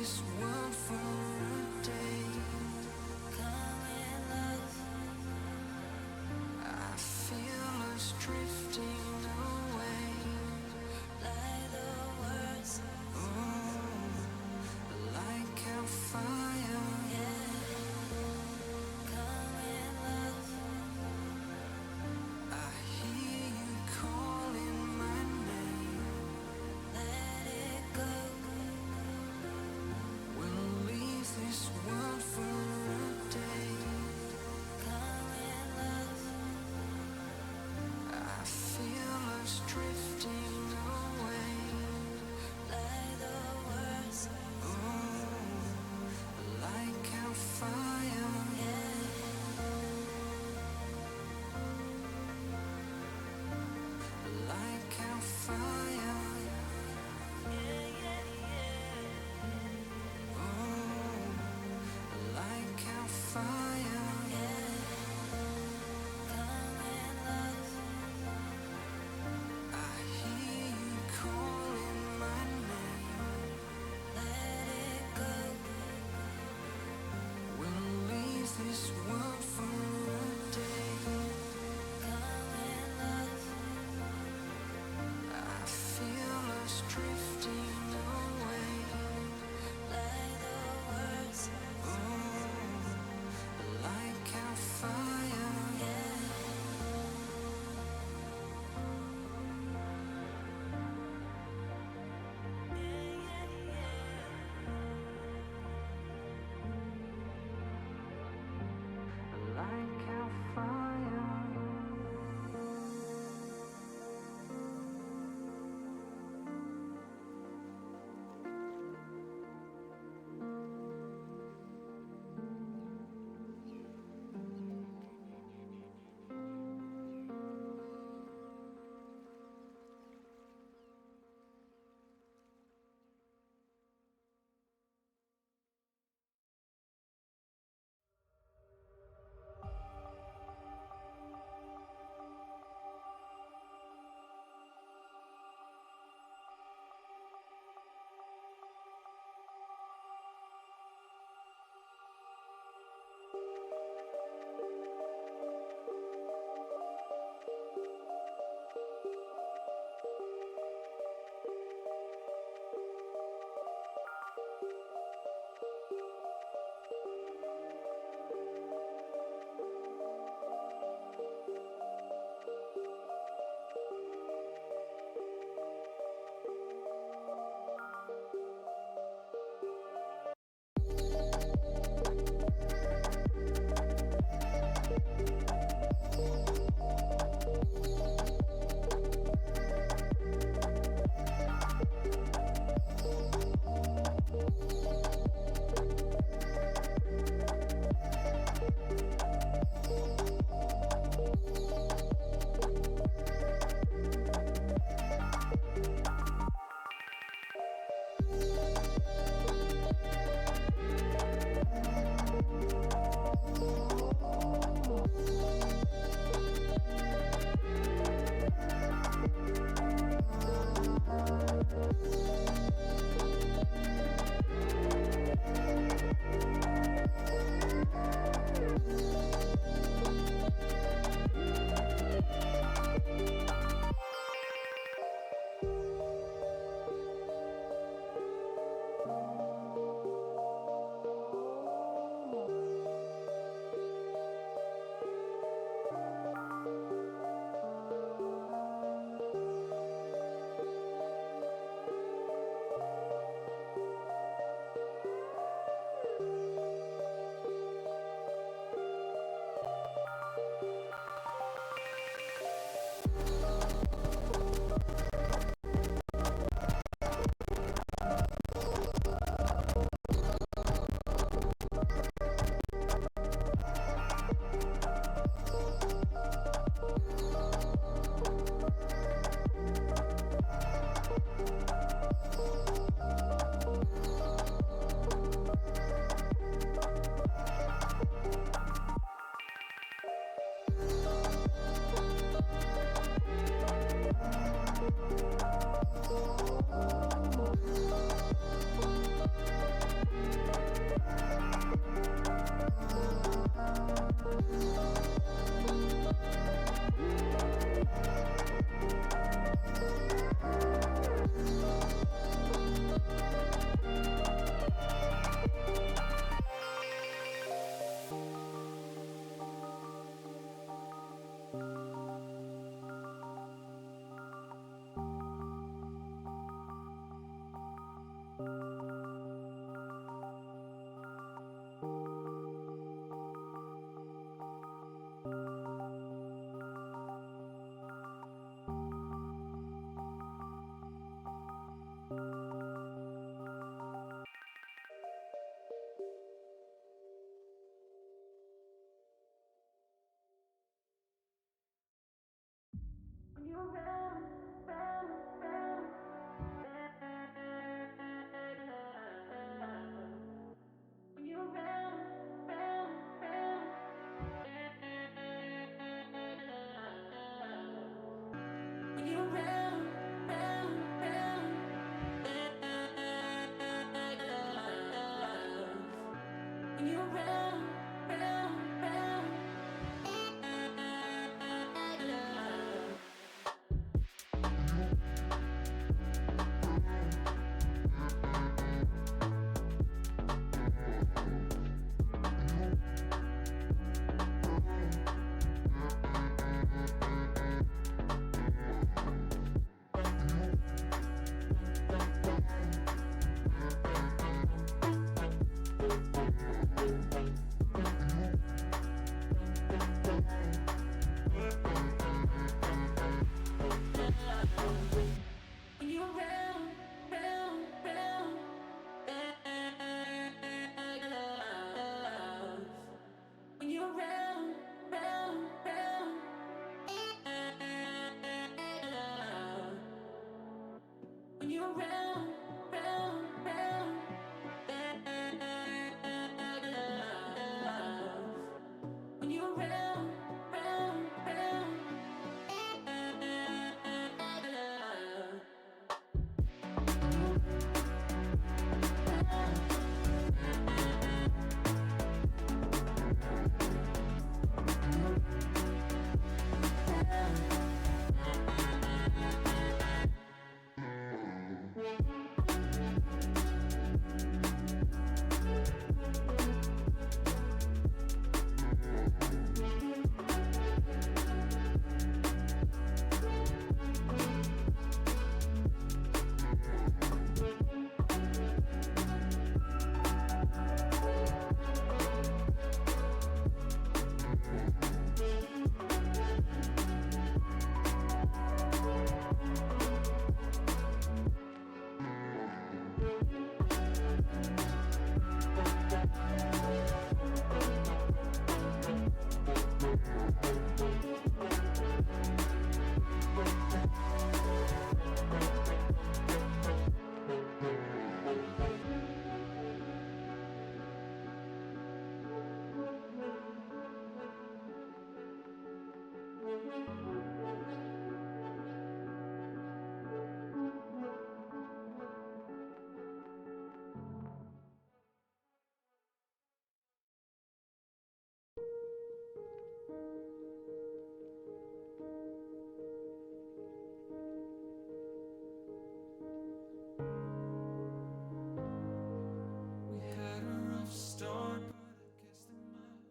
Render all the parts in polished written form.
this world for a day. Come in love, I feel us drifting away. Like the words, like a fire. Yeah. Come in love, I hear you calling my name. Let it go. We'll leave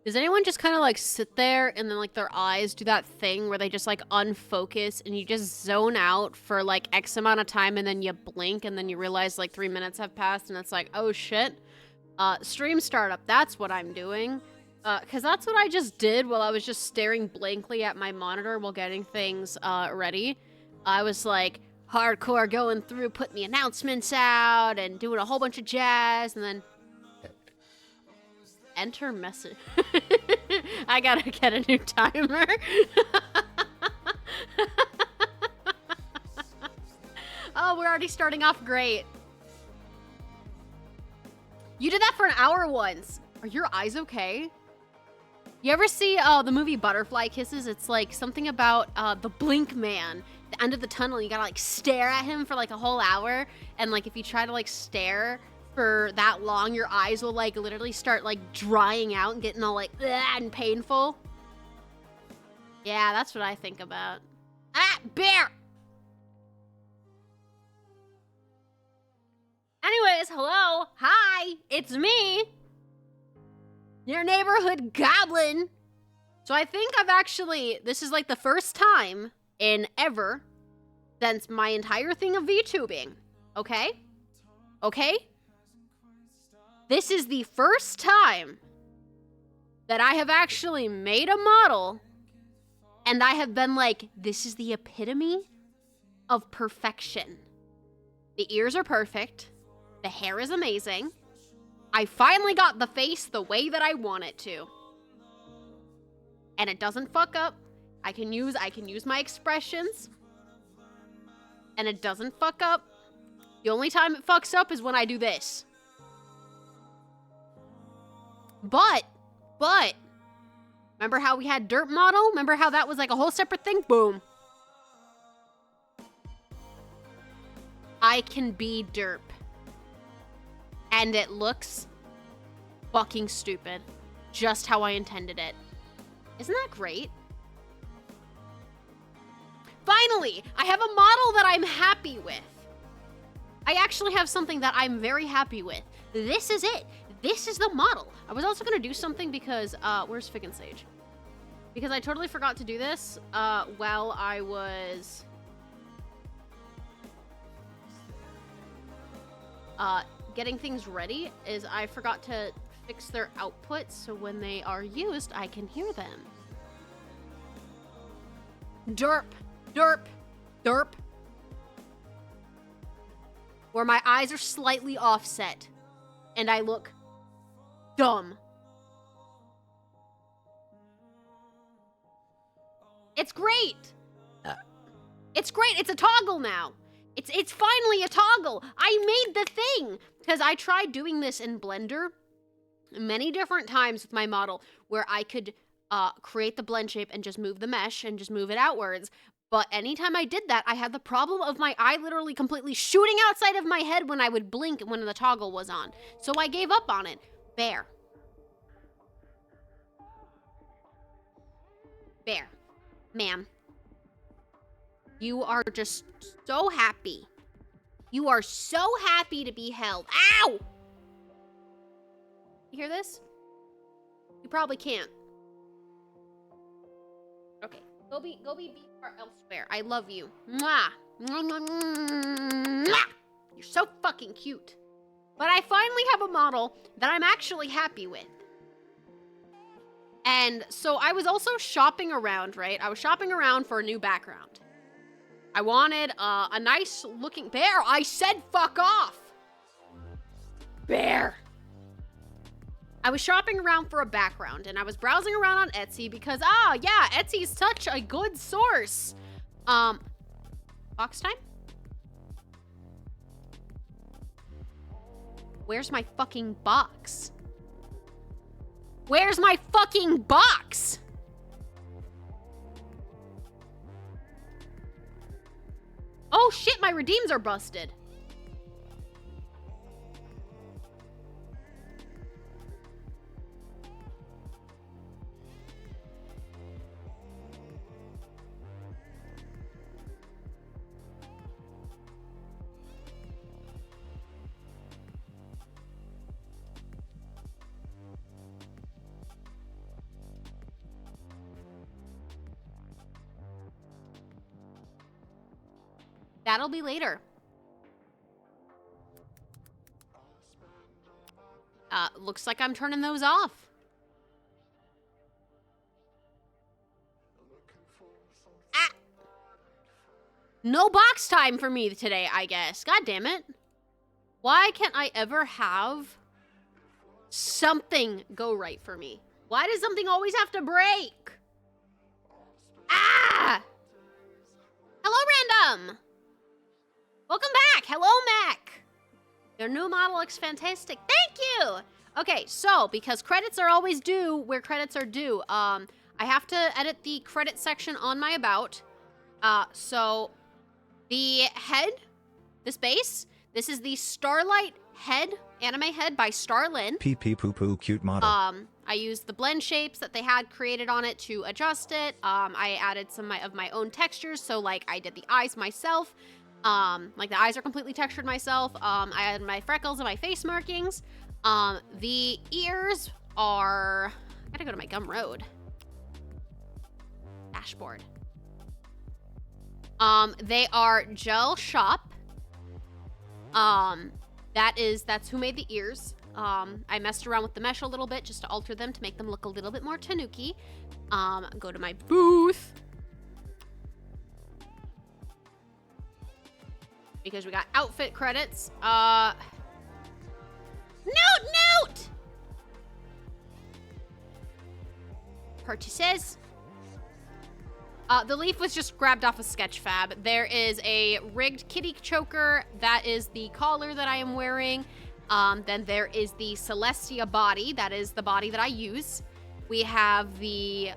Does anyone just kind of like sit there and then like their eyes do that thing where they just like unfocus and you just zone out for like X amount of time and then you blink and then you realize like 3 minutes have passed and it's like, oh shit. Stream startup, that's what I'm doing. Cause that's what I just did while I was just staring blankly at my monitor while getting things ready. I was like hardcore going through, putting the announcements out and doing a whole bunch of jazz and then enter message. I gotta get a new timer. Oh, we're already starting off great. You did that for an hour once. Are your eyes okay? You ever see the movie Butterfly Kisses? It's like something about the blink man. The end of the tunnel, you gotta like stare at him for like a whole hour. And like if you try to like stare for that long, your eyes will like literally start like drying out and getting all like and painful. Yeah, that's what I think about. Ah, bear! Anyways, hello, hi, it's me, your neighborhood goblin. So I think I've actually, this is like the first time in ever since my entire thing of VTubing, okay? Okay? This is the first time that I have actually made a model and I have been like, this is the epitome of perfection. The ears are perfect. The hair is amazing. I finally got the face the way that I want it to. And it doesn't fuck up. I can use my expressions. And it doesn't fuck up. The only time it fucks up is when I do this. But, remember how we had derp model? Remember how that was like a whole separate thing? Boom. I can be derp. And it looks fucking stupid. Just how I intended it. Isn't that great? Finally, I have a model that I'm happy with. I actually have something that I'm very happy with. This is it. This is the model. I was also gonna do something because, where's Fig and Sage? Because I totally forgot to do this, while I was... getting things ready, is I forgot to fix their output, so when they are used, I can hear them. Derp, derp, derp. Where my eyes are slightly offset, and I look dumb. It's great! It's great, it's a toggle now. It's finally a toggle. I made the thing! Because I tried doing this in Blender many different times with my model, where I could create the blend shape and just move the mesh and just move it outwards. But anytime I did that, I had the problem of my eye literally completely shooting outside of my head when I would blink when the toggle was on. So I gave up on it. Bear. Bear. Ma'am. You are just so happy. You are so happy to be held. Ow! You hear this? You probably can't. Okay. Go be elsewhere. I love you. Mwah. Mwah, mwah, mwah, mwah. You're so fucking cute. But I finally have a model that I'm actually happy with. And so I was also shopping around, right? I was shopping around for a new background. I wanted a nice looking bear. I said fuck off. Bear. I was shopping around for a background, and I was browsing around on Etsy because, yeah, Etsy's such a good source. Box time? Where's my fucking box? Where's my fucking box? Oh shit, my redeems are busted. That'll be later. Looks like I'm turning those off. Ah! No box time for me today, I guess. God damn it. Why can't I ever have something go right for me? Why does something always have to break? Ah! Hello, random! Welcome back! Hello, Mac! Your new model looks fantastic. Thank you! Okay, so, because credits are always due where credits are due, I have to edit the credit section on my About. So, the head, this base, this is the Starlight head, anime head by Starlin. Pee pee poo poo cute model. I used the blend shapes that they had created on it to adjust it. I added some of my own textures, so like I did the eyes myself. Like the eyes are completely textured myself. I added my freckles and my face markings. The ears are, I gotta go to my Gumroad dashboard. They are Gel Shop. That's who made the ears. I messed around with the mesh a little bit just to alter them to make them look a little bit more tanuki. Go to my booth. Because we got outfit credits. Note! Purchases. The leaf was just grabbed off a Sketchfab. There is a rigged kitty choker. That is the collar that I am wearing. Then there is the Celestia body. That is the body that I use. We have the,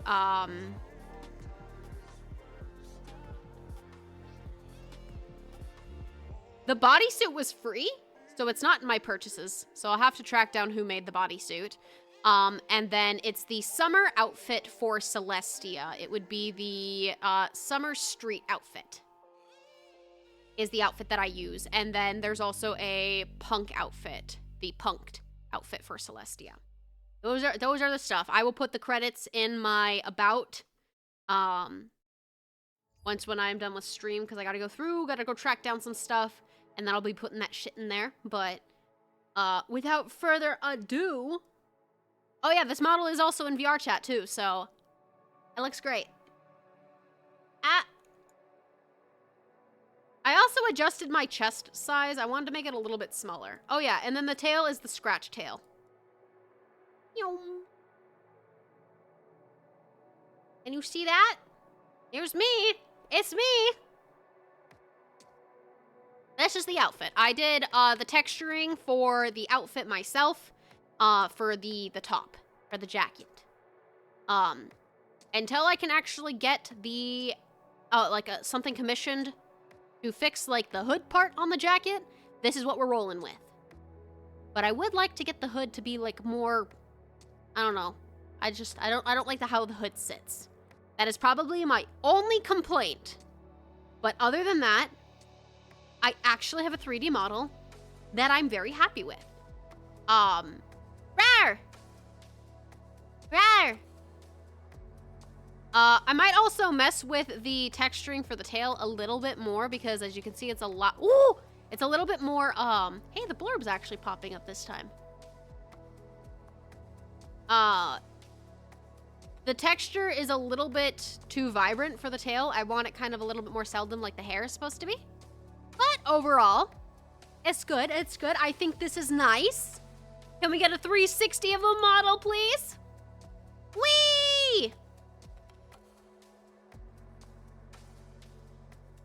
the bodysuit was free? So it's not in my purchases. So I'll have to track down who made the bodysuit. And then it's the summer outfit for Celestia. It would be the summer street outfit. Is the outfit that I use. And then there's also a punk outfit. The punked outfit for Celestia. Those are the stuff. I will put the credits in my about. Once when I'm done with stream, because I gotta go track down some stuff, and then I'll be putting that shit in there. But without further ado, oh yeah, this model is also in VR chat too, so it looks great. I also adjusted my chest size. I wanted to make it a little bit smaller. Oh yeah, and then the tail is the scratch tail. Can you see that? Here's me. It's me. That's just the outfit. I did the texturing for the outfit myself, for the top, for the jacket. Until I can actually get the, something commissioned to fix, like, the hood part on the jacket, this is what we're rolling with. But I would like to get the hood to be, like, more, I don't know. I don't like how the hood sits. That is probably my only complaint. But other than that, I actually have a 3D model that I'm very happy with. Rawr! I might also mess with the texturing for the tail a little bit more because as you can see, it's a lot, ooh! It's a little bit more, hey, the blurb's actually popping up this time. The texture is a little bit too vibrant for the tail. I want it kind of a little bit more seldom like the hair is supposed to be. But overall, it's good. It's good. I think this is nice. Can we get a 360 of the model, please? Whee!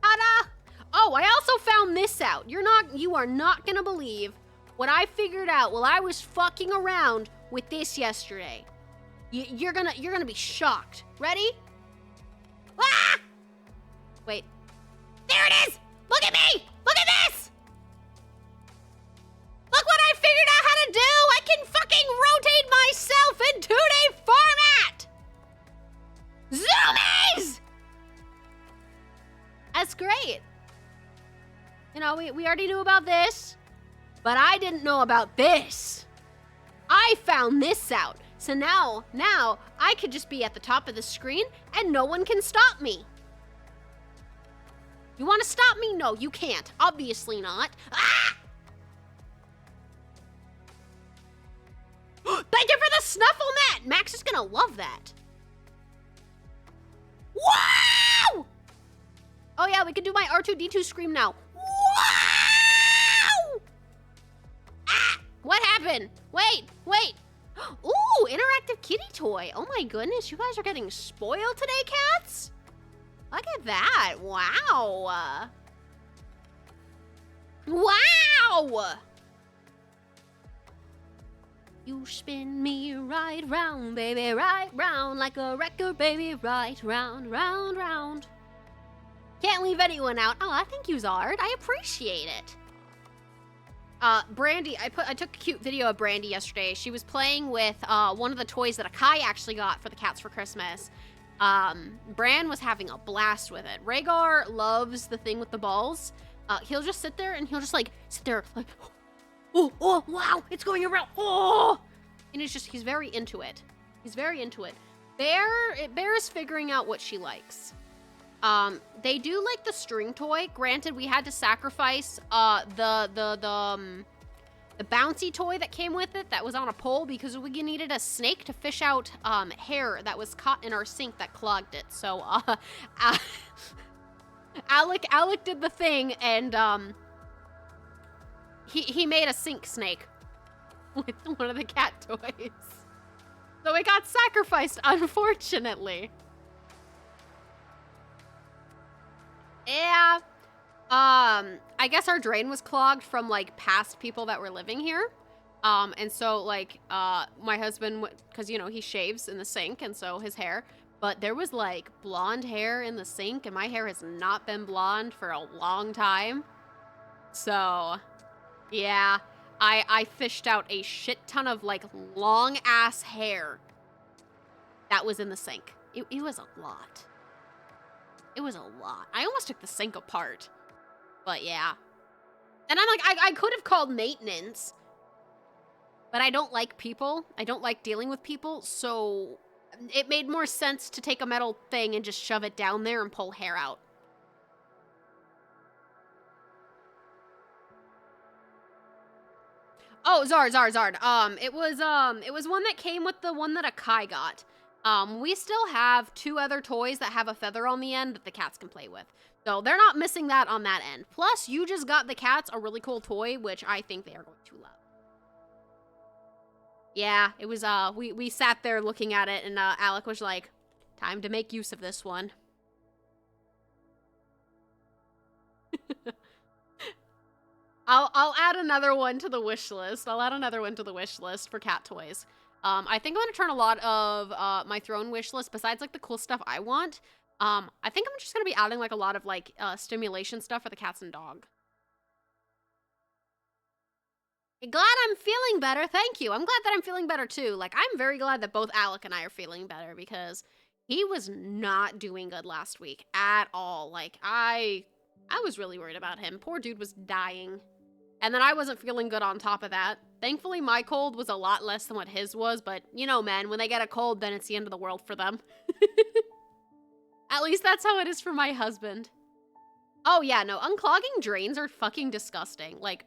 Ta-da! Oh, I also found this out. You are not gonna believe what I figured out while I was fucking around with this yesterday. You're gonna be shocked. Ready? Ah! Wait. There it is! Look at me! Look at this! Look what I figured out how to do! I can fucking rotate myself in 2D format! Zoomies! That's great. You know, we already knew about this, but I didn't know about this. I found this out. So now I could just be at the top of the screen and no one can stop me. You want to stop me? No, you can't. Obviously not. Ah! Thank you for the snuffle mat. Max is gonna love that. Wow! Oh yeah, we can do my R2-D2 scream now. Wow! Ah! What happened? Wait. Ooh, interactive kitty toy. Oh my goodness, you guys are getting spoiled today, cats? Look at that. Wow. Wow! You spin me right round, baby, right round, like a record, baby, right round, round, round. Can't leave anyone out. Oh, thank you, Zard. I appreciate it. Brandy, I took a cute video of Brandy yesterday. She was playing with one of the toys that Akai actually got for the cats for Christmas. Bran was having a blast with it. Rhaegar loves the thing with the balls. He'll just sit there and he'll just like sit there like, oh, wow, it's going around. Oh, and he's very into it. He's very into it. Bear is figuring out what she likes. They do like the string toy. Granted, we had to sacrifice the bouncy toy that came with it that was on a pole because we needed a snake to fish out hair that was caught in our sink that clogged it. So Alec did the thing and he made a sink snake with one of the cat toys. So it got sacrificed, unfortunately. Yeah. I guess our drain was clogged from, like, past people that were living here. And so, like, my husband, because, you know, he shaves in the sink, and so his hair. But there was, like, blonde hair in the sink, and my hair has not been blonde for a long time. So, Yeah, I fished out a shit ton of, like, long-ass hair that was in the sink. It was a lot. It was a lot. I almost took the sink apart. But yeah. And I'm like, I could have called maintenance. But I don't like people. I don't like dealing with people. So it made more sense to take a metal thing and just shove it down there and pull hair out. Oh, Zard. It was one that came with the one that Akai got. We still have 2 other toys that have a feather on the end that the cats can play with. So they're not missing that on that end. Plus, you just got the cats a really cool toy, which I think they are going to love. Yeah, it was, we sat there looking at it, and, Alec was like, time to make use of this one. I'll add another one to the wish list. I'll add another one to the wish list for cat toys. I think I'm gonna turn a lot of my throne wish list, besides like the cool stuff I want. I think I'm just gonna be adding like a lot of like stimulation stuff for the cats and dog. Glad I'm feeling better. Thank you. I'm glad that I'm feeling better too. Like, I'm very glad that both Alec and I are feeling better because he was not doing good last week at all. Like, I was really worried about him. Poor dude was dying. And then I wasn't feeling good on top of that. Thankfully, my cold was a lot less than what his was, but you know, man, when they get a cold, then it's the end of the world for them. At least that's how it is for my husband. Oh yeah, no, unclogging drains are fucking disgusting. Like,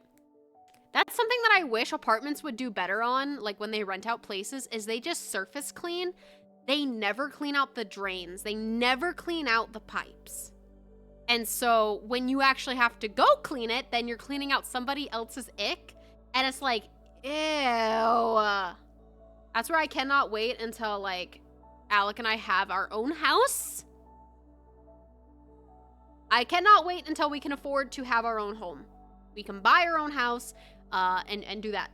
that's something that I wish apartments would do better on, like when they rent out places, is they just surface clean. They never clean out the drains. They never clean out the pipes. And so when you actually have to go clean it, then you're cleaning out somebody else's ick. And it's like, ew. That's where I cannot wait until, like, Alec and I have our own house. I cannot wait until we can afford to have our own home. We can buy our own house, and do that.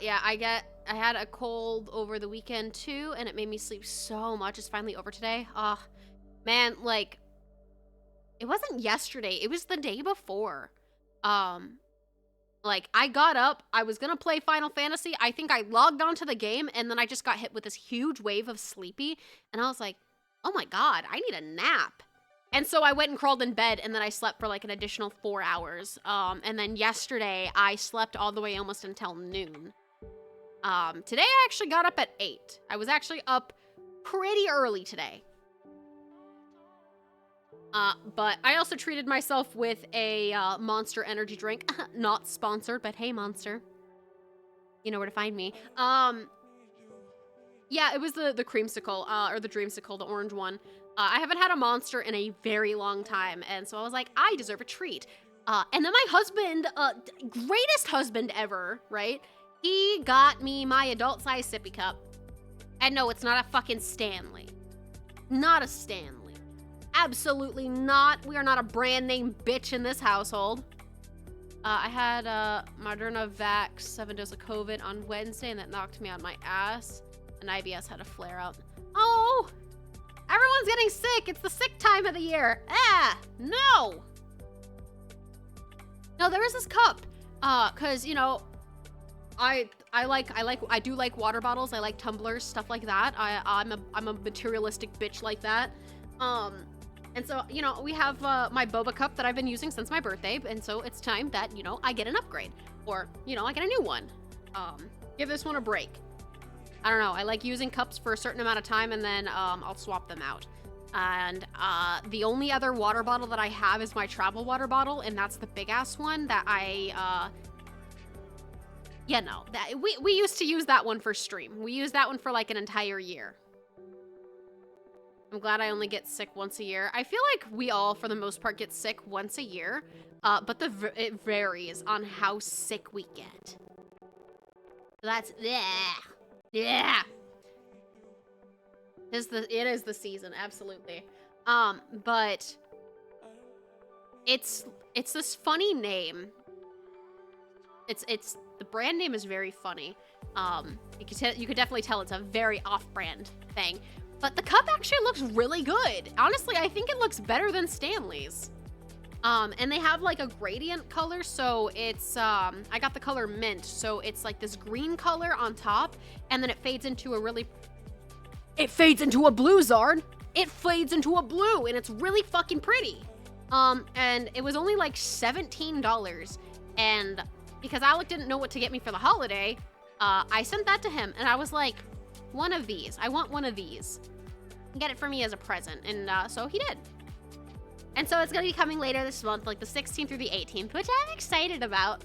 Yeah, I had a cold over the weekend too, and it made me sleep so much. It's finally over today. Man, like, it wasn't yesterday. It was the day before. Like, I got up. I was gonna play Final Fantasy. I think I logged onto the game, and then I just got hit with this huge wave of sleepy, and I was like, oh my god, I need a nap. And so I went and crawled in bed, and then I slept for like an additional 4 hours. And then yesterday, I slept all the way almost until noon. Today I actually got up at 8. I was actually up pretty early today. But I also treated myself with a Monster energy drink. Not sponsored, but hey, Monster. You know where to find me. Yeah, it was the creamsicle, or the dreamsicle, the orange one. I haven't had a Monster in a very long time, and so I was like, I deserve a treat. And then my husband, greatest husband ever, right? He got me my adult-sized sippy cup. And no, it's not a fucking Stanley. Not a Stanley. Absolutely not. We are not a brand name bitch in this household. I had Moderna Vax 7 dose of COVID on Wednesday, and that knocked me on my ass. And IBS had a flare-out. Oh! Everyone's getting sick. It's the sick time of the year. No. No, there is this cup. Cause you know, I do like water bottles. I like tumblers, stuff like that. I'm a materialistic bitch like that. And so, you know, we have my boba cup that I've been using since my birthday, and so it's time that, you know, I get an upgrade, or, you know, I get a new one. Give this one a break. I don't know, I like using cups for a certain amount of time, and then I'll swap them out. And the only other water bottle that I have is my travel water bottle, and that's the big ass one that I yeah, no, that we used to use that one for stream. We used that one for like an entire year. I'm glad I only get sick once a year. I feel like we all, for the most part, get sick once a year, but it varies on how sick we get. That's yeah. It is the season, absolutely. But it's this funny name. It's the brand name is very funny. You could definitely tell it's a very off-brand thing. But the cup actually looks really good. Honestly, I think it looks better than Stanley's. And they have like a gradient color, so it's I got the color mint, so it's like this green color on top, and then it fades into a blue, Zard. It fades into a blue, and it's really fucking pretty. And it was only like $17, and because Alec didn't know what to get me for the holiday, I sent that to him, and I was like, one of these. I want one of these. Get it for me as a present, and so he did. And so it's gonna be coming later this month, like the 16th through the 18th, which I'm excited about.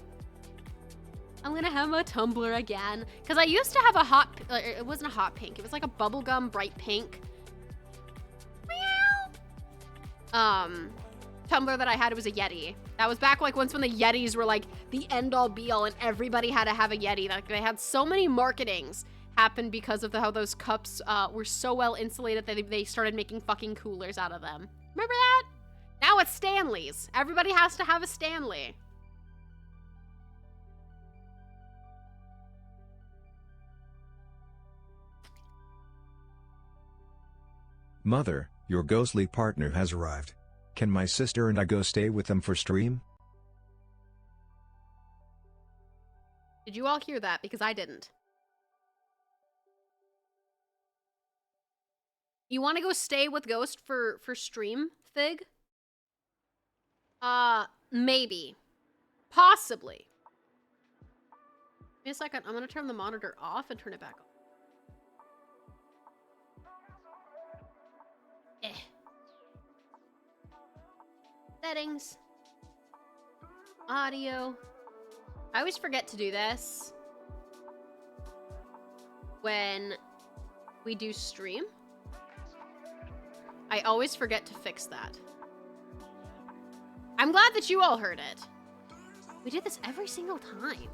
I'm gonna have a tumbler again, because I used to have a it wasn't a hot pink, it was like a bubblegum bright pink. Meow. Tumbler that I had was a Yeti. That was back like once when the Yetis were like the end all be all and everybody had to have a Yeti. Like they had so many marketings happen because of how those cups were so well insulated that they started making fucking coolers out of them. Remember that? Now it's Stanley's. Everybody has to have a Stanley. Mother, your ghostly partner has arrived. Can my sister and I go stay with them for stream? Did you all hear that? Because I didn't. You want to go stay with Ghost for stream, Fig? Maybe. Possibly. Give me a second. I'm gonna turn the monitor off and turn it back on. Settings. Audio. I always forget to do this when we do stream. I always forget to fix that. I'm glad that you all heard it. We do this every single time.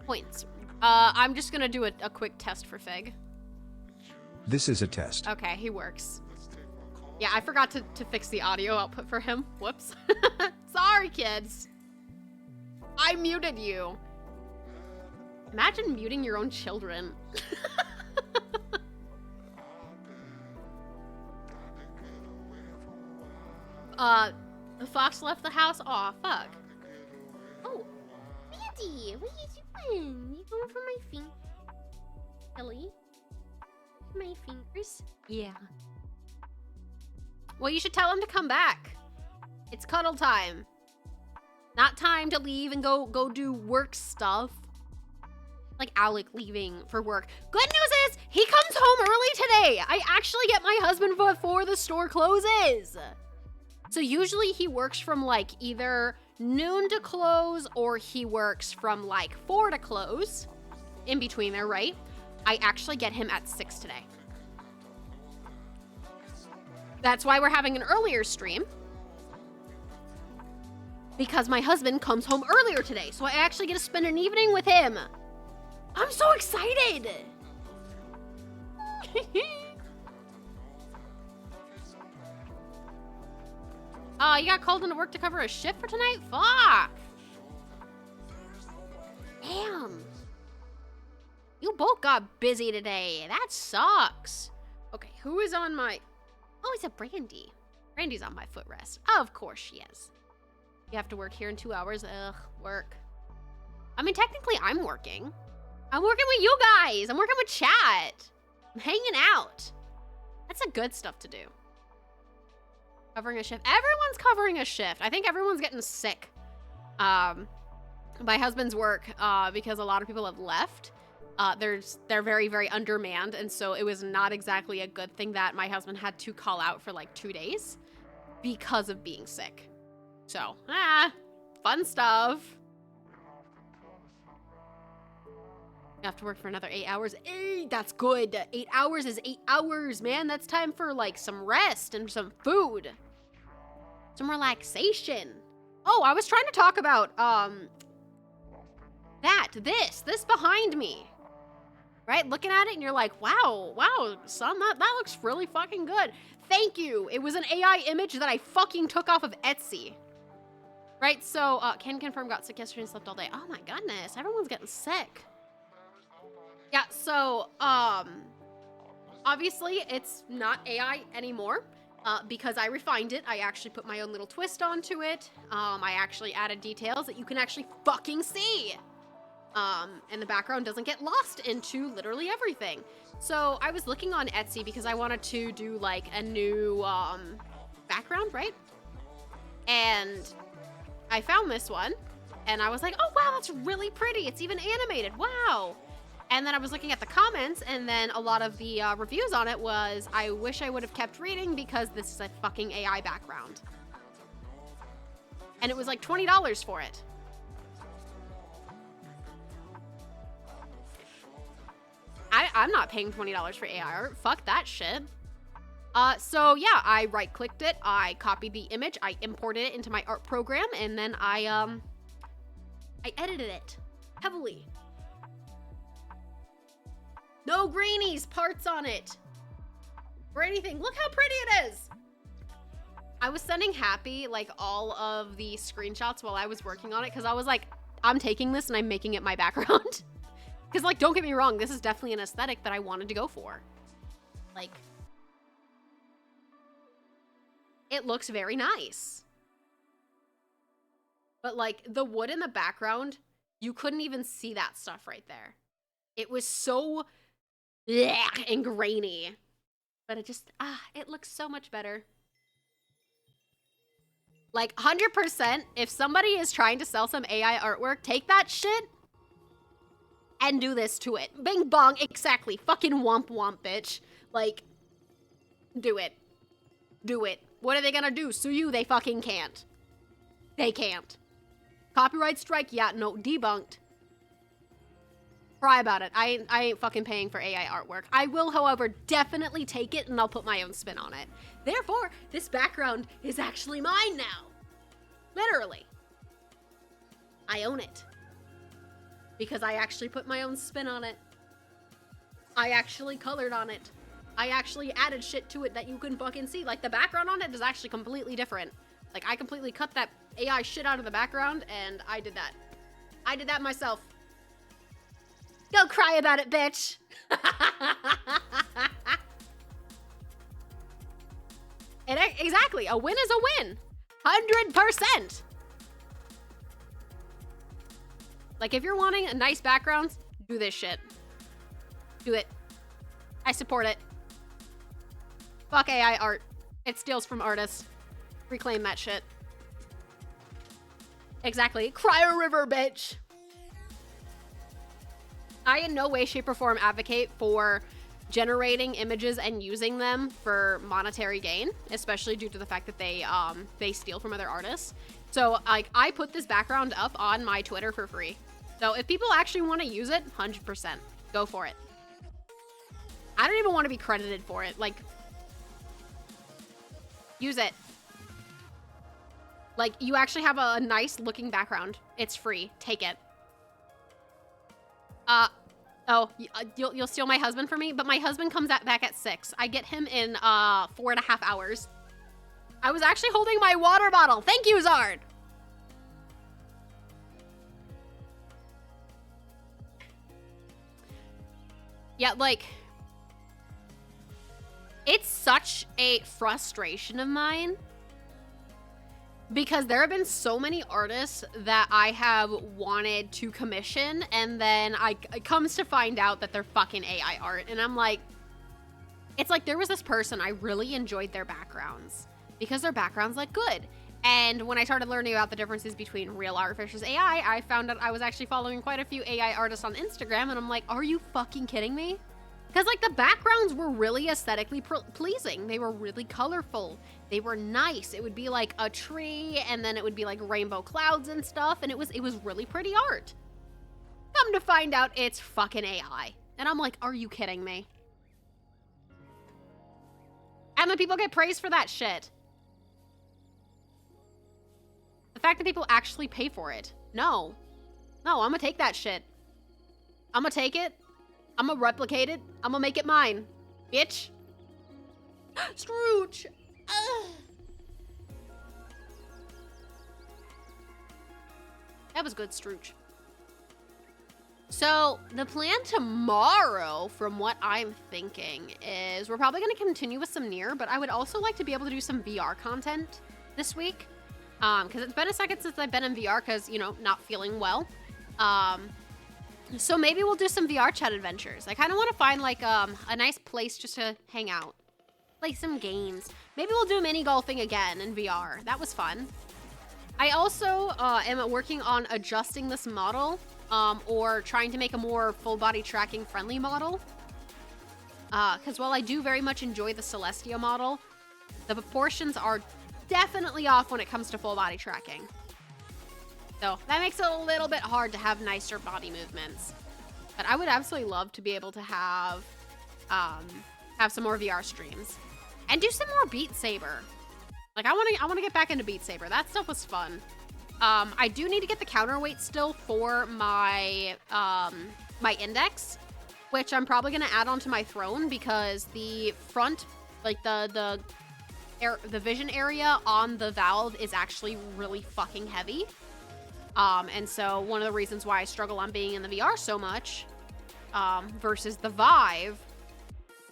Points. I'm just gonna do a quick test for Fig. This is a test. Okay, he works. Yeah, I forgot to fix the audio output for him. Whoops. Sorry, kids. I muted you. Imagine muting your own children. The fox left the house. Aw, fuck. Oh, Mandy, what are you doing? You going for my finger? Ellie? My fingers? Yeah. Well, you should tell him to come back. It's cuddle time. Not time to leave and go do work stuff. Like Alec leaving for work. Good news is, he comes home early today. I actually get my husband before the store closes. So usually he works from like either noon to close or he works from like 4 to close. In between there, right? I actually get him at 6 today. That's why we're having an earlier stream. Because my husband comes home earlier today. So I actually get to spend an evening with him. I'm so excited. You got called into work to cover a shift for tonight? Fuck. Damn. You both got busy today. That sucks. Okay, who is on my... Oh, it's a Brandy. Brandy's on my footrest. Of course she is. You have to work here in 2 hours. Ugh, work. I mean, technically I'm working. I'm working with you guys. I'm working with chat. I'm hanging out. That's the good stuff to do. Covering a shift. Everyone's covering a shift. I think everyone's getting sick. My husband's work, because a lot of people have left. They're very, very undermanned, and so it was not exactly a good thing that my husband had to call out for like 2 days because of being sick. So, fun stuff. You have to work for another 8 hours. That's good. 8 hours is 8 hours, man. That's time for like some rest and some food. Some relaxation. Oh, I was trying to talk about, this behind me. Right? Looking at it and you're like, wow, son, that looks really fucking good. Thank you. It was an AI image that I fucking took off of Etsy. Right? So, can confirm got sick yesterday and slept all day. Oh my goodness. Everyone's getting sick. Yeah, so, obviously it's not AI anymore. because I refined it. I actually put my own little twist onto it. I actually added details that you can actually fucking see. And the background doesn't get lost into literally everything. So I was looking on Etsy because I wanted to do like a new background, right? And I found this one and I was like, oh wow, that's really pretty. It's even animated, wow. And then I was looking at the comments and then a lot of the reviews on it was, I wish I would have kept reading because this is a fucking AI background. And it was like $20 for it. I'm not paying $20 for AI art. Fuck that shit. So yeah, I right-clicked it, I copied the image, I imported it into my art program, and then I edited it heavily. No greenies parts on it or anything. Look how pretty it is. I was sending Happy like all of the screenshots while I was working on it because I was like, I'm taking this and I'm making it my background. Because, like, don't get me wrong, this is definitely an aesthetic that I wanted to go for. Like, it looks very nice. But, like, the wood in the background, you couldn't even see that stuff right there. It was so blech and grainy. But it just, it looks so much better. Like, 100%, if somebody is trying to sell some AI artwork, take that shit and do this to it. Bing bong, exactly. Fucking womp womp, bitch. Like, do it. Do it. What are they gonna do? Sue you? They fucking can't. They can't. Copyright strike? Yeah, no, debunked. Cry about it. I ain't fucking paying for AI artwork. I will, however, definitely take it and I'll put my own spin on it. Therefore, this background is actually mine now. Literally. I own it. Because I actually put my own spin on it. I actually colored on it. I actually added shit to it that you couldn't fucking see. Like, the background on it is actually completely different. Like, I completely cut that AI shit out of the background, and I did that. I did that myself. Go cry about it, bitch! And exactly, a win is a win. 100%! Like, if you're wanting a nice background, do this shit. Do it. I support it. Fuck AI art. It steals from artists. Reclaim that shit. Exactly. Cry a river, bitch! I in no way, shape, or form advocate for generating images and using them for monetary gain, especially due to the fact that they steal from other artists. So, like, I put this background up on my Twitter for free. So if people actually want to use it, 100%, go for it. I don't even want to be credited for it. Like, use it. Like, you actually have a nice looking background. It's free. Take it. You'll steal my husband from me? But my husband comes back at 6. I get him in 4.5 hours. I was actually holding my water bottle. Thank you, Zard. Yeah, like, it's such a frustration of mine because there have been so many artists that I have wanted to commission, and then it comes to find out that they're fucking AI art, and I'm like, it's like there was this person, I really enjoyed their backgrounds because their backgrounds look good. And when I started learning about the differences between real art versus AI, I found out I was actually following quite a few AI artists on Instagram, and I'm like, are you fucking kidding me? Because, like, the backgrounds were really aesthetically pleasing. They were really colorful. They were nice. It would be like a tree, and then it would be like rainbow clouds and stuff, and it was really pretty art. Come to find out, it's fucking AI. And I'm like, are you kidding me? And then people get praised for that shit. The fact that people actually pay for it. No. No, I'm gonna take that shit. I'm gonna take it. I'm gonna replicate it. I'm gonna make it mine. Bitch. Scrooge. Ugh. That was good, Scrooge. So the plan tomorrow, from what I'm thinking, is we're probably going to continue with some Nier, but I would also like to be able to do some VR content this week. Because it's been a second since I've been in VR because, you know, not feeling well. So maybe we'll do some VR chat adventures. I kind of want to find like a nice place just to hang out. Play some games. Maybe we'll do mini golfing again in VR. That was fun. I also am working on adjusting this model or trying to make a more full body tracking friendly model. Because while I do very much enjoy the Celestia model, the proportions are definitely off when it comes to full body tracking. So that makes it a little bit hard to have nicer body movements. But I would absolutely love to be able to have some more VR streams and do some more Beat Saber. Like I want to get back into Beat Saber. That stuff was fun. I do need to get the counterweight still for my my index, which I'm probably gonna add onto my throne because the front, like the vision area on the Valve is actually really fucking heavy. And so one of the reasons why I struggle on being in the VR so much versus the Vive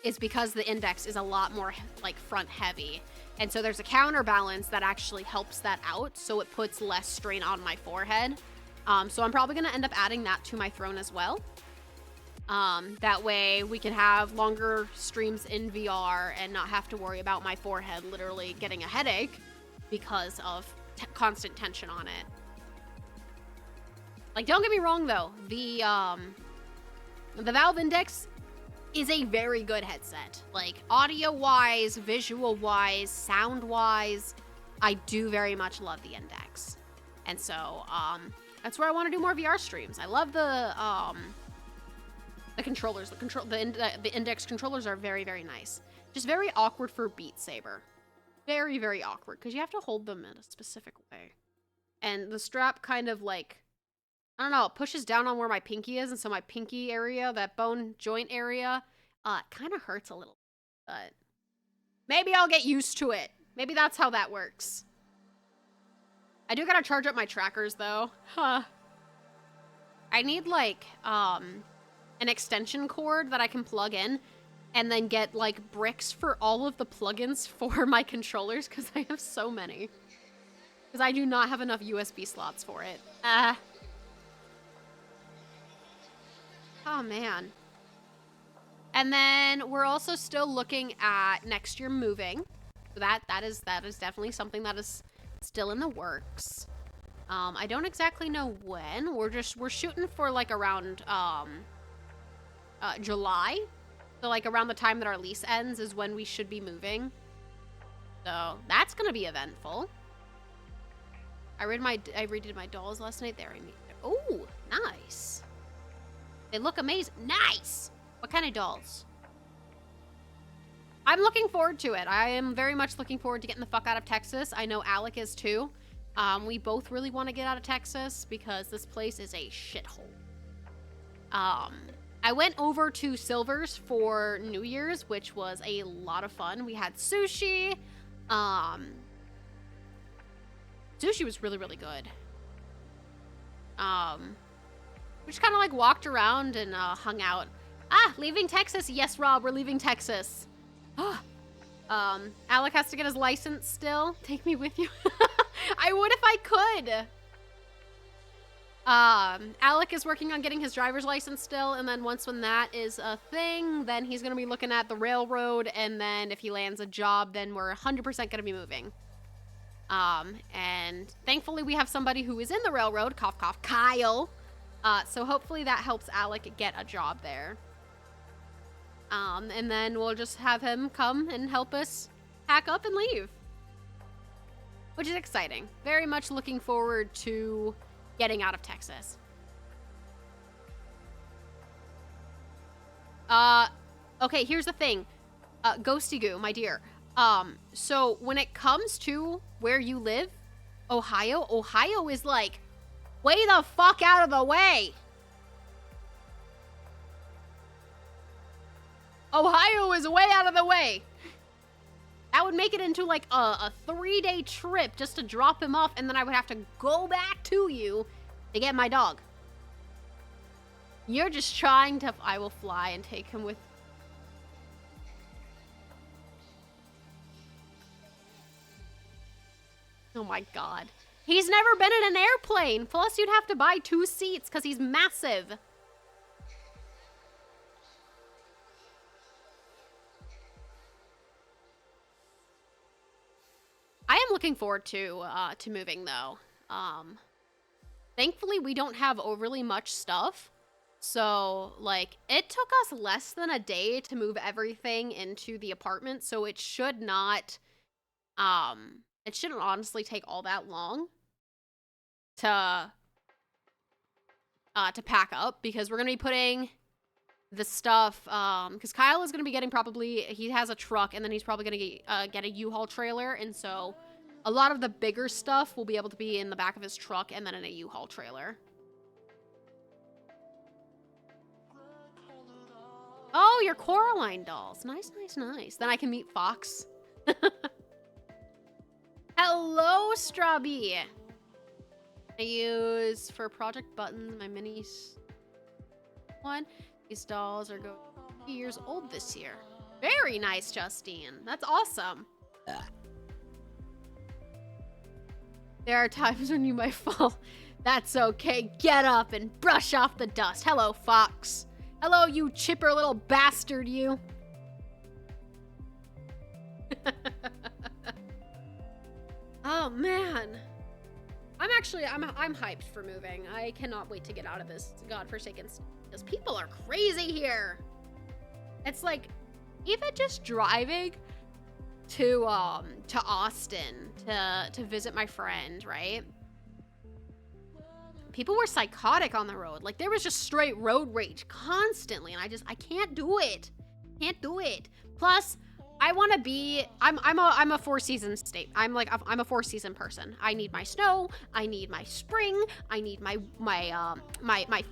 is because the index is a lot more like front heavy. And so there's a counterbalance that actually helps that out, so it puts less strain on my forehead. So I'm probably gonna end up adding that to my throne as well. That way we can have longer streams in VR and not have to worry about my forehead literally getting a headache because of constant tension on it. Like, don't get me wrong though, the Valve Index is a very good headset. Like, audio-wise, visual-wise, sound-wise, I do very much love the Index. And so, that's where I want to do more VR streams. I love the controllers. The Index controllers are very, very nice. Just very awkward for Beat Saber. Very, very awkward, because you have to hold them in a specific way. And the strap kind of, like, I don't know, it pushes down on where my pinky is, and so my pinky area, that bone joint area, kind of hurts a little. But maybe I'll get used to it. Maybe that's how that works. I do gotta charge up my trackers, though. Huh. I need, like, an extension cord that I can plug in, and then get, like, bricks for all of the plugins for my controllers, because I have so many. Because I do not have enough USB slots for it. Oh, man. And then we're also still looking at next year moving. So that is definitely something that is still in the works. I don't exactly know when. We're shooting for like around July. So like around the time that our lease ends is when we should be moving. So that's gonna be eventful. I redid my dolls last night. There, oh, nice. They look amazing. Nice! What kind of dolls? I'm looking forward to it. I am very much looking forward to getting the fuck out of Texas. I know Alec is too. We both really want to get out of Texas because this place is a shithole. I went over to Silver's for New Year's, which was a lot of fun. We had sushi. Sushi was really, really good. We just kind of like walked around and hung out. Ah, leaving Texas. Yes, Rob, we're leaving Texas. Alec has to get his license still. Take me with you. I would if I could. Alec is working on getting his driver's license still, and then when that is a thing, then he's gonna be looking at the railroad, and then if he lands a job, then we're 100% gonna be moving. And thankfully we have somebody who is in the railroad, cough cough, Kyle. So hopefully that helps Alec get a job there. And then we'll just have him come and help us pack up and leave. Which is exciting. Very much looking forward to getting out of Texas. Okay, here's the thing. Ghosty Goo, my dear. So when it comes to where you live, Ohio is like way the fuck out of the way. Ohio is way out of the way. That would make it into like a 3-day trip just to drop him off, and then I would have to go back to you to get my dog. You're just trying to... I will fly and take him with... Oh my god. He's never been in an airplane. Plus, you'd have to buy 2 seats because he's massive. I am looking forward to moving, though. Thankfully, we don't have overly much stuff. So, like, it took us less than a day to move everything into the apartment. So it should not... it shouldn't honestly take all that long to pack up, because we're gonna be putting the stuff, because Kyle is gonna be getting he has a truck, and then he's probably gonna get a U-Haul trailer, and so a lot of the bigger stuff will be able to be in the back of his truck and then in a U-Haul trailer. Oh, your Coraline dolls. Nice, nice, nice. Then I can meet Fox. Hello, Strawbee. I use for project buttons my minis one. These dolls are going 2 years old this year. Very nice, Justine. That's awesome. There are times when you might fall. That's okay. Get up and brush off the dust. Hello, Fox. Hello, you chipper little bastard, you. Oh, man. I'm hyped for moving. I cannot wait to get out of this godforsaken because people are crazy here. It's like, even just driving to Austin to visit my friend, right? People were psychotic on the road. Like, there was just straight road rage constantly, and I can't do it. Can't do it. Plus, I want to be, I'm a 4-season state. I'm a 4-season person. I need my snow. I need my spring. I need my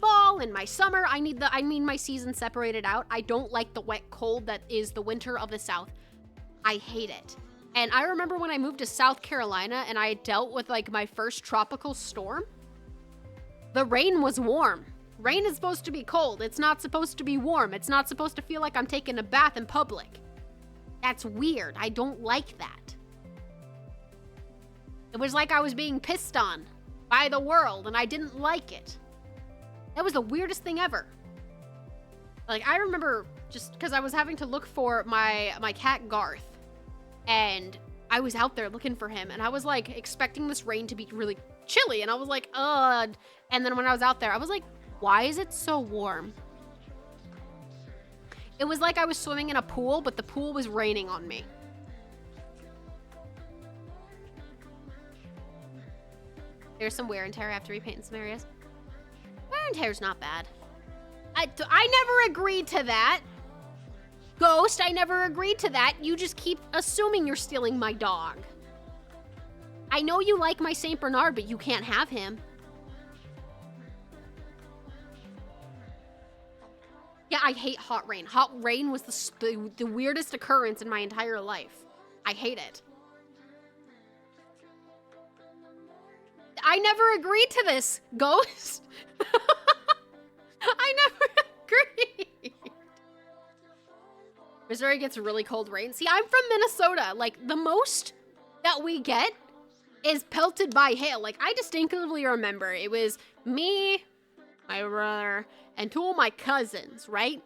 fall and my summer. I need my season separated out. I don't like the wet cold that is the winter of the South. I hate it. And I remember when I moved to South Carolina and I dealt with like my first tropical storm. The rain was warm. Rain is supposed to be cold. It's not supposed to be warm. It's not supposed to feel like I'm taking a bath in public. That's weird. I don't like that. It was like I was being pissed on by the world, and I didn't like it. That was the weirdest thing ever. Like, I remember just because I was having to look for my cat Garth, and I was out there looking for him, and I was like expecting this rain to be really chilly, and I was like, ugh. And then when I was out there, I was like, why is it so warm? It was like I was swimming in a pool, but the pool was raining on me. There's some wear and tear. I have to repaint in some areas. Wear and tear's not bad. I never agreed to that. Ghost, I never agreed to that. You just keep assuming you're stealing my dog. I know you like my Saint Bernard, but you can't have him. Yeah, I hate hot rain. Hot rain was the weirdest occurrence in my entire life. I hate it. I never agreed to this, Ghost. I never agreed. Missouri gets really cold rain. See, I'm from Minnesota. Like, the most that we get is pelted by hail. Like, I distinctly remember it was me, my brother, and 2 of my cousins, right?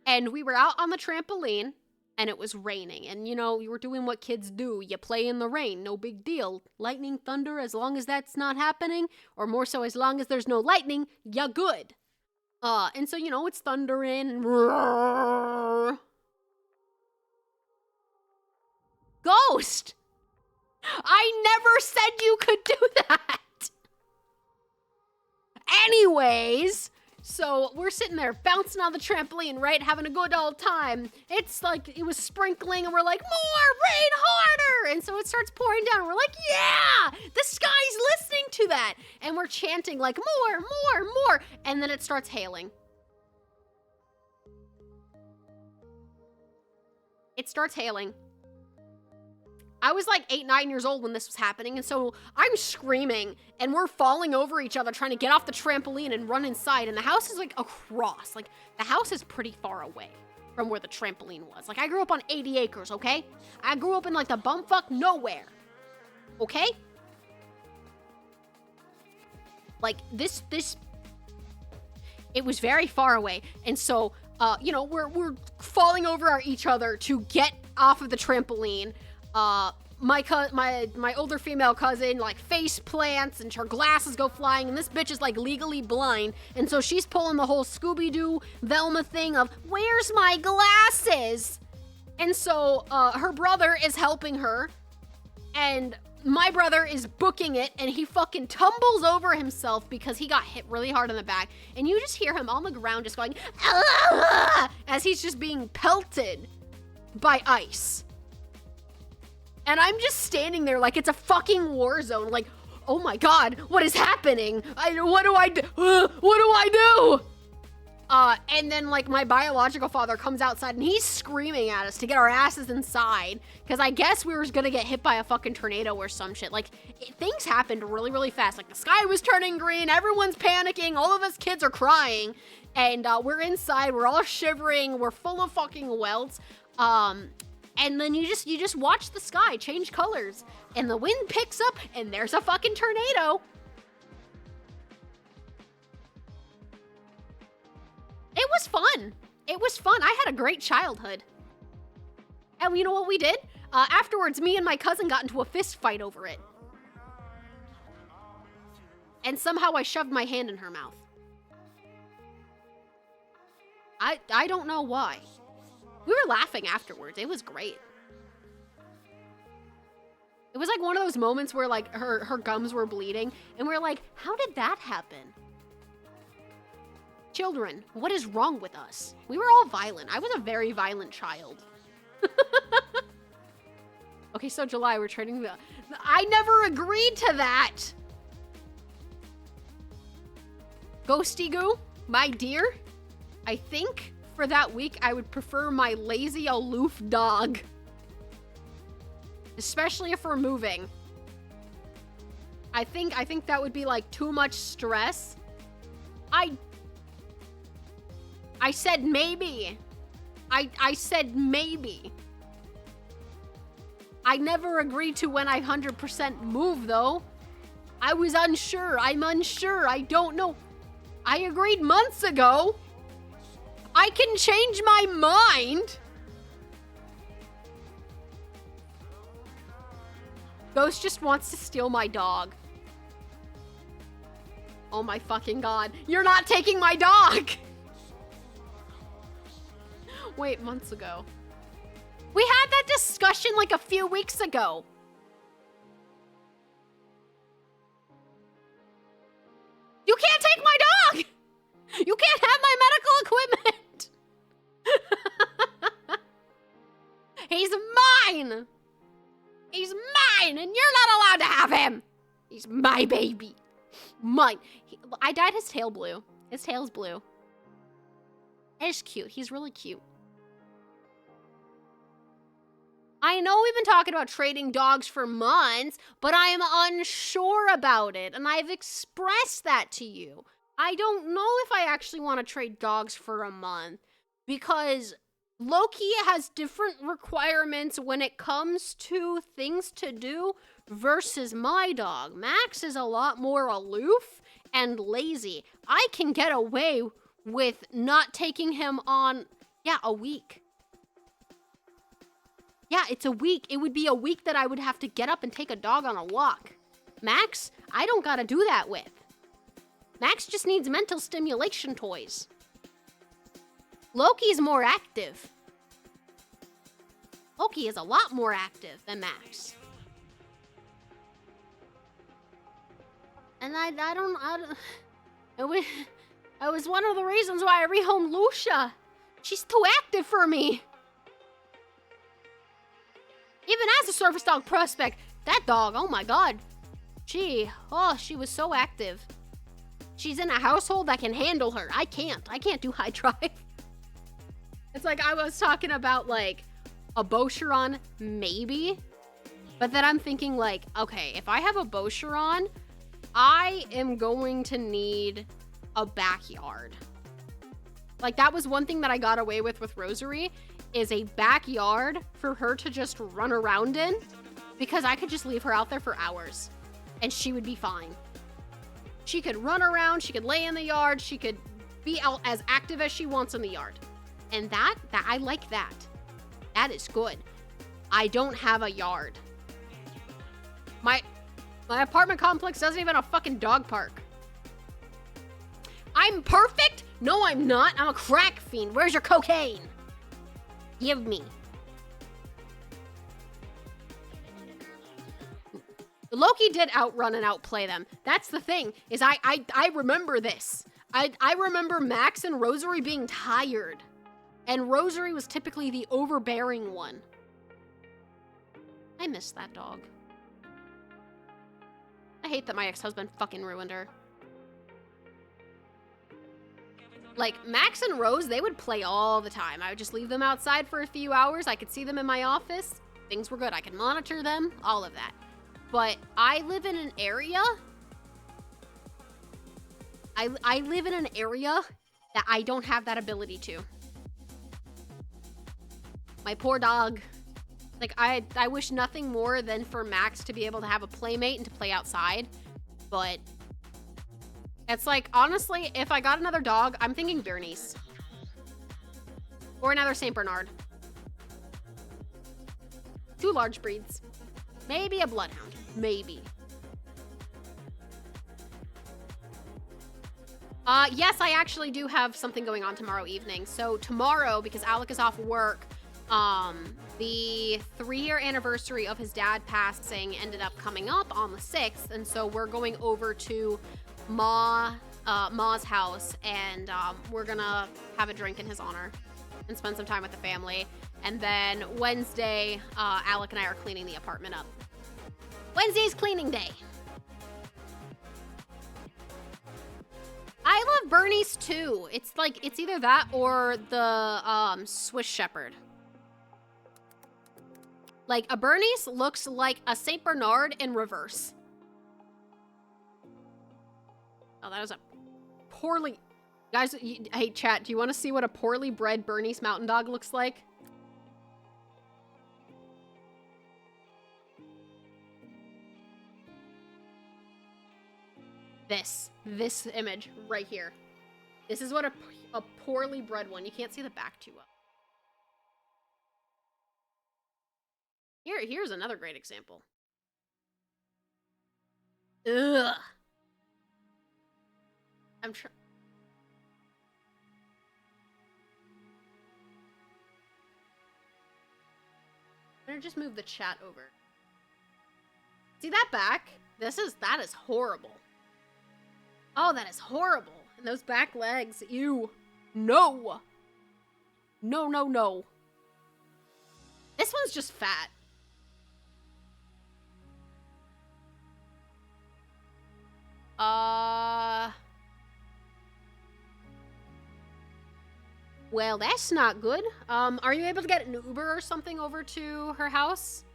And we were out on the trampoline, and it was raining. And, you know, you were doing what kids do. You play in the rain, no big deal. Lightning, thunder, as long as that's not happening, or more so, as long as there's no lightning, you're good. And so, you know, it's thundering, and Ghost! I never said you could do that! Anyways, so we're sitting there bouncing on the trampoline, right? Having a good old time. It's like, it was sprinkling and we're like, more rain, harder. And so it starts pouring down. And we're like, yeah, the sky's listening to that. And we're chanting like more, more, more. And then it starts hailing. It starts hailing. I was like 8, 9 years old when this was happening, and so I'm screaming, and we're falling over each other trying to get off the trampoline and run inside, and the house is like across. Like, the house is pretty far away from where the trampoline was. Like, I grew up on 80 acres, okay? I grew up in like the bumfuck nowhere, okay? Like, this, it was very far away, and so, you know, we're falling over each other to get off of the trampoline. My older female cousin, like, face plants, and her glasses go flying, and this bitch is, like, legally blind, and so she's pulling the whole Scooby-Doo Velma thing of, where's my glasses? And so, her brother is helping her, and my brother is booking it, and he fucking tumbles over himself because he got hit really hard in the back, and you just hear him on the ground just going, ah! As he's just being pelted by ice. And I'm just standing there like it's a fucking war zone, like, oh my god, what is happening? What do I do? What do I do? And then, like, my biological father comes outside and he's screaming at us to get our asses inside, because I guess we were gonna get hit by a fucking tornado or some shit. Like, things happened really, really fast. Like, the sky was turning green, everyone's panicking, all of us kids are crying, and we're inside, we're all shivering, we're full of fucking welts. And then you just watch the sky change colors, and the wind picks up, and there's a fucking tornado. It was fun. It was fun. I had a great childhood. And you know what we did? Afterwards, me and my cousin got into a fist fight over it. And somehow I shoved my hand in her mouth. I don't know why. We were laughing afterwards. It was great. It was like one of those moments where, like, her gums were bleeding, and we're like, how did that happen? Children, what is wrong with us? We were all violent. I was a very violent child. Okay, so July, we're trading the... I never agreed to that! Ghosty Goo, my dear, I think for that week, I would prefer my lazy, aloof dog. Especially if we're moving. I think that would be, like, too much stress. I said maybe. I said maybe. I never agreed to when I 100% move, though. I was unsure. I'm unsure. I don't know. I agreed months ago. I can change my mind. Ghost just wants to steal my dog. Oh my fucking god. You're not taking my dog! Wait, months ago. We had that discussion like a few weeks ago. You can't take my dog! You can't have my medical equipment! He's mine! He's mine, and you're not allowed to have him! He's my baby. Mine. I dyed his tail blue. His tail's blue. It's cute. He's really cute. I know we've been talking about trading dogs for months, but I'm unsure about it, and I've expressed that to you. I don't know if I actually want to trade dogs for a month, because Loki has different requirements when it comes to things to do versus my dog. Max is a lot more aloof and lazy. I can get away with not taking him on, a week. Yeah, it's a week. It would be a week that I would have to get up and take a dog on a walk. Max, I don't gotta do that with. Max just needs mental stimulation toys. Loki's more active. Loki is a lot more active than Max. And it was one of the reasons why I rehomed Lucia. She's too active for me. Even as a service dog prospect, that dog, oh my god. She was so active. She's in a household that can handle her. I can't do high drive. It's like I was talking about, like, a Bosheron, maybe. But then I'm thinking like, okay, if I have a Bosheron, I am going to need a backyard. Like that was one thing that I got away with Rosary, is a backyard for her to just run around in, because I could just leave her out there for hours and she would be fine. She could run around, she could lay in the yard, she could be out as active as she wants in the yard. And that I like that. That is good. I don't have a yard. My apartment complex doesn't even have a fucking dog park. I'm perfect? No, I'm not. I'm a crack fiend. Where's your cocaine? Give me. Loki did outrun and outplay them. That's the thing, is I remember this. I remember Max and Rosary being tired. And Rosary was typically the overbearing one. I miss that dog. I hate that my ex-husband fucking ruined her. Like, Max and Rose, they would play all the time. I would just leave them outside for a few hours. I could see them in my office. Things were good. I could monitor them, all of that. But I live in an area... I live in an area that I don't have that ability to. My poor dog. Like, I wish nothing more than for Max to be able to have a playmate and to play outside. But it's like, honestly, if I got another dog, I'm thinking Bernese. Or another St. Bernard. 2 large breeds. Maybe a bloodhound. Maybe. Yes, I actually do have something going on tomorrow evening. So tomorrow, because Alec is off work, the 3-year anniversary of his dad passing ended up coming up on the 6th. And so we're going over to Ma's house, and we're gonna have a drink in his honor and spend some time with the family. And then Wednesday, Alec and I are cleaning the apartment up. Wednesday's cleaning day. I love Bernese too. It's like, it's either that or the Swiss Shepherd. Like, a Bernese looks like a St. Bernard in reverse. Oh, that was a poorly... Guys, hey, chat, do you want to see what a poorly bred Bernese Mountain Dog looks like? This image right here. This is what a poorly bred one. You can't see the back too well. Here's another great example. Ugh. I'm trying. I'm gonna just move the chat over. See that back? That is horrible. Oh, that is horrible. And those back legs, ew. No. No, no, no. This one's just fat. Well, that's not good. Are you able to get an Uber or something over to her house?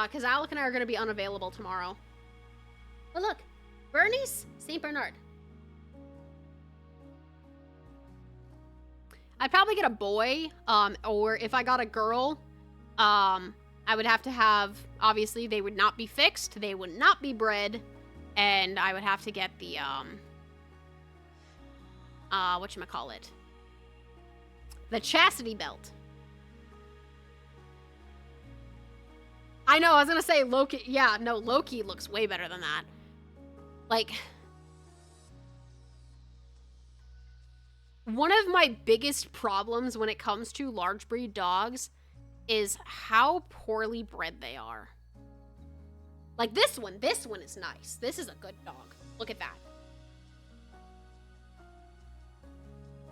Because Alec and I are going to be unavailable tomorrow. But look, Bernese, St. Bernard. I'd probably get a boy, or if I got a girl, I would have to have, obviously, they would not be fixed, they would not be bred, and I would have to get the, whatchamacallit? The chastity belt. I know, I was gonna say Loki, yeah, no, Loki looks way better than that. Like, one of my biggest problems when it comes to large breed dogs is how poorly bred they are. Like this one is nice. This is a good dog. Look at that.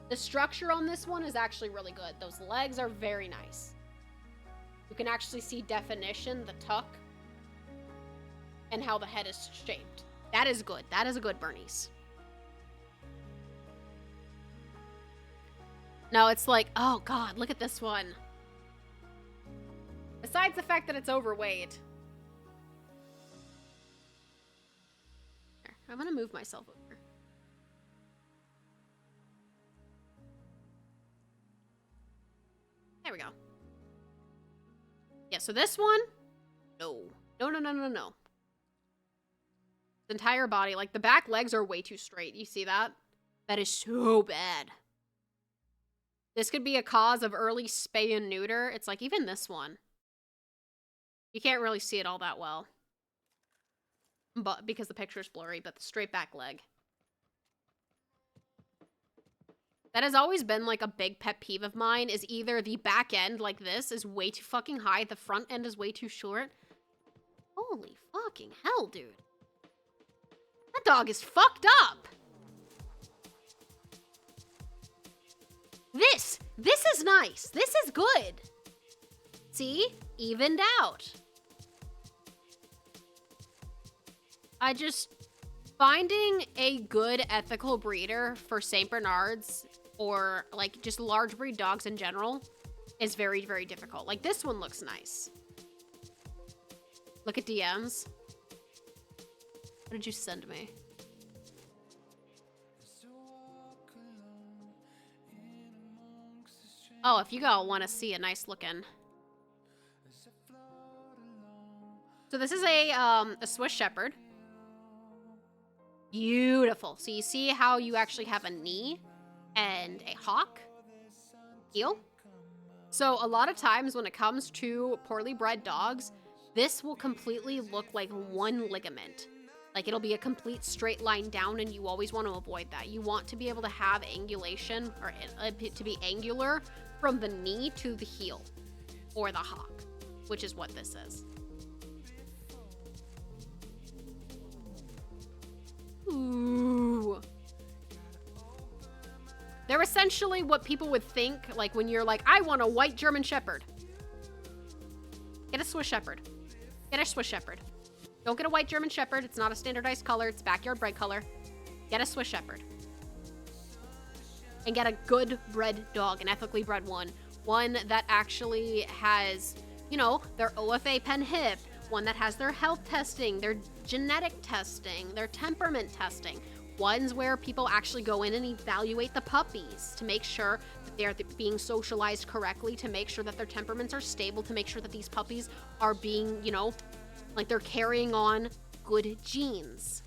The structure on this one is actually really good. Those legs are very nice. You can actually see definition, the tuck, and how the head is shaped. That is good. That is a good Bernese. No, it's like, oh god, look at this one. Besides the fact that it's overweight. Here, I'm gonna move myself over. There we go. Yeah, so this one, no. No. The entire body, like the back legs are way too straight. You see that? That is so bad. This could be a cause of early spay and neuter. It's like even this one. You can't really see it all that well. But because the picture's blurry, but the straight back leg. That has always been like a big pet peeve of mine, is either the back end like this is way too fucking high, the front end is way too short. Holy fucking hell, dude. That dog is fucked up. This is nice. This is good. See? Evened out. Finding a good ethical breeder for St. Bernards or like just large breed dogs in general is very, very difficult. Like this one looks nice. Look at DMs. What did you send me? Oh, if you all want to see a nice looking. So this is a Swiss Shepherd. Beautiful. So you see how you actually have a knee and a hock heel? So a lot of times when it comes to poorly bred dogs, this will completely look like one ligament. Like it'll be a complete straight line down, and you always want to avoid that. You want to be able to have angulation, or to be angular from the knee to the heel or the hock, which is what this is. Ooh. They're essentially what people would think, like when you're like, I want a white German Shepherd. Get a Swiss Shepherd. Get a Swiss Shepherd. Don't get a white German Shepherd. It's not a standardized color. It's backyard bred color. Get a Swiss Shepherd. And get a good bred dog, an ethically bred one. One that actually has, you know, their OFA pen hip. One that has their health testing, their genetic testing, their temperament testing. Ones where people actually go in and evaluate the puppies to make sure that they're being socialized correctly, to make sure that their temperaments are stable, to make sure that these puppies are being, you know, like they're carrying on good genes.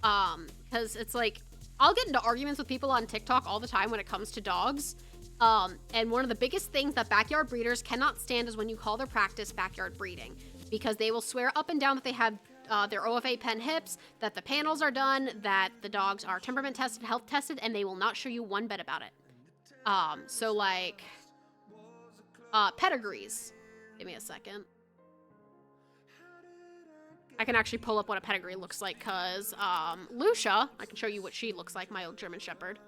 Because it's like, I'll get into arguments with people on TikTok all the time when it comes to dogs. And one of the biggest things that backyard breeders cannot stand is when you call their practice backyard breeding, because they will swear up and down that they have their OFA pen hips, that the panels are done, that the dogs are temperament tested, health tested, and they will not show you one bit about it. So like, pedigrees. Give me a second. I can actually pull up what a pedigree looks like, because Lucia, I can show you what she looks like, my old German Shepherd.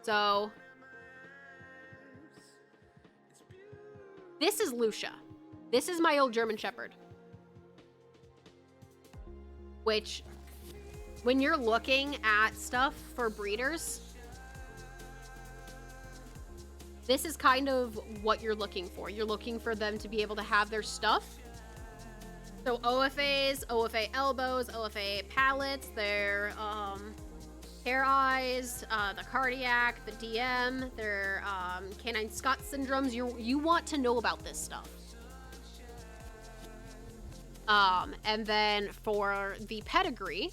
So, this is Lucia. This is my old German Shepherd. Which, when you're looking at stuff for breeders, this is kind of what you're looking for. You're looking for them to be able to have their stuff. So OFAs, OFA elbows, OFA palates, their hair eyes, the cardiac, the DM, their canine Scott syndromes. You want to know about this stuff. And then for the pedigree,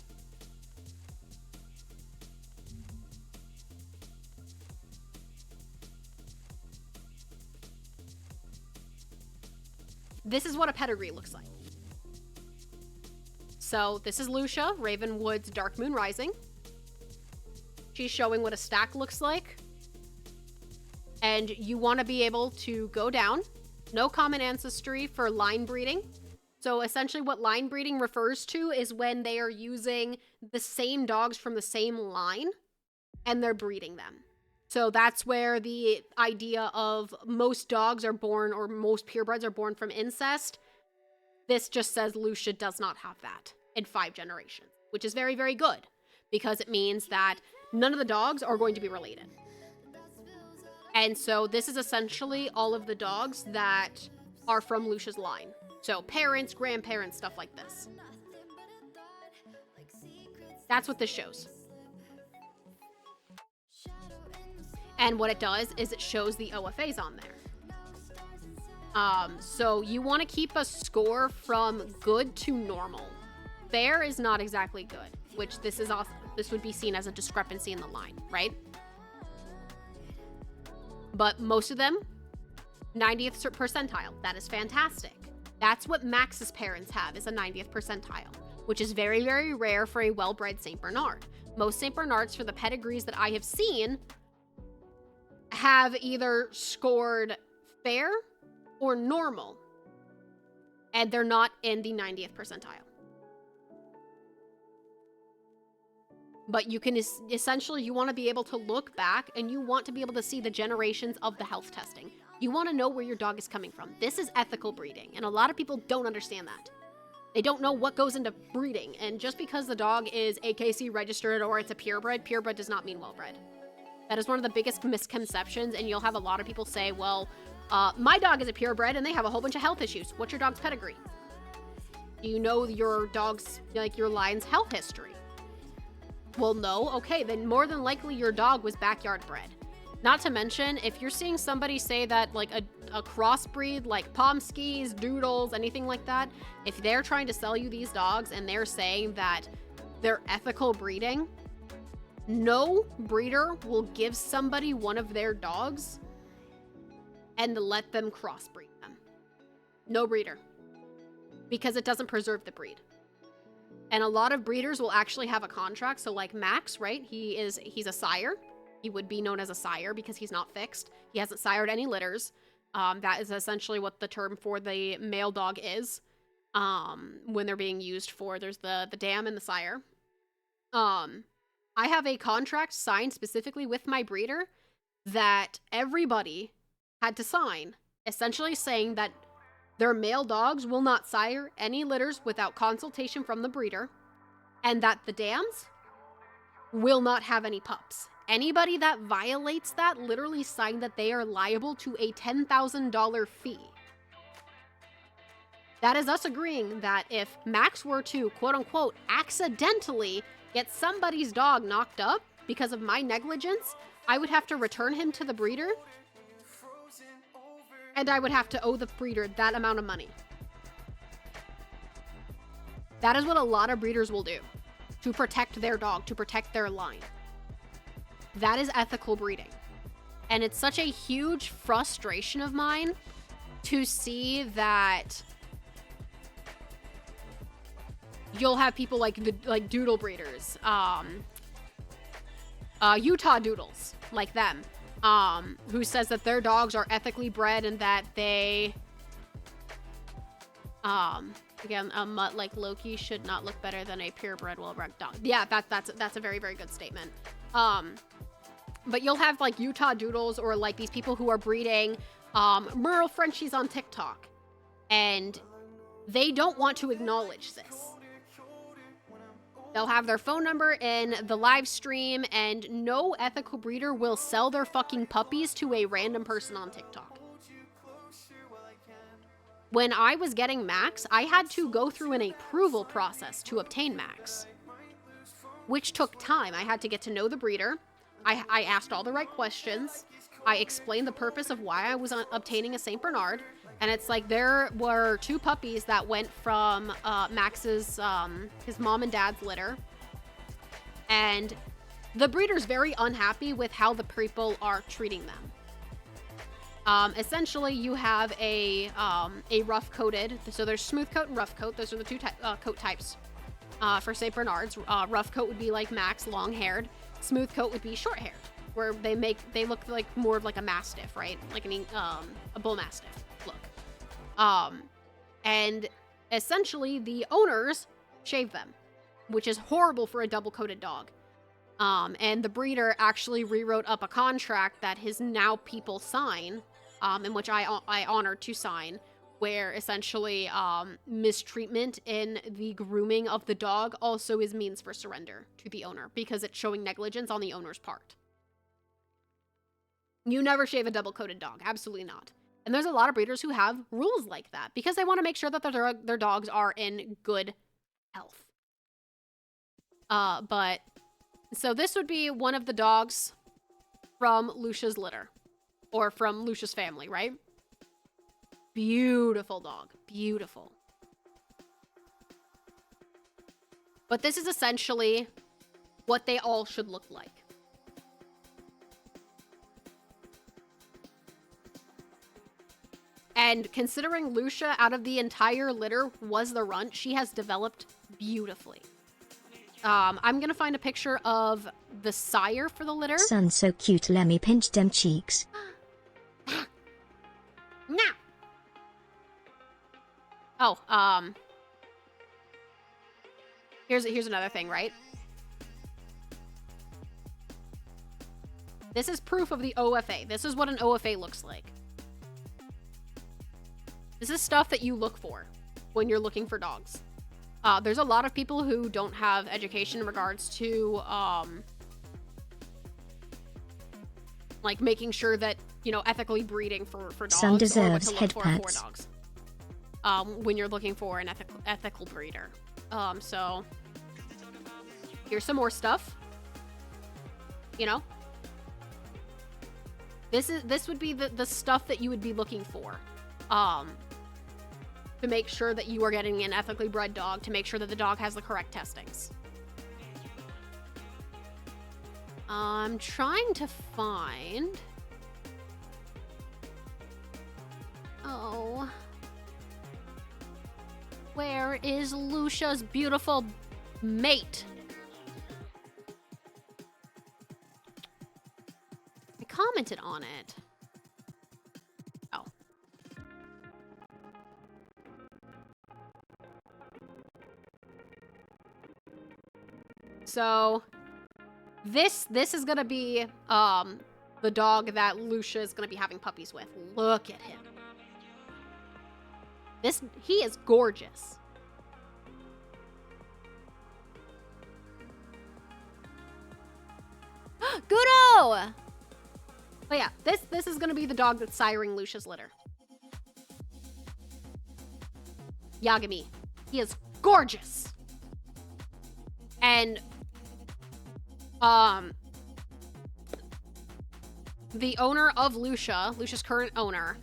this is what a pedigree looks like. So this is Lucia, Ravenwood's Dark Moon Rising. She's showing what a stack looks like. And you want to be able to go down. No common ancestry for line breeding. So essentially what line breeding refers to is when they are using the same dogs from the same line and they're breeding them. So that's where the idea of most dogs are born, or most purebreds are born from incest. This just says Lucia does not have that in 5 generations, which is very, very good, because it means that none of the dogs are going to be related. And so this is essentially all of the dogs that are from Lucia's line. So parents, grandparents, stuff like this. That's what this shows. And what it does is it shows the OFAs on there. So you want to keep a score from good to normal. Fair is not exactly good, which this would be seen as a discrepancy in the line, right? But most of them, 90th percentile. That is fantastic. That's what Max's parents have, is a 90th percentile, which is very, very rare for a well-bred St. Bernard. Most St. Bernards, for the pedigrees that I have seen, have either scored fair or normal, and they're not in the 90th percentile. But you can essentially, you want to be able to look back and you want to be able to see the generations of the health testing. You want to know where your dog is coming from. This is ethical breeding, and a lot of people don't understand that. They don't know what goes into breeding, and just because the dog is AKC registered or it's a purebred does not mean well-bred. That is one of the biggest misconceptions, and you'll have a lot of people say, well, my dog is a purebred and they have a whole bunch of health issues. What's your dog's pedigree? Do you know your dog's, like, your line's health history? Well, no. Okay, then more than likely your dog was backyard bred. Not to mention, if you're seeing somebody say that, like, a crossbreed, like Pomskis, Doodles, anything like that, if they're trying to sell you these dogs and they're saying that they're ethical breeding, no breeder will give somebody one of their dogs and let them crossbreed them. No breeder. Because it doesn't preserve the breed. And a lot of breeders will actually have a contract. So like Max, right? He's a sire. He would be known as a sire because he's not fixed. He hasn't sired any litters. That is essentially what the term for the male dog is. When they're being used for, there's the dam and the sire. I have a contract signed specifically with my breeder that everybody had to sign, essentially saying that their male dogs will not sire any litters without consultation from the breeder, and that the dams will not have any pups. Anybody that violates that literally signed that they are liable to a $10,000 fee. That is us agreeing that if Max were to, quote unquote, accidentally get somebody's dog knocked up because of my negligence, I would have to return him to the breeder, and I would have to owe the breeder that amount of money. That is what a lot of breeders will do to protect their dog, to protect their line. That is ethical breeding. And it's such a huge frustration of mine to see that you'll have people like doodle breeders, Utah doodles, like them, who says that their dogs are ethically bred and that they, again, a mutt like Loki should not look better than a purebred, well-bred dog. Yeah, that's a very, very good statement. But you'll have like Utah doodles or like these people who are breeding Merle Frenchies on TikTok, and they don't want to acknowledge this. They'll have their phone number in the live stream, and no ethical breeder will sell their fucking puppies to a random person on TikTok. When I was getting Max, I had to go through an approval process to obtain Max, which took time. I had to get to know the breeder. I asked all the right questions. I explained the purpose of why I was obtaining a St. Bernard. And it's like there were 2 puppies that went from Max's, his mom and dad's litter. And the breeder's very unhappy with how the people are treating them. Essentially, you have a rough coated, so there's smooth coat and rough coat. Those are the 2 coat types for St. Bernards. Rough coat would be like Max, long haired. Smooth coat would be short haired, where they look like more of like a mastiff, right? Like a bull mastiff look. And essentially the owners shave them, which is horrible for a double-coated dog. And the breeder actually rewrote up a contract that his now people sign, in which I honor to sign, where essentially mistreatment in the grooming of the dog also is means for surrender to the owner because it's showing negligence on the owner's part. You never shave a double-coated dog. Absolutely not. And there's a lot of breeders who have rules like that because they want to make sure that their dogs are in good health. But so this would be one of the dogs from Lucia's litter or from Lucia's family, right? Beautiful dog. Beautiful. But this is essentially what they all should look like. And considering Lucia, out of the entire litter, was the runt, she has developed beautifully. I'm gonna find a picture of the sire for the litter. Son so cute, let me pinch them cheeks. Now. Oh, here's another thing, right? This is proof of the OFA. This is what an OFA looks like. This is stuff that you look for when you're looking for dogs. There's a lot of people who don't have education in regards to, like making sure that, you know, ethically breeding for dogs. Some deserves or what to look head for pats. dogs. When you're looking for an ethical breeder. So here's some more stuff. You know, this would be the stuff that you would be looking for. To make sure that you are getting an ethically bred dog, to make sure that the dog has the correct testings. I'm trying to find... Oh. Where is Lucia's beautiful mate? I commented on it. Oh. So this is gonna be the dog that Lucia is gonna be having puppies with. Look at him. He is gorgeous. Goodo! But yeah, this is gonna be the dog that's siring Lucia's litter. Yagami. He is gorgeous. And the owner of Lucia's current owner,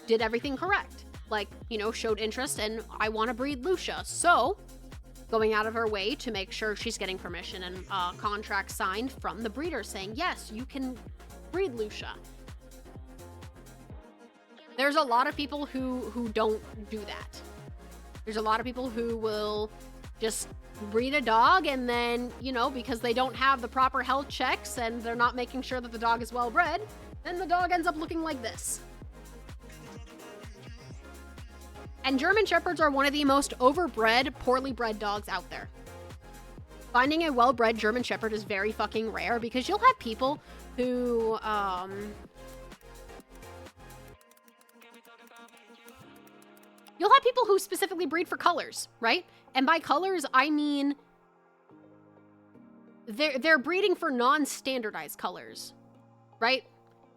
did everything correct. Like, you know, showed interest and I want to breed Lucia. So, going out of her way to make sure she's getting permission and contract signed from the breeder saying, yes, you can breed Lucia. There's a lot of people who don't do that. There's a lot of people who will just breed a dog and then, you know, because they don't have the proper health checks and they're not making sure that the dog is well bred, then the dog ends up looking like this. And German Shepherds are one of the most overbred, poorly bred dogs out there. Finding a well-bred German Shepherd is very fucking rare because you'll have people who, you'll have people who specifically breed for colors, right? And by colors, I mean they're breeding for non-standardized colors, right?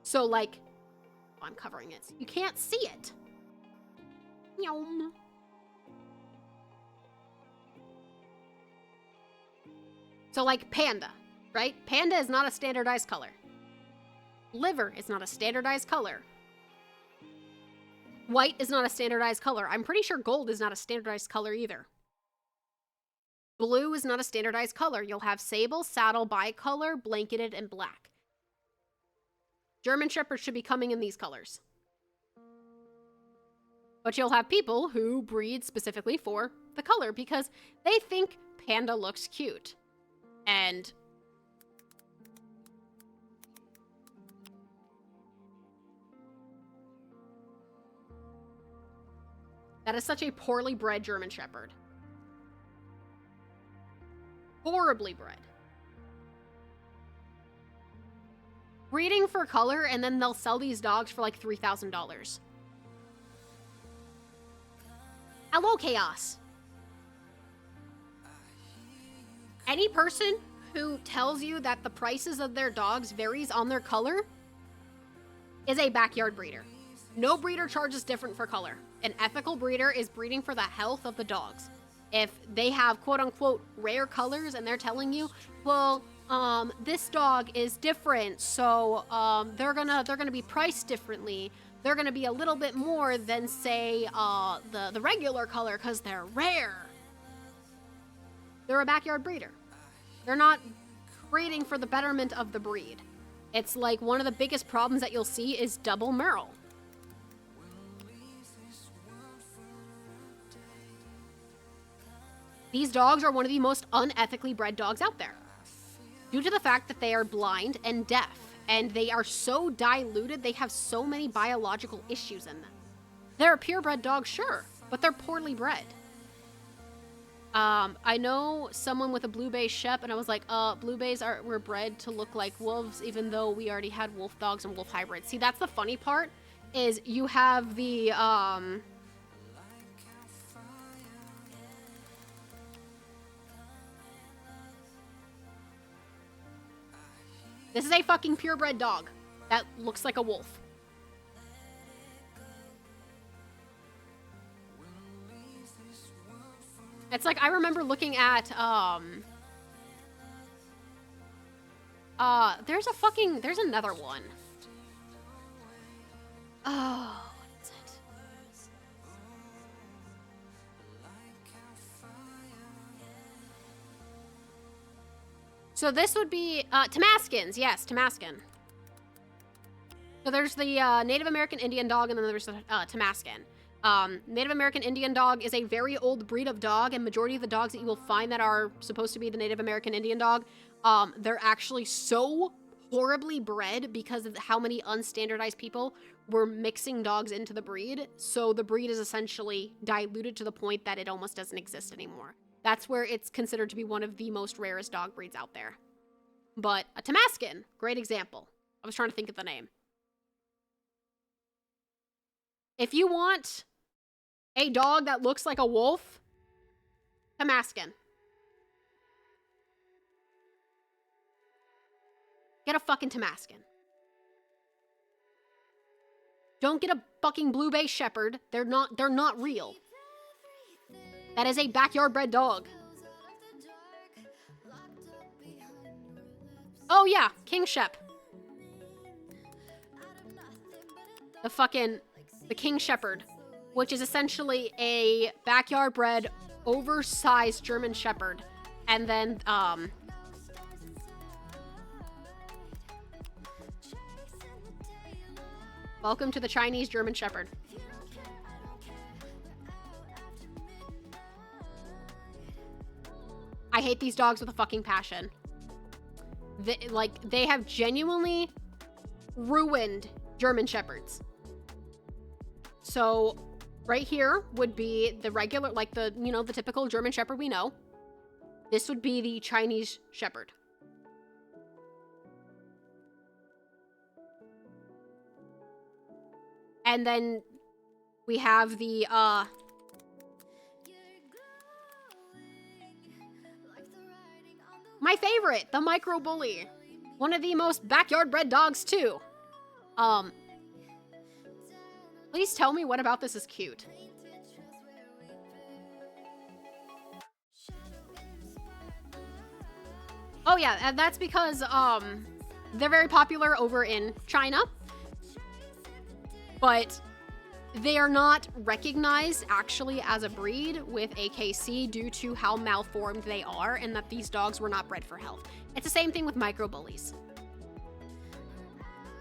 So like, oh, I'm covering it. So you can't see it. Yum. So like panda, right? Panda is not a standardized color. Liver is not a standardized color. White is not a standardized color. I'm pretty sure gold is not a standardized color either. Blue is not a standardized color. You'll have sable, saddle, bicolor, blanketed, and black. German Shepherds should be coming in these colors. But you'll have people who breed specifically for the color because they think panda looks cute. And That is such a poorly bred German Shepherd. Horribly bred. Breeding for color, and then they'll sell these dogs for like $3,000. Hello, Chaos. Any person who tells you that the prices of their dogs varies on their color is a backyard breeder. No breeder charges different for color. An ethical breeder is breeding for the health of the dogs. If they have quote-unquote rare colors and they're telling you, well, this dog is different, so they're gonna be priced differently. They're gonna be a little bit more than, say, the regular color because they're rare. They're a backyard breeder. They're not breeding for the betterment of the breed. It's like one of the biggest problems that you'll see is double merle. These dogs are one of the most unethically bred dogs out there, due to the fact that they are blind and deaf, and they are so diluted, they have so many biological issues in them. They're a purebred dog, sure, but they're poorly bred. I know someone with a blue bay Shep, and I was like, blue bays were bred to look like wolves, even though we already had wolf dogs and wolf hybrids. See, that's the funny part, is you have the, this is a fucking purebred dog that looks like a wolf. It's like, I remember looking at, there's another one. Oh, what is it? So this would be, Tamaskins, yes, Tamaskin. So there's the Native American Indian dog, and then there's the Tamaskin. Native American Indian dog is a very old breed of dog, and majority of the dogs that you will find that are supposed to be the Native American Indian dog, they're actually so horribly bred because of how many unstandardized people were mixing dogs into the breed. So the breed is essentially diluted to the point that it almost doesn't exist anymore. That's where it's considered to be one of the most rarest dog breeds out there. But a Tamaskin, great example. I was trying to think of the name. If you want a dog that looks like a wolf, Tamaskin. Get a fucking Tamaskin. Don't get a fucking Blue Bay Shepherd. They're not real. That is a backyard bred dog. Oh yeah, King Shep. The King Shepherd, which is essentially a backyard bred, oversized German Shepherd. And then, welcome to the Chinese German Shepherd. I hate these dogs with a fucking passion. They have genuinely ruined German Shepherds. So, right here would be the regular, like the typical German Shepherd we know. This would be the Chinese Shepherd. And then we have the, my favorite, the Micro Bully. One of the most backyard bred dogs, too. Please tell me what about this is cute. Oh yeah, and that's because, they're very popular over in China. But they are not recognized actually as a breed with AKC due to how malformed they are and that these dogs were not bred for health. It's the same thing with micro bullies.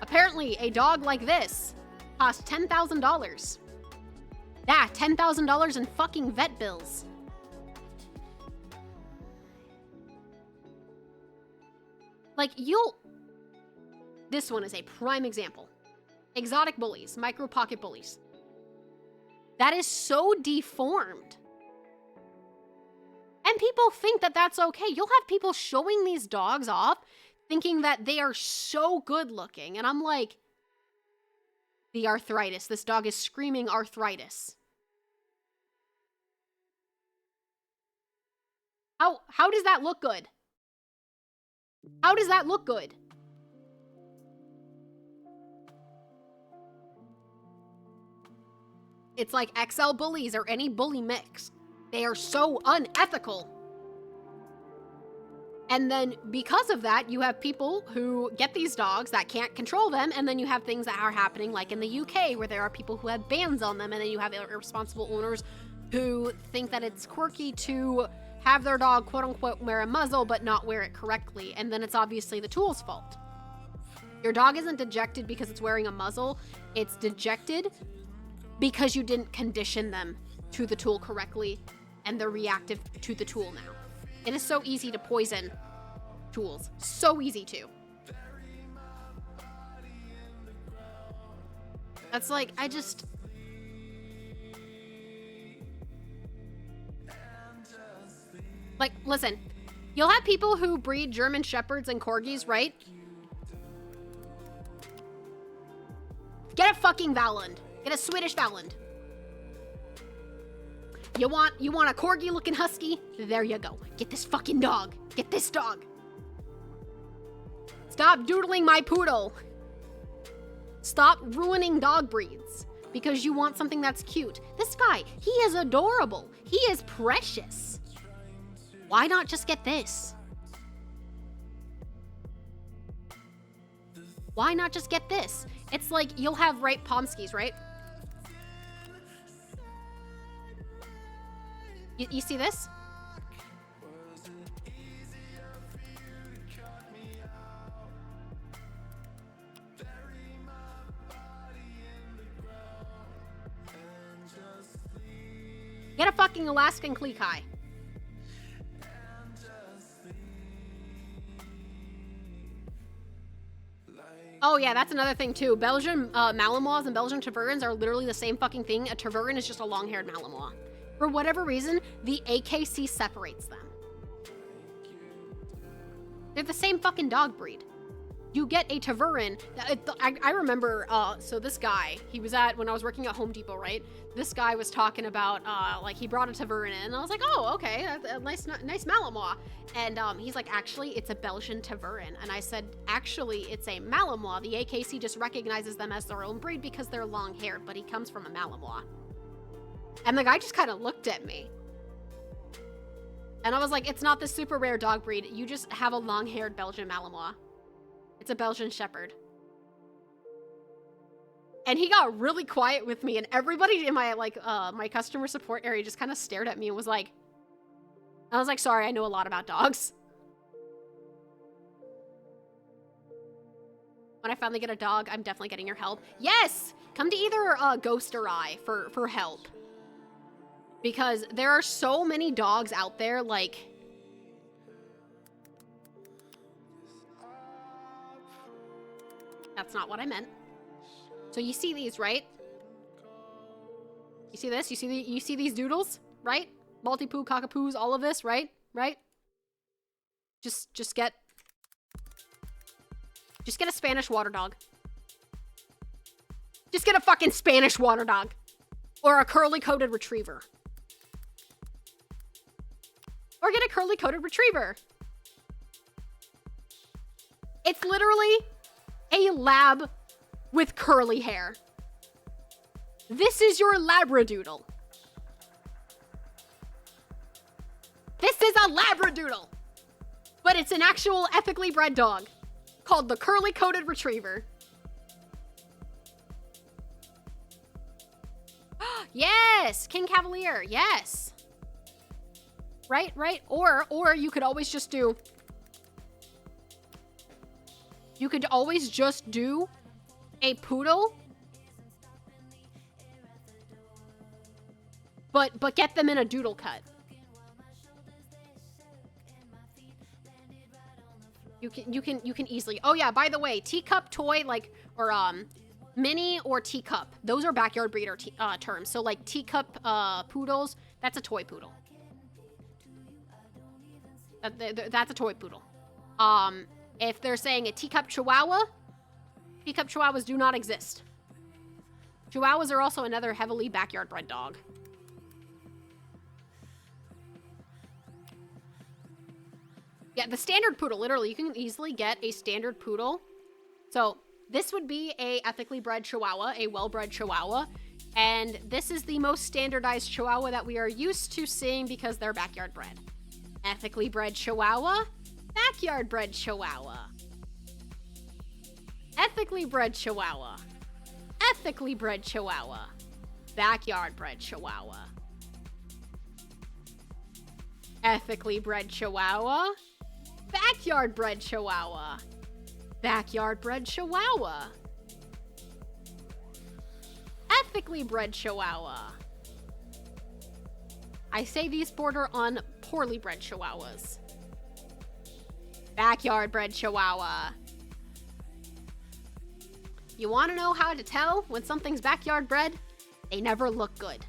Apparently, a dog like this cost $10,000. Yeah, $10,000 in fucking vet bills. Like, this one is a prime example. Exotic bullies, micro pocket bullies. That is so deformed. And people think that that's okay. You'll have people showing these dogs off thinking that they are so good looking. And I'm like, the arthritis. This dog is screaming arthritis. How does that look good? How does that look good? It's like XL bullies or any bully mix. They are so unethical. And then because of that, you have people who get these dogs that can't control them, and then you have things that are happening like in the UK where there are people who have bans on them, and then you have irresponsible owners who think that it's quirky to have their dog quote-unquote wear a muzzle but not wear it correctly, and then it's obviously the tool's fault. Your dog isn't dejected because it's wearing a muzzle. It's dejected because you didn't condition them to the tool correctly, and they're reactive to the tool now. It is so easy to poison tools. So easy to. That's like, like, listen. You'll have people who breed German Shepherds and Corgis, right? Get a fucking Valand. Get a Swedish Valand. You want a corgi looking husky? There you go. Get this fucking dog. Get this dog. Stop doodling my poodle. Stop ruining dog breeds because you want something that's cute. This guy, he is adorable. He is precious. Why not just get this? Why not just get this? It's like you'll have, right, Pomskis, right? You see this? Get a fucking Alaskan Klekai. Oh yeah, that's another thing too. Belgian Malinois and Belgian Tervuurens are literally the same fucking thing. A Tervuuren is just a long-haired Malinois. For whatever reason, the AKC separates them. They're the same fucking dog breed. You get a Tervuuren. I remember, so this guy, he was when I was working at Home Depot, right? This guy was talking about, like, he brought a Tervuuren in, and I was like, oh, okay, that's a nice Malinois. And he's like, actually, it's a Belgian Tervuuren. And I said, actually, it's a Malinois. The AKC just recognizes them as their own breed because they're long-haired, but he comes from a Malinois. And the guy just kind of looked at me. And I was like, it's not the super rare dog breed. You just have a long-haired Belgian Malinois. It's a Belgian Shepherd. And he got really quiet with me, and everybody in my, like, my customer support area just kind of stared at me and was like, I was like, sorry, I know a lot about dogs. When I finally get a dog, I'm definitely getting your help. Yes! Come to either Ghost or I for help. Because there are so many dogs out there, like... That's not what I meant. So you see these, right? You see this? You see these doodles, right? Maltipoo, cockapoos, all of this, right? Right? Just get a Spanish water dog. Just get a fucking Spanish water dog. Or a curly-coated retriever. Or get a curly-coated retriever. It's literally a lab with curly hair. This is your Labradoodle. This is a Labradoodle. But it's an actual ethically bred dog called the curly-coated retriever. Yes, King Cavalier, yes. Right, right. Or you could always just do... You could always just do a poodle. But get them in a doodle cut. You can easily... Oh yeah, by the way, teacup toy, like, or Mini or teacup, those are backyard breeder terms. So like teacup poodles, that's a toy poodle. That's a toy poodle. If they're saying a teacup chihuahua chihuahuas do not exist. Chihuahuas are also another heavily backyard bred dog. Yeah, the standard poodle, literally, you can easily get a standard poodle. So this would be a ethically bred chihuahua, a well-bred chihuahua. And this is the most standardized chihuahua that we are used to seeing because they're backyard bred. Ethically bred chihuahua, backyard bred chihuahua. Ethically bred chihuahua. Ethically bred chihuahua. Backyard bred chihuahua. Ethically bred chihuahua. Backyard bred chihuahua. Backyard bred chihuahua. Ethically bred chihuahua. I say these border on poorly bred chihuahuas. Backyard bred chihuahua. You want to know how to tell when something's backyard bred? They never look good.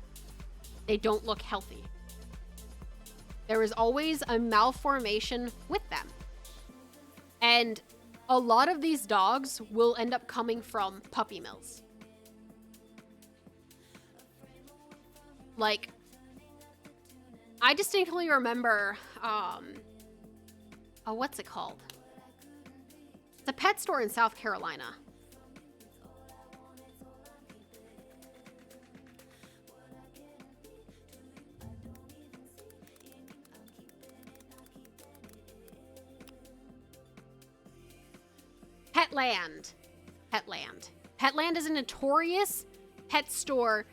They don't look healthy. There is always a malformation with them. And a lot of these dogs will end up coming from puppy mills. Like, I distinctly remember, what's it called? It's a pet store in South Carolina. Petland. Petland is a notorious pet store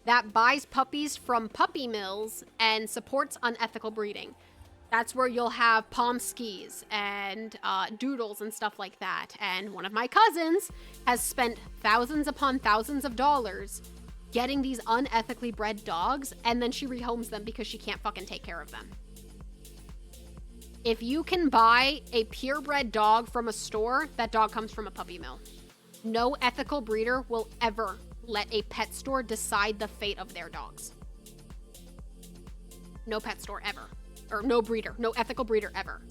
that buys puppies from puppy mills and supports unethical breeding. That's where you'll have Pomskis and Doodles and stuff like that. And one of my cousins has spent thousands upon thousands of dollars getting these unethically bred dogs, and then she rehomes them because she can't fucking take care of them. If you can buy a purebred dog from a store, that dog comes from a puppy mill. No ethical breeder will ever let a pet store decide the fate of their dogs. No pet store ever. Or no breeder. No ethical breeder ever.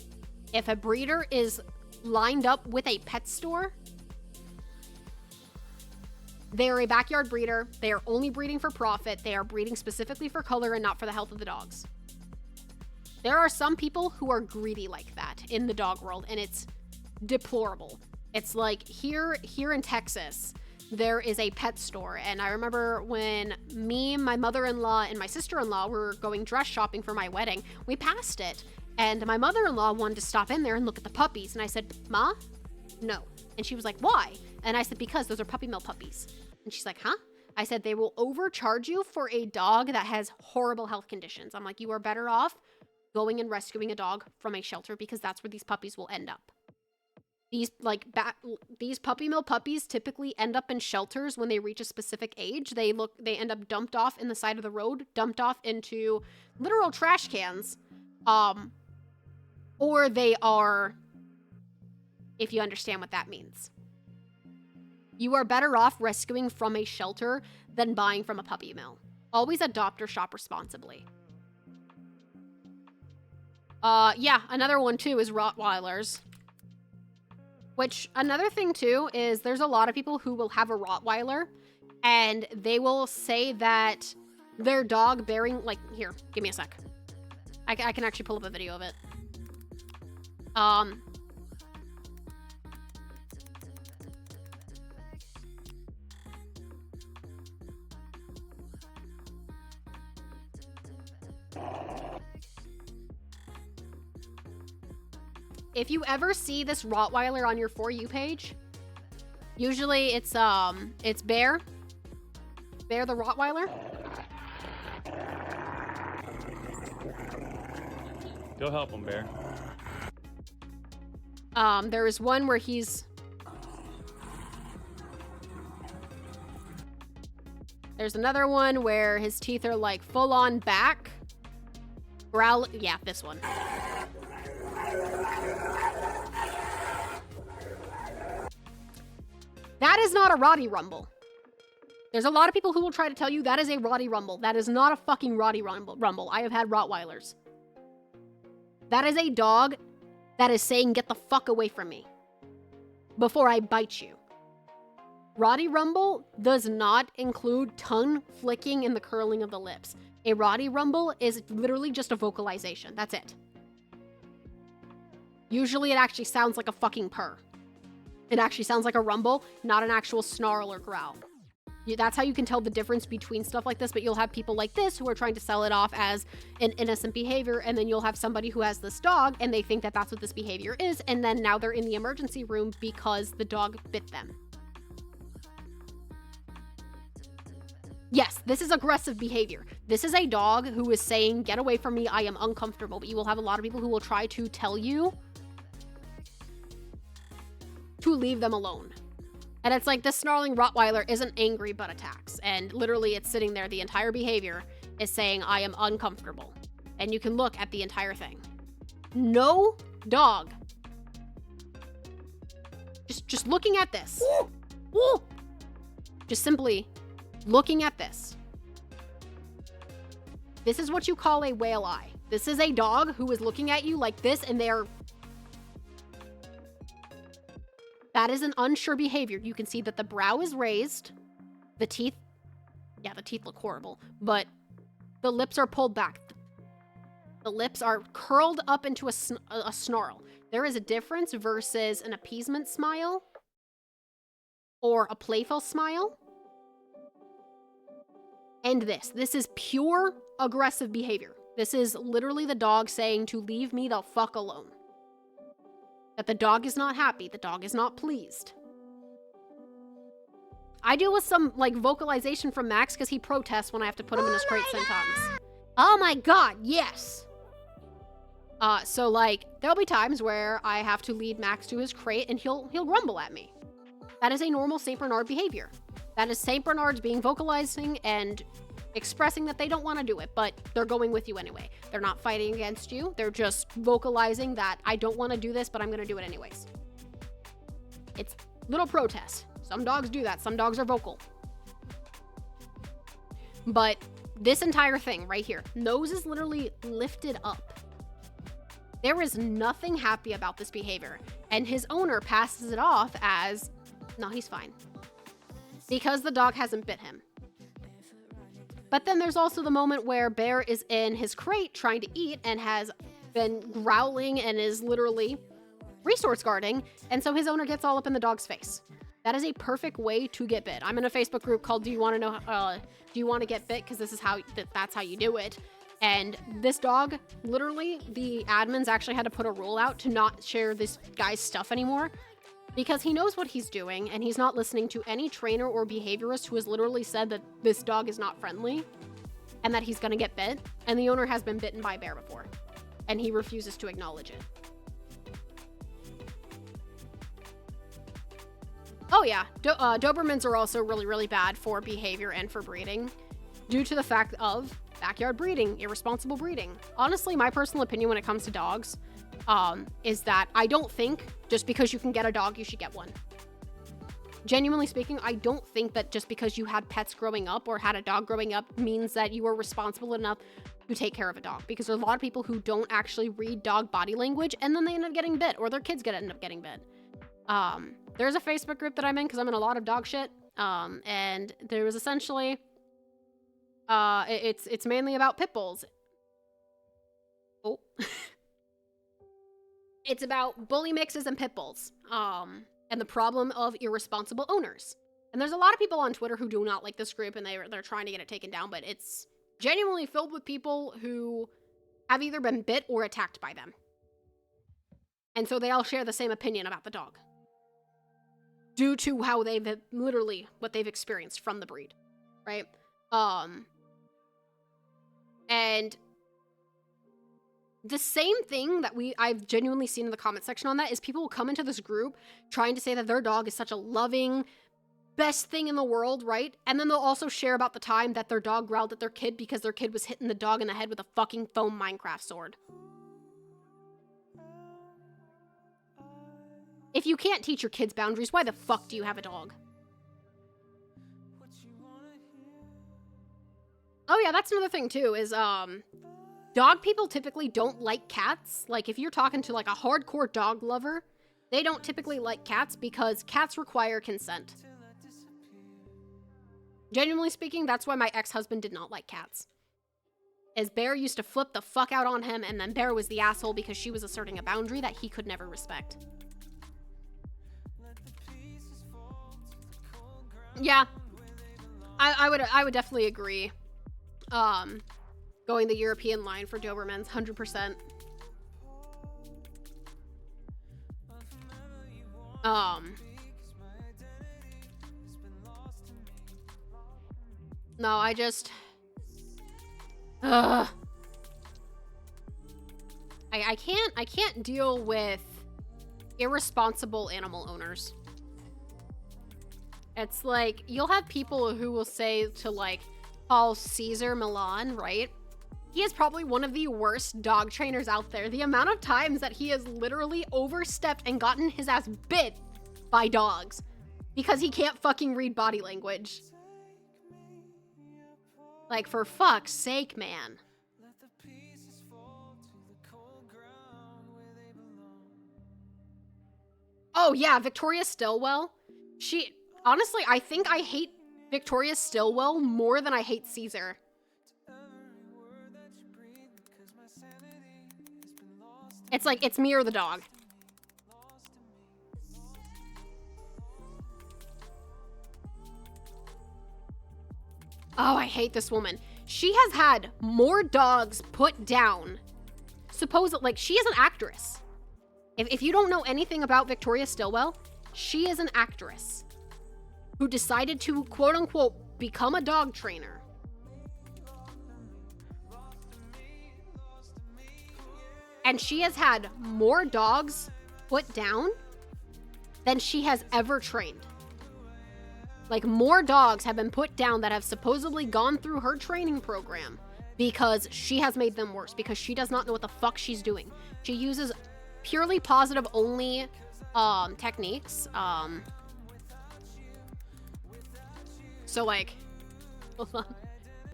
If a breeder is lined up with a pet store, they are a backyard breeder. They are only breeding for profit. They are breeding specifically for color and not for the health of the dogs. There are some people who are greedy like that in the dog world, and it's deplorable. It's like here in Texas, there is a pet store, and I remember when me, my mother-in-law, and my sister-in-law were going dress shopping for my wedding, we passed it, and my mother-in-law wanted to stop in there and look at the puppies, and I said, "Ma, no." And she was like, "Why?" And I said, "Because those are puppy mill puppies." And she's like, "Huh?" I said, "They will overcharge you for a dog that has horrible health conditions." I'm like, "You are better off going and rescuing a dog from a shelter because that's where these puppies will end up." These puppy mill puppies typically end up in shelters when they reach a specific age. They end up dumped off in the side of the road, dumped off into literal trash cans. Or they are, if you understand what that means. You are better off rescuing from a shelter than buying from a puppy mill. Always adopt or shop responsibly. Yeah, another one too is Rottweilers. Which, another thing too is there's a lot of people who will have a Rottweiler and they will say that their dog bearing, like, here, give me a sec. I can actually pull up a video of it. If you ever see this Rottweiler on your For You page, usually it's Bear the Rottweiler. Go help him, Bear. There is one where he's... There's another one where his teeth are like full on back. Growl... Yeah, this one. That is not a Roddy rumble. There's a lot of people who will try to tell you that is a Roddy rumble. That is not a fucking Roddy rumble. I have had Rottweilers. That is a dog that is saying, get the fuck away from me before I bite you. Roddy rumble does not include tongue flicking and the curling of the lips. A Roddy rumble is literally just a vocalization. That's it. Usually it actually sounds like a fucking purr. It actually sounds like a rumble, not an actual snarl or growl. That's how you can tell the difference between stuff like this, but you'll have people like this who are trying to sell it off as an innocent behavior, and then you'll have somebody who has this dog, and they think that that's what this behavior is, and then now they're in the emergency room because the dog bit them. Yes, this is aggressive behavior. This is a dog who is saying, get away from me, I am uncomfortable, but you will have a lot of people who will try to tell you to leave them alone. And it's like this snarling Rottweiler isn't angry but attacks. And literally it's sitting there, the entire behavior is saying, I am uncomfortable. And you can look at the entire thing. No dog. Just looking at this. Just simply looking at this. This is what you call a whale eye. This is a dog who is looking at you like this and they're... That is an unsure behavior. You can see that the brow is raised. The teeth... Yeah, the teeth look horrible. But the lips are pulled back. The lips are curled up into a snarl. There is a difference versus an appeasement smile or a playful smile. And this is pure aggressive behavior. This is literally the dog saying to leave me the fuck alone. That the dog is not happy, the dog is not pleased. I deal with some like vocalization from Max because he protests when I have to put him in his crate sometimes. Oh my god, yes! So like, there'll be times where I have to lead Max to his crate and he'll grumble at me. That is a normal St. Bernard behavior. That is St. Bernards being vocalizing and expressing that they don't want to do it, but they're going with you anyway. They're not fighting against you. They're just vocalizing that I don't want to do this, but I'm going to do it anyways. It's little protest. Some dogs do that. Some dogs are vocal. But this entire thing right here, nose is literally lifted up. There is nothing happy about this behavior. And his owner passes it off as, no, he's fine. Because the dog hasn't bit him. But then there's also the moment where Bear is in his crate trying to eat and has been growling and is literally resource guarding. And so his owner gets all up in the dog's face. That is a perfect way to get bit. I'm in a Facebook group called Do You Want to Know, Do You Want to Get Bit? Because this is how, that's how you do it. And this dog, literally, the admins actually had to put a rule out to not share this guy's stuff anymore. Because he knows what he's doing, and he's not listening to any trainer or behaviorist who has literally said that this dog is not friendly, and that he's gonna get bit, and the owner has been bitten by a bear before, and he refuses to acknowledge it. Oh yeah, Dobermans are also really, really bad for behavior and for breeding, due to the fact of backyard breeding, irresponsible breeding. Honestly, my personal opinion when it comes to dogs, is that I don't think just because you can get a dog, you should get one. Genuinely speaking, I don't think that just because you had pets growing up or had a dog growing up means that you are responsible enough to take care of a dog. Because there's a lot of people who don't actually read dog body language and then they end up getting bit, or their kids end up getting bit. There's a Facebook group that I'm in because I'm in a lot of dog shit. And there was essentially, it's mainly about pit bulls. Oh. It's about bully mixes and pit bulls, and the problem of irresponsible owners. And there's a lot of people on Twitter who do not like this group, and they're trying to get it taken down, but it's genuinely filled with people who have either been bit or attacked by them. And so they all share the same opinion about the dog, due to how they've literally what they've experienced from the breed, right? And the same thing that I've genuinely seen in the comment section on that is people will come into this group trying to say that their dog is such a loving, best thing in the world, right? And then they'll also share about the time that their dog growled at their kid because their kid was hitting the dog in the head with a fucking foam Minecraft sword. If you can't teach your kids boundaries, why the fuck do you have a dog? yeah, that's another thing too, is, dog people typically don't like cats. Like, if you're talking to, like, a hardcore dog lover, they don't typically like cats because cats require consent. Genuinely speaking, that's why my ex-husband did not like cats. As Bear used to flip the fuck out on him, and then Bear was the asshole because she was asserting a boundary that he could never respect. Yeah. I would definitely agree. Going the European line for Dobermans, 100%. No, I just... I can't deal with irresponsible animal owners. It's like, you'll have people who will say to, like, Paul Cesar Milan, right? He is probably one of the worst dog trainers out there. The amount of times that he has literally overstepped and gotten his ass bit by dogs because he can't fucking read body language. Like, for fuck's sake, man. Oh, yeah, Victoria Stilwell. Honestly, I think I hate Victoria Stilwell more than I hate Caesar. It's like, it's me or the dog. Oh, I hate this woman. She has had more dogs put down. Like, she is an actress. If you don't know anything about Victoria Stilwell, she is an actress who decided to, quote unquote, become a dog trainer. And she has had more dogs put down than she has ever trained. Like, more dogs have been put down that have supposedly gone through her training program because she has made them worse, because she does not know what the fuck she's doing. She uses purely positive only techniques. So, like, hold on.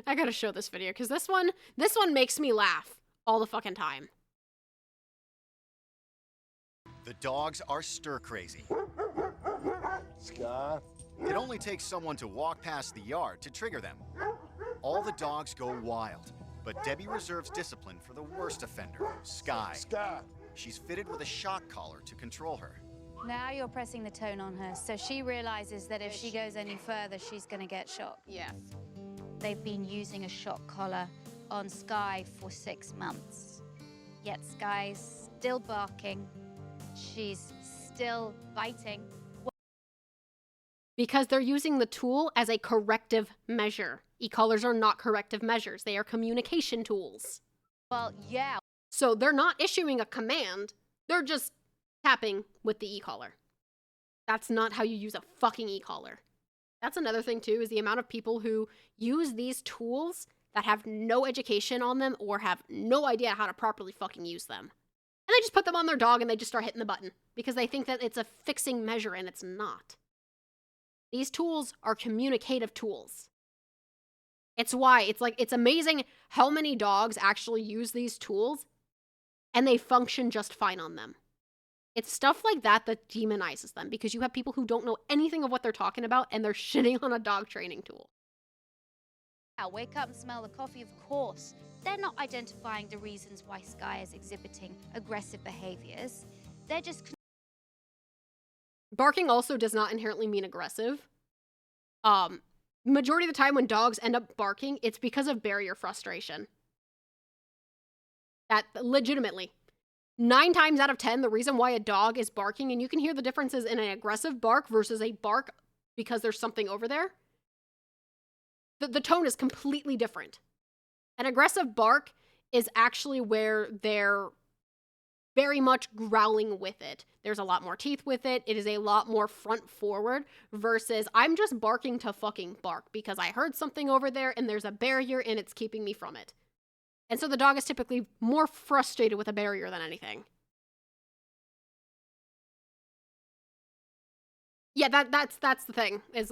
I gotta show this video because this one makes me laugh all the fucking time. The dogs are stir crazy. Sky. It only takes someone to walk past the yard to trigger them. All the dogs go wild, but Debbie reserves discipline for the worst offender, Sky. Sky. She's fitted with a shock collar to control her. Now you're pressing the tone on her, so she realizes that if she goes any further, she's gonna get shot. Yeah. They've been using a shock collar on Sky for 6 months. Yet Sky's still barking. She's still biting. Because they're using the tool as a corrective measure. E-collars are not corrective measures. They are communication tools. Well, yeah. So they're not issuing a command. They're just tapping with the e-collar. That's not how you use a fucking e-collar. That's another thing too, is the amount of people who use these tools that have no education on them or have no idea how to properly fucking use them. And they just put them on their dog and they just start hitting the button because they think that it's a fixing measure and it's not. These tools are communicative tools. It's why it's amazing how many dogs actually use these tools and they function just fine on them. It's stuff like that that demonizes them because you have people who don't know anything of what they're talking about and they're shitting on a dog training tool. I'll wake up and smell the coffee, of course. They're not identifying the reasons why Sky is exhibiting aggressive behaviors. They're just... Barking also does not inherently mean aggressive. Majority of the time when dogs end up barking, it's because of barrier frustration. That, legitimately. 9 times out of 10, the reason why a dog is barking, and you can hear the differences in an aggressive bark versus a bark because there's something over there, the tone is completely different. An aggressive bark is actually where they're very much growling with it. There's a lot more teeth with it. It is a lot more front forward versus I'm just barking to fucking bark because I heard something over there and there's a barrier and it's keeping me from it. And so the dog is typically more frustrated with a barrier than anything. Yeah, that's the thing, is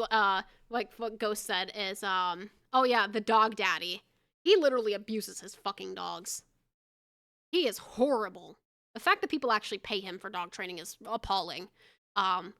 like what Ghost said is oh yeah, the dog daddy. He literally abuses his fucking dogs. He is horrible. The fact that people actually pay him for dog training is appalling.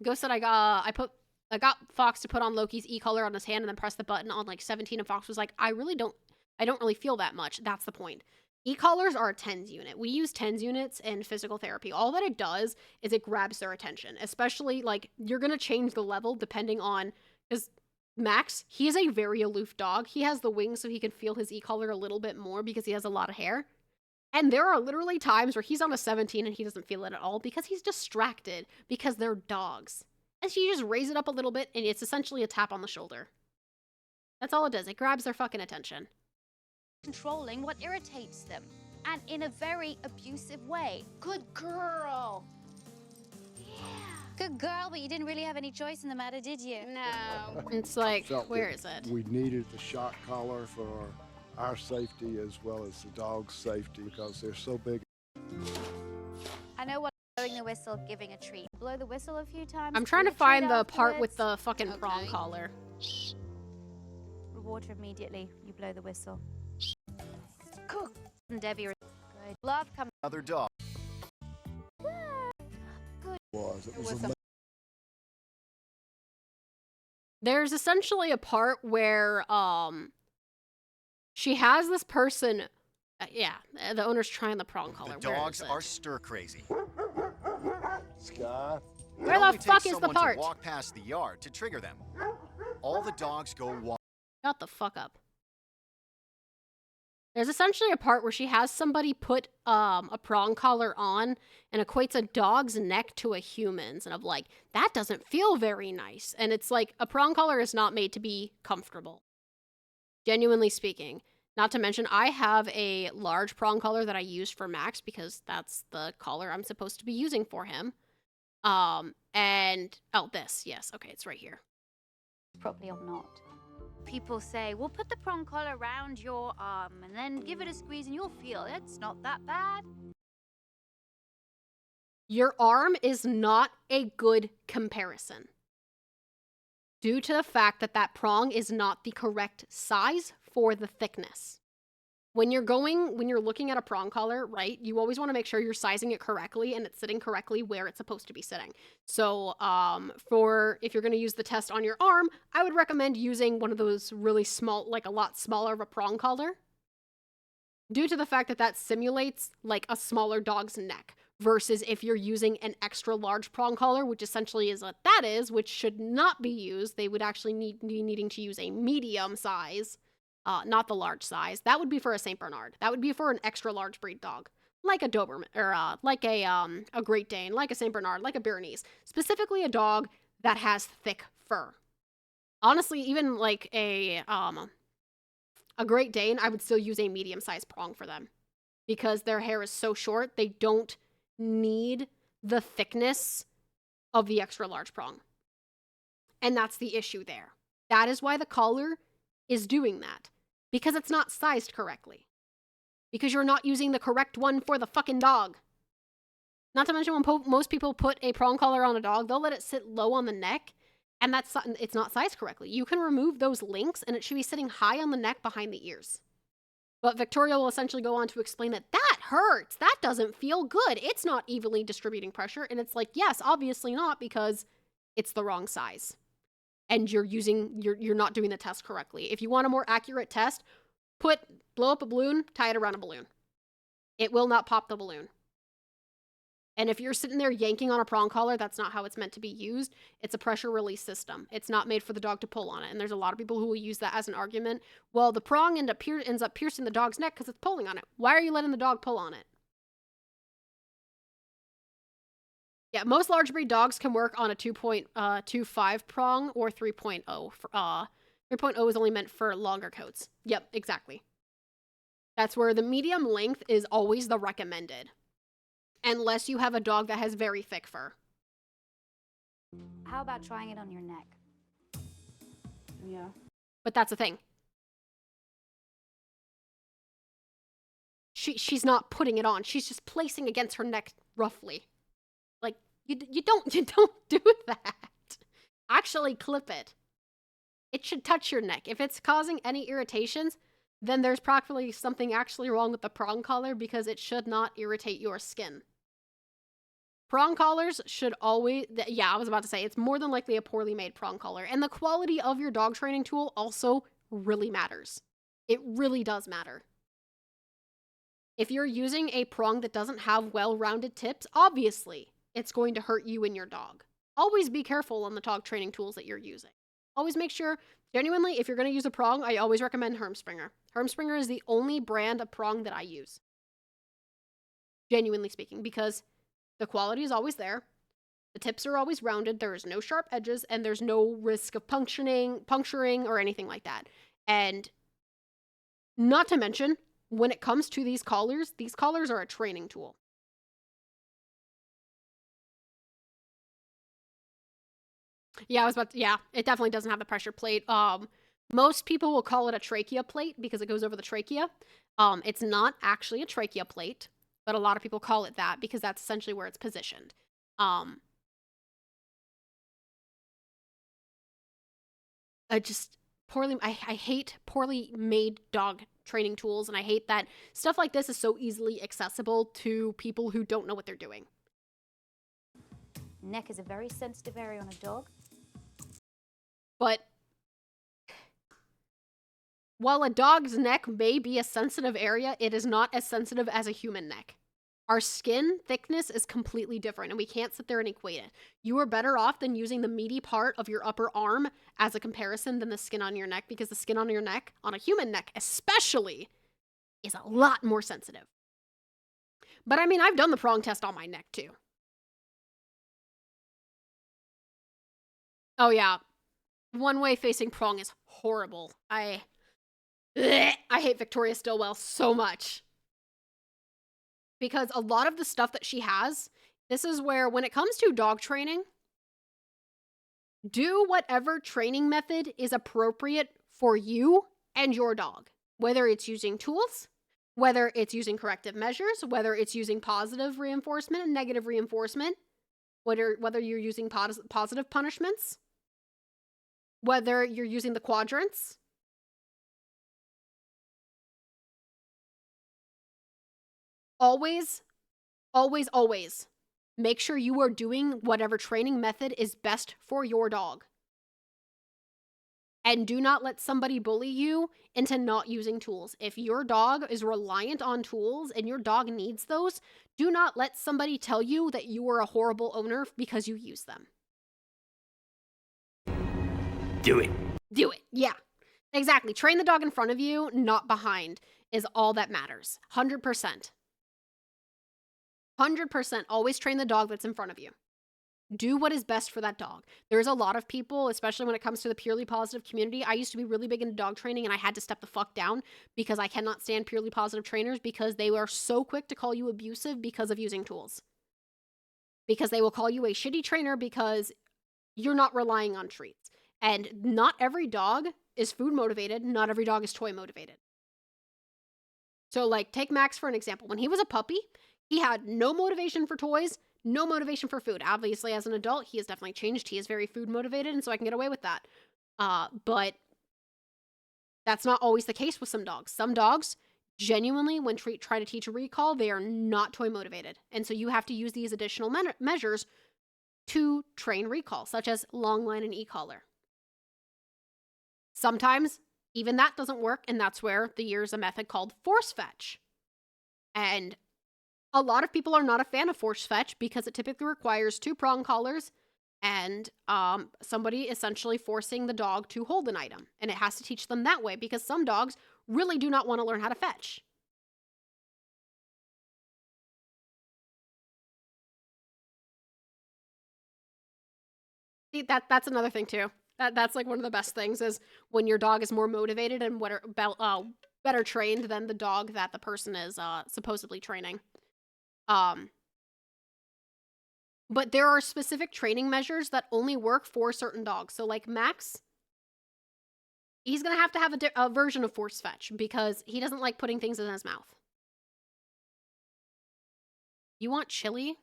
Ghost said I got Fox to put on Loki's e-collar on his hand and then press the button on like 17, and Fox was like, I don't really feel that much. That's the point. E-collars are a TENS unit. We use TENS units in physical therapy. All that it does is it grabs their attention, especially like you're going to change the level depending on, because Max, he is a very aloof dog. He has the wings so he can feel his e-collar a little bit more because he has a lot of hair. And there are literally times where he's on a 17 and he doesn't feel it at all because he's distracted because they're dogs. And so you just raise it up a little bit and it's essentially a tap on the shoulder. That's all it does. It grabs their fucking attention. Controlling what irritates them, and in a very abusive way. Good girl. Yeah. Good girl, but you didn't really have any choice in the matter, did you? No. It's like, Felt where that is it? We needed the shock collar for our safety as well as the dog's safety because they're so big. I know what blowing the whistle, giving a treat. Blow the whistle a few times. I'm trying to give a treat find the part with afterwards. the fucking prong collar. Reward her immediately. You blow the whistle. Cool. And Debbie, good. Love comes. Other dog. It was a There's essentially a part where she has this person, the owner's trying the prong collar. The Where dogs is it? are stir crazy. Sky. Where It the only fuck takes is the someone part? to walk past the yard to trigger them. All the dogs go wild. Shut the fuck up. There's essentially a part where she has somebody put a prong collar on and equates a dog's neck to a human's, and I'm like, that doesn't feel very nice. And it's like, a prong collar is not made to be comfortable. Genuinely speaking. Not to mention, I have a large prong collar that I use for Max because that's the collar I'm supposed to be using for him. This, yes, okay, it's right here. Properly or not. People say, well, put the prong collar around your arm and then give it a squeeze and you'll feel it's not that bad. Your arm is not a good comparison due to the fact that that prong is not the correct size for the thickness. When you're looking at a prong collar, right, you always want to make sure you're sizing it correctly and it's sitting correctly where it's supposed to be sitting. So, if you're going to use the test on your arm, I would recommend using one of those really small, like a lot smaller of a prong collar, due to the fact that that simulates like a smaller dog's neck, versus if you're using an extra large prong collar, which essentially is what that is, which should not be used. They would actually be needing to use a medium size. Not the large size. That would be for a Saint Bernard. That would be for an extra large breed dog, like a Doberman, or like a Great Dane, like a Saint Bernard, like a Bernese. Specifically, a dog that has thick fur. Honestly, even like a Great Dane, I would still use a medium-sized prong for them because their hair is so short. They don't need the thickness of the extra large prong, and that's the issue there. That is why the collar is doing that. Because it's not sized correctly. Because you're not using the correct one for the fucking dog. Not to mention when most people put a prong collar on a dog, they'll let it sit low on the neck, and it's not sized correctly. You can remove those links, and it should be sitting high on the neck behind the ears. But Victoria will essentially go on to explain that hurts. That doesn't feel good. It's not evenly distributing pressure. And it's like, yes, obviously not, because it's the wrong size. And you're not doing the test correctly. If you want a more accurate test, blow up a balloon, tie it around a balloon. It will not pop the balloon. And if you're sitting there yanking on a prong collar, that's not how it's meant to be used. It's a pressure release system. It's not made for the dog to pull on it. And there's a lot of people who will use that as an argument. Well, the prong ends up piercing the dog's neck because it's pulling on it. Why are you letting the dog pull on it? Yeah, most large breed dogs can work on a 2.25 prong or 3.0. 3.0 is only meant for longer coats. Yep, exactly. That's where the medium length is always the recommended. Unless you have a dog that has very thick fur. How about trying it on your neck? Yeah. But that's the thing. She's not putting it on. She's just placing against her neck roughly. Like, you don't do that. Actually clip it. It should touch your neck. If it's causing any irritations, then there's probably something actually wrong with the prong collar because it should not irritate your skin. Prong collars should always, yeah, I was about to say, it's more than likely a poorly made prong collar. And the quality of your dog training tool also really matters. It really does matter. If you're using a prong that doesn't have well-rounded tips, obviously it's going to hurt you and your dog. Always be careful on the dog training tools that you're using. Always make sure, genuinely, if you're going to use a prong, I always recommend Hermspringer. Hermspringer is the only brand of prong that I use. Genuinely speaking, because the quality is always there. The tips are always rounded. There is no sharp edges, and there's no risk of puncturing or anything like that. And not to mention, when it comes to these collars are a training tool. Yeah, it definitely doesn't have the pressure plate. Most people will call it a trachea plate because it goes over the trachea. It's not actually a trachea plate, but a lot of people call it that because that's essentially where it's positioned. I hate poorly made dog training tools, and I hate that stuff like this is so easily accessible to people who don't know what they're doing. Neck is a very sensitive area on a dog. But while a dog's neck may be a sensitive area, it is not as sensitive as a human neck. Our skin thickness is completely different, and we can't sit there and equate it. You are better off than using the meaty part of your upper arm as a comparison than the skin on your neck, because the skin on your neck, on a human neck especially, is a lot more sensitive. But I mean, I've done the prong test on my neck too. Oh yeah, one-way facing prong is horrible. I hate Victoria Stillwell so much. Because a lot of the stuff that she has, this is where, when it comes to dog training, do whatever training method is appropriate for you and your dog. Whether it's using tools, whether it's using corrective measures, whether it's using positive reinforcement and negative reinforcement, whether you're using positive punishments, whether you're using the quadrants. Always, always, always make sure you are doing whatever training method is best for your dog. And do not let somebody bully you into not using tools. If your dog is reliant on tools and your dog needs those, do not let somebody tell you that you are a horrible owner because you use them. Do it. Do it. Yeah, exactly. Train the dog in front of you, not behind, is all that matters. 100%. 100% always train the dog that's in front of you. Do what is best for that dog. There's a lot of people, especially when it comes to the purely positive community. I used to be really big into dog training, and I had to step the fuck down because I cannot stand purely positive trainers because they are so quick to call you abusive because of using tools. Because they will call you a shitty trainer because you're not relying on treats. And not every dog is food motivated. Not every dog is toy motivated. So, like, take Max for an example. When he was a puppy, he had no motivation for toys, no motivation for food. Obviously, as an adult, he has definitely changed. He is very food motivated, and so I can get away with that. But that's not always the case with some dogs. Some dogs, genuinely, when try to teach a recall, they are not toy motivated. And so you have to use these additional measures to train recall, such as long line and e-collar. Sometimes even that doesn't work, and that's where there's a method called force fetch. And a lot of people are not a fan of force fetch because it typically requires 2 prong collars and somebody essentially forcing the dog to hold an item. And it has to teach them that way because some dogs really do not want to learn how to fetch. See, that's another thing too. That's like one of the best things is when your dog is more motivated and better trained than the dog that the person is supposedly training. But there are specific training measures that only work for certain dogs. So like Max, he's going to have a version of force fetch because he doesn't like putting things in his mouth. You want chili?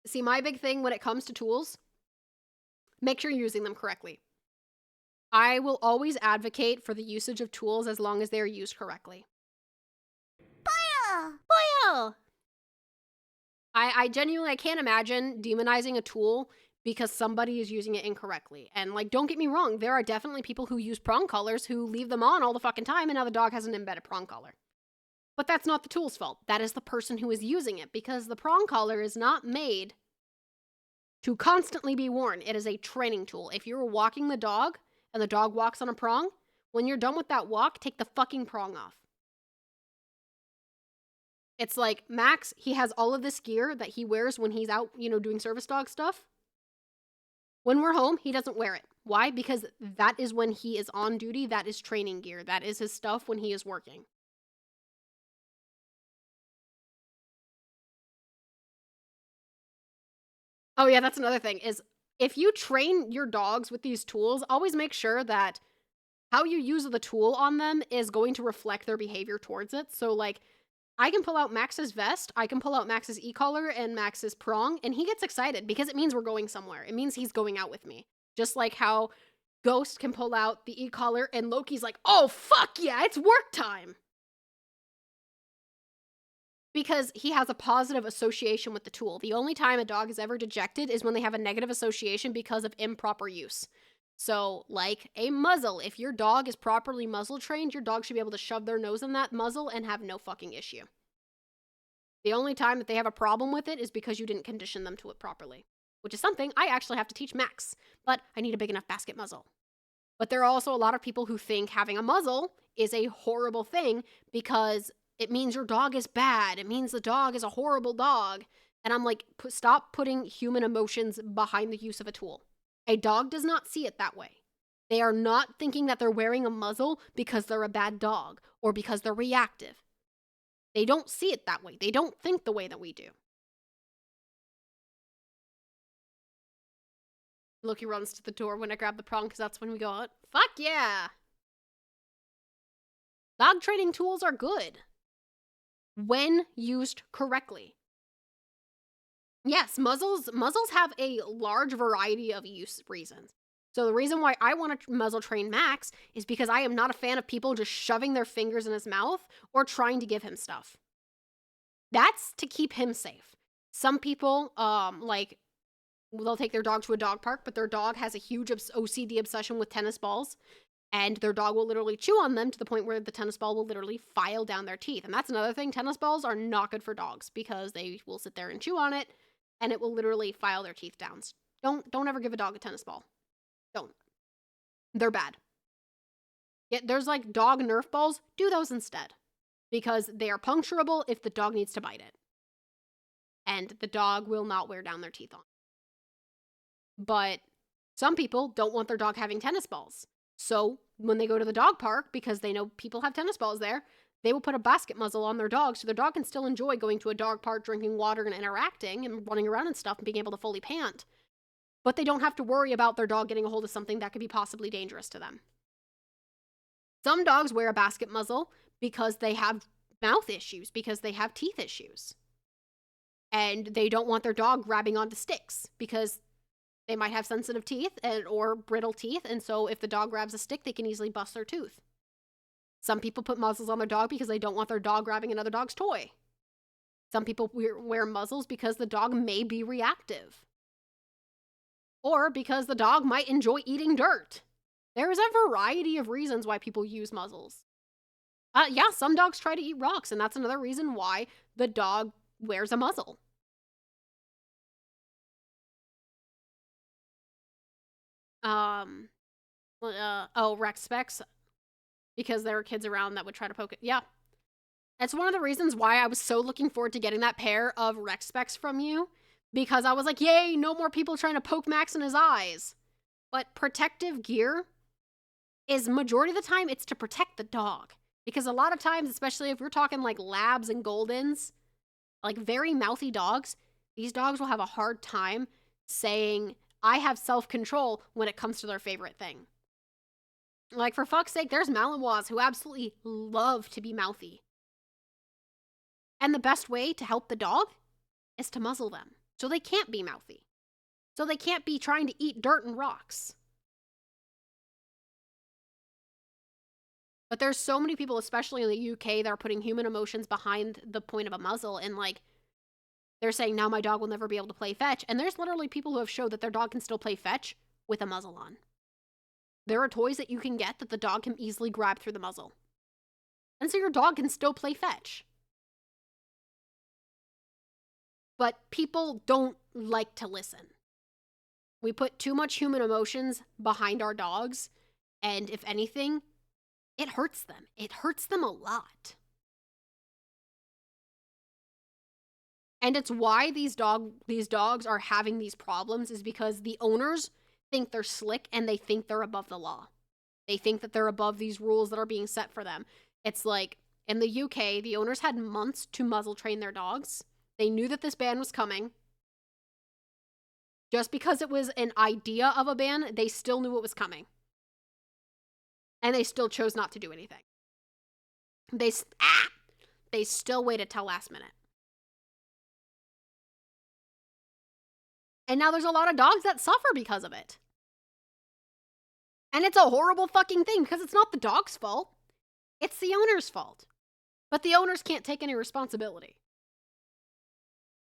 See, my big thing when it comes to tools, make sure you're using them correctly. I will always advocate for the usage of tools as long as they are used correctly. Boyle! I genuinely, I can't imagine demonizing a tool because somebody is using it incorrectly. And like, don't get me wrong, there are definitely people who use prong collars who leave them on all the fucking time and now the dog has an embedded prong collar. But that's not the tool's fault. That is the person who is using it because the prong collar is not made to constantly be worn. It is a training tool. If you're walking the dog and the dog walks on a prong, when you're done with that walk, take the fucking prong off. It's like, Max, he has all of this gear that he wears when he's out, you know, doing service dog stuff. When we're home, he doesn't wear it. Why? Because that is when he is on duty. That is training gear. That is his stuff when he is working. Oh yeah, that's another thing, is if you train your dogs with these tools, always make sure that how you use the tool on them is going to reflect their behavior towards it. So like, I can pull out Max's vest, I can pull out Max's e-collar and Max's prong, and he gets excited because it means we're going somewhere. It means he's going out with me. Just like how Ghost can pull out the e-collar and Loki's like, oh fuck yeah, it's work time! Because he has a positive association with the tool. The only time a dog is ever dejected is when they have a negative association because of improper use. So, like a muzzle. If your dog is properly muzzle trained, your dog should be able to shove their nose in that muzzle and have no fucking issue. The only time that they have a problem with it is because you didn't condition them to it properly. Which is something I actually have to teach Max. But I need a big enough basket muzzle. But there are also a lot of people who think having a muzzle is a horrible thing because it means your dog is bad. It means the dog is a horrible dog. And I'm like, stop putting human emotions behind the use of a tool. A dog does not see it that way. They are not thinking that they're wearing a muzzle because they're a bad dog or because they're reactive. They don't see it that way. They don't think the way that we do. Loki runs to the door when I grab the prong because that's when we go out. Fuck yeah! Dog training tools are good when used correctly. Yes, muzzles have a large variety of use reasons. So the reason why I want to muzzle train Max is because I am not a fan of people just shoving their fingers in his mouth or trying to give him stuff. That's to keep him safe. Some people, like, they'll take their dog to a dog park, but their dog has a huge OCD obsession with tennis balls, and their dog will literally chew on them to the point where the tennis ball will literally file down their teeth. And that's another thing, tennis balls are not good for dogs because they will sit there and chew on it, and it will literally file their teeth down. Don't ever give a dog a tennis ball. Don't. They're bad. Yet there's like dog Nerf balls. Do those instead. Because they are puncturable if the dog needs to bite it. And the dog will not wear down their teeth on. But some people don't want their dog having tennis balls. So when they go to the dog park, because they know people have tennis balls there, they will put a basket muzzle on their dog so their dog can still enjoy going to a dog park, drinking water, and interacting, and running around and stuff, and being able to fully pant. But they don't have to worry about their dog getting a hold of something that could be possibly dangerous to them. Some dogs wear a basket muzzle because they have mouth issues, because they have teeth issues. And they don't want their dog grabbing onto sticks because they might have sensitive teeth or brittle teeth, and so if the dog grabs a stick, they can easily bust their tooth. Some people put muzzles on their dog because they don't want their dog grabbing another dog's toy. Some people wear muzzles because the dog may be reactive. Or because the dog might enjoy eating dirt. There is a variety of reasons why people use muzzles. Yeah, some dogs try to eat rocks, and that's another reason why the dog wears a muzzle. Rex specs. Because there were kids around that would try to poke it. Yeah. That's one of the reasons why I was so looking forward to getting that pair of Rex specs from you. Because I was like, yay, no more people trying to poke Max in his eyes. But protective gear is, majority of the time, it's to protect the dog. Because a lot of times, especially if we're talking like labs and goldens, like very mouthy dogs, these dogs will have a hard time saying, I have self-control when it comes to their favorite thing. Like, for fuck's sake, there's Malinois who absolutely love to be mouthy. And the best way to help the dog is to muzzle them. So they can't be mouthy. So they can't be trying to eat dirt and rocks. But there's so many people, especially in the UK, that are putting human emotions behind the point of a muzzle. And like, they're saying, now my dog will never be able to play fetch. And there's literally people who have showed that their dog can still play fetch with a muzzle on. There are toys that you can get that the dog can easily grab through the muzzle. And so your dog can still play fetch. But people don't like to listen. We put too much human emotions behind our dogs, and if anything, it hurts them. It hurts them a lot. And it's why these dogs are having these problems, is because the owners think they're slick and they think they're above the law. They think that they're above these rules that are being set for them. It's like in the UK, the owners had months to muzzle train their dogs. They knew that this ban was coming. Just because it was an idea of a ban, they still knew it was coming. And they still chose not to do anything. They still waited till last minute. And now there's a lot of dogs that suffer because of it. And it's a horrible fucking thing because it's not the dog's fault. It's the owner's fault. But the owners can't take any responsibility.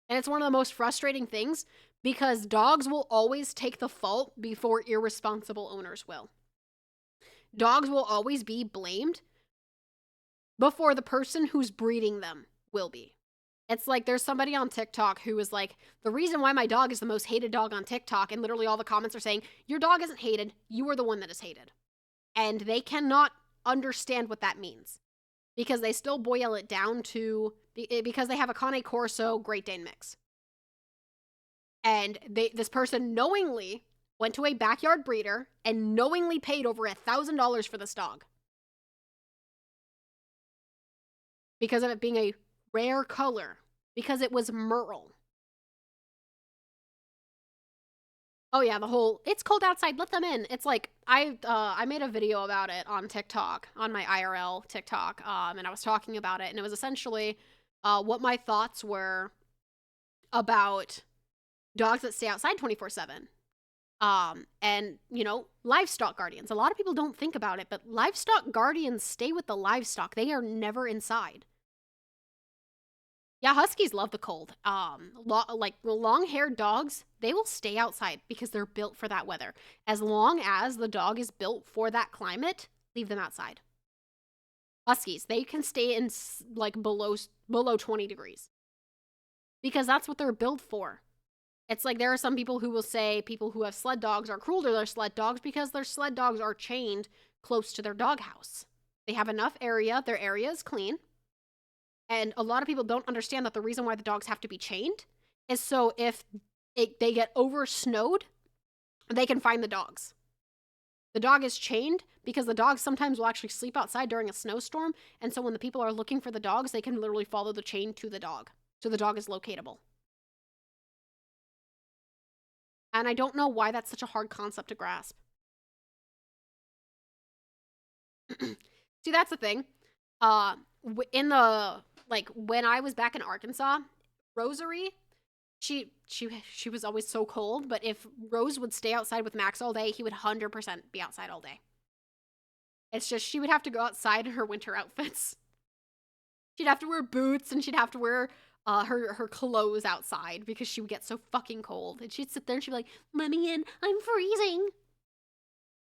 And it's one of the most frustrating things because dogs will always take the fault before irresponsible owners will. Dogs will always be blamed before the person who's breeding them will be. It's like there's somebody on TikTok who is like, the reason why my dog is the most hated dog on TikTok, and literally all the comments are saying, your dog isn't hated, you are the one that is hated. And they cannot understand what that means because they still boil it down to, because they have a Cane Corso Great Dane mix. And this person knowingly went to a backyard breeder and knowingly paid over $1,000 for this dog. Because of it being a rare color. Because it was Merle. Oh yeah, the whole, it's cold outside, let them in. It's like, I made a video about it on TikTok, on my IRL TikTok, and I was talking about it, and it was essentially what my thoughts were about dogs that stay outside 24/7. And, you know, livestock guardians. A lot of people don't think about it, but livestock guardians stay with the livestock. They are never inside. Yeah, huskies love the cold. Like long-haired dogs, they will stay outside because they're built for that weather. As long as the dog is built for that climate, leave them outside. Huskies, they can stay in like below 20 degrees because that's what they're built for. It's like there are some people who will say people who have sled dogs are cruel to their sled dogs because their sled dogs are chained close to their doghouse. They have enough area, their area is clean. And a lot of people don't understand that the reason why the dogs have to be chained is so if they get over snowed, they can find the dogs. The dog is chained because the dogs sometimes will actually sleep outside during a snowstorm. And so when the people are looking for the dogs, they can literally follow the chain to the dog. So the dog is locatable. And I don't know why that's such a hard concept to grasp. See, that's the thing. In the, like, when I was back in Arkansas, Rosary, she was always so cold, but if Rose would stay outside with Max all day, he would 100% be outside all day. It's just, she would have to go outside in her winter outfits. She'd have to wear boots, and she'd have to wear her clothes outside because she would get so fucking cold. And she'd sit there and she'd be like, let me in, I'm freezing.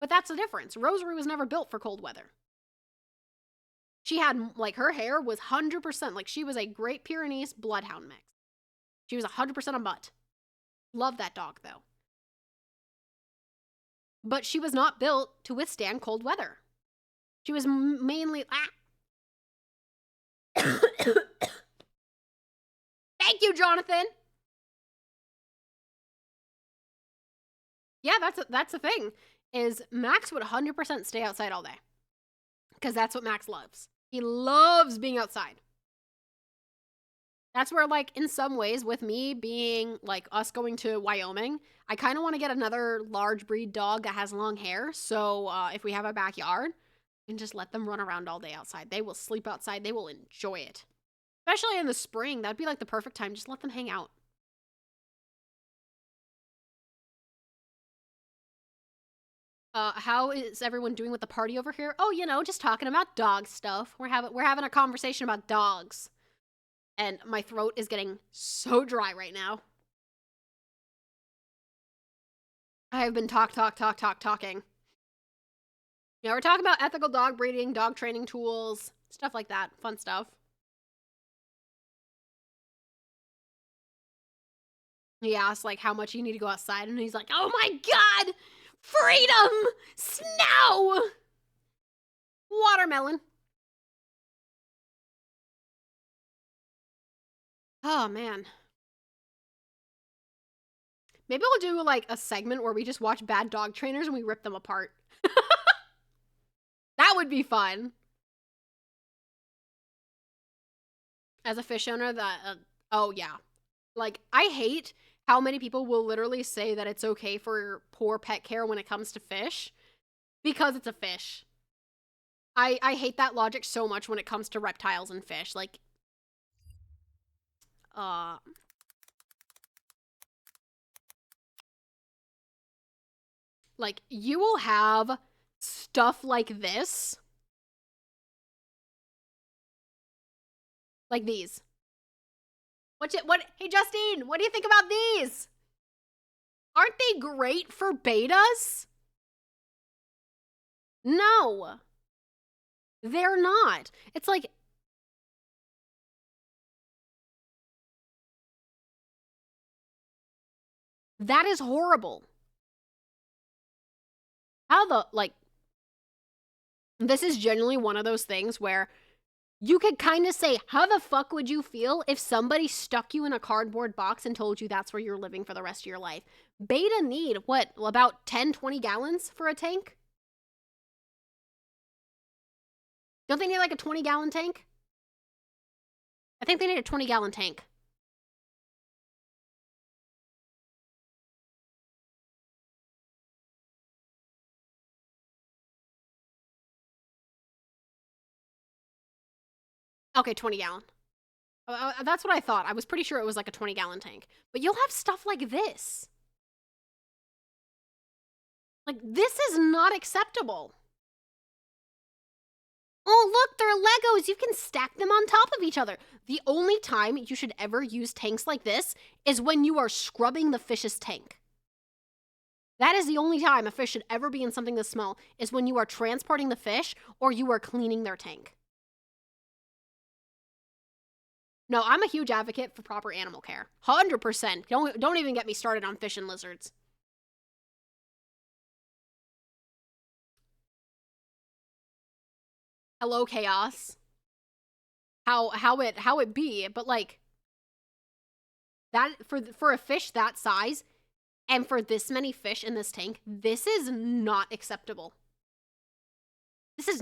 But that's the difference. Rosary was never built for cold weather. She had, like, her hair was 100%, like, she was a Great Pyrenees bloodhound mix. She was 100% a mutt. Love that dog, though. But she was not built to withstand cold weather. She was mainly, Thank you, Jonathan. Yeah, that's the thing, is Max would 100% stay outside all day. Because that's what Max loves. He loves being outside. That's where, like, in some ways, with me being, like, us going to Wyoming, I kind of want to get another large breed dog that has long hair. So if we have a backyard, we can just let them run around all day outside. They will sleep outside. They will enjoy it. Especially in the spring, that'd be like the perfect time. Just let them hang out. How is everyone doing with the party over here? Oh, you know, just talking about dog stuff. We're having a conversation about dogs. And my throat is getting so dry right now. I have been talking. Yeah, we're talking about ethical dog breeding, dog training tools, stuff like that. Fun stuff. He asked, like, how much you need to go outside, and he's like, oh my god! Freedom! Snow! Watermelon. Oh, man. Maybe we'll do, like, a segment where we just watch bad dog trainers and we rip them apart. That would be fun. As a fish owner, oh, yeah. Like, I hate how many people will literally say that it's okay for poor pet care when it comes to fish because it's a fish. I hate that logic so much when it comes to reptiles and fish. Like, you will have stuff like this. Like these. Hey, Justine, what do you think about these? Aren't they great for betas? No. They're not. It's like, that is horrible. How the, like, this is genuinely one of those things where you could kind of say, how the fuck would you feel if somebody stuck you in a cardboard box and told you that's where you're living for the rest of your life? Beta need, what, about 10, 20 gallons for a tank? Don't they need like a 20-gallon tank? I think they need a 20-gallon tank. Okay, 20-gallon. That's what I thought. I was pretty sure it was like a 20-gallon tank. But you'll have stuff like this. Like, this is not acceptable. Oh, look, they're Legos. You can stack them on top of each other. The only time you should ever use tanks like this is when you are scrubbing the fish's tank. That is the only time a fish should ever be in something this small, is when you are transporting the fish or you are cleaning their tank. No, I'm a huge advocate for proper animal care. 100%. Don't even get me started on fish and lizards. Hello, chaos. How it be, but like that for a fish that size and for this many fish in this tank, this is not acceptable. This is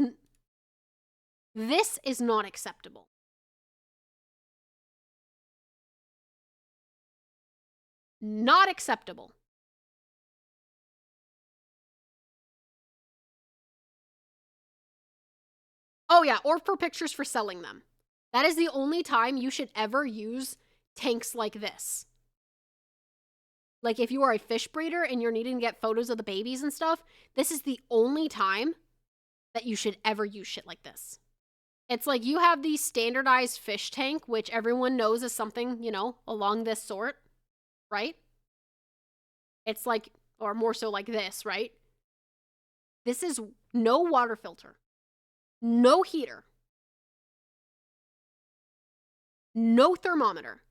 not acceptable. Not acceptable. Oh yeah, or for pictures for selling them. That is the only time you should ever use tanks like this. Like if you are a fish breeder and you're needing to get photos of the babies and stuff, this is the only time that you should ever use shit like this. It's like you have the standardized fish tank, which everyone knows is something, you know, along this sort, right? It's like, or more so like this, right? This is no water filter, no heater, no thermometer.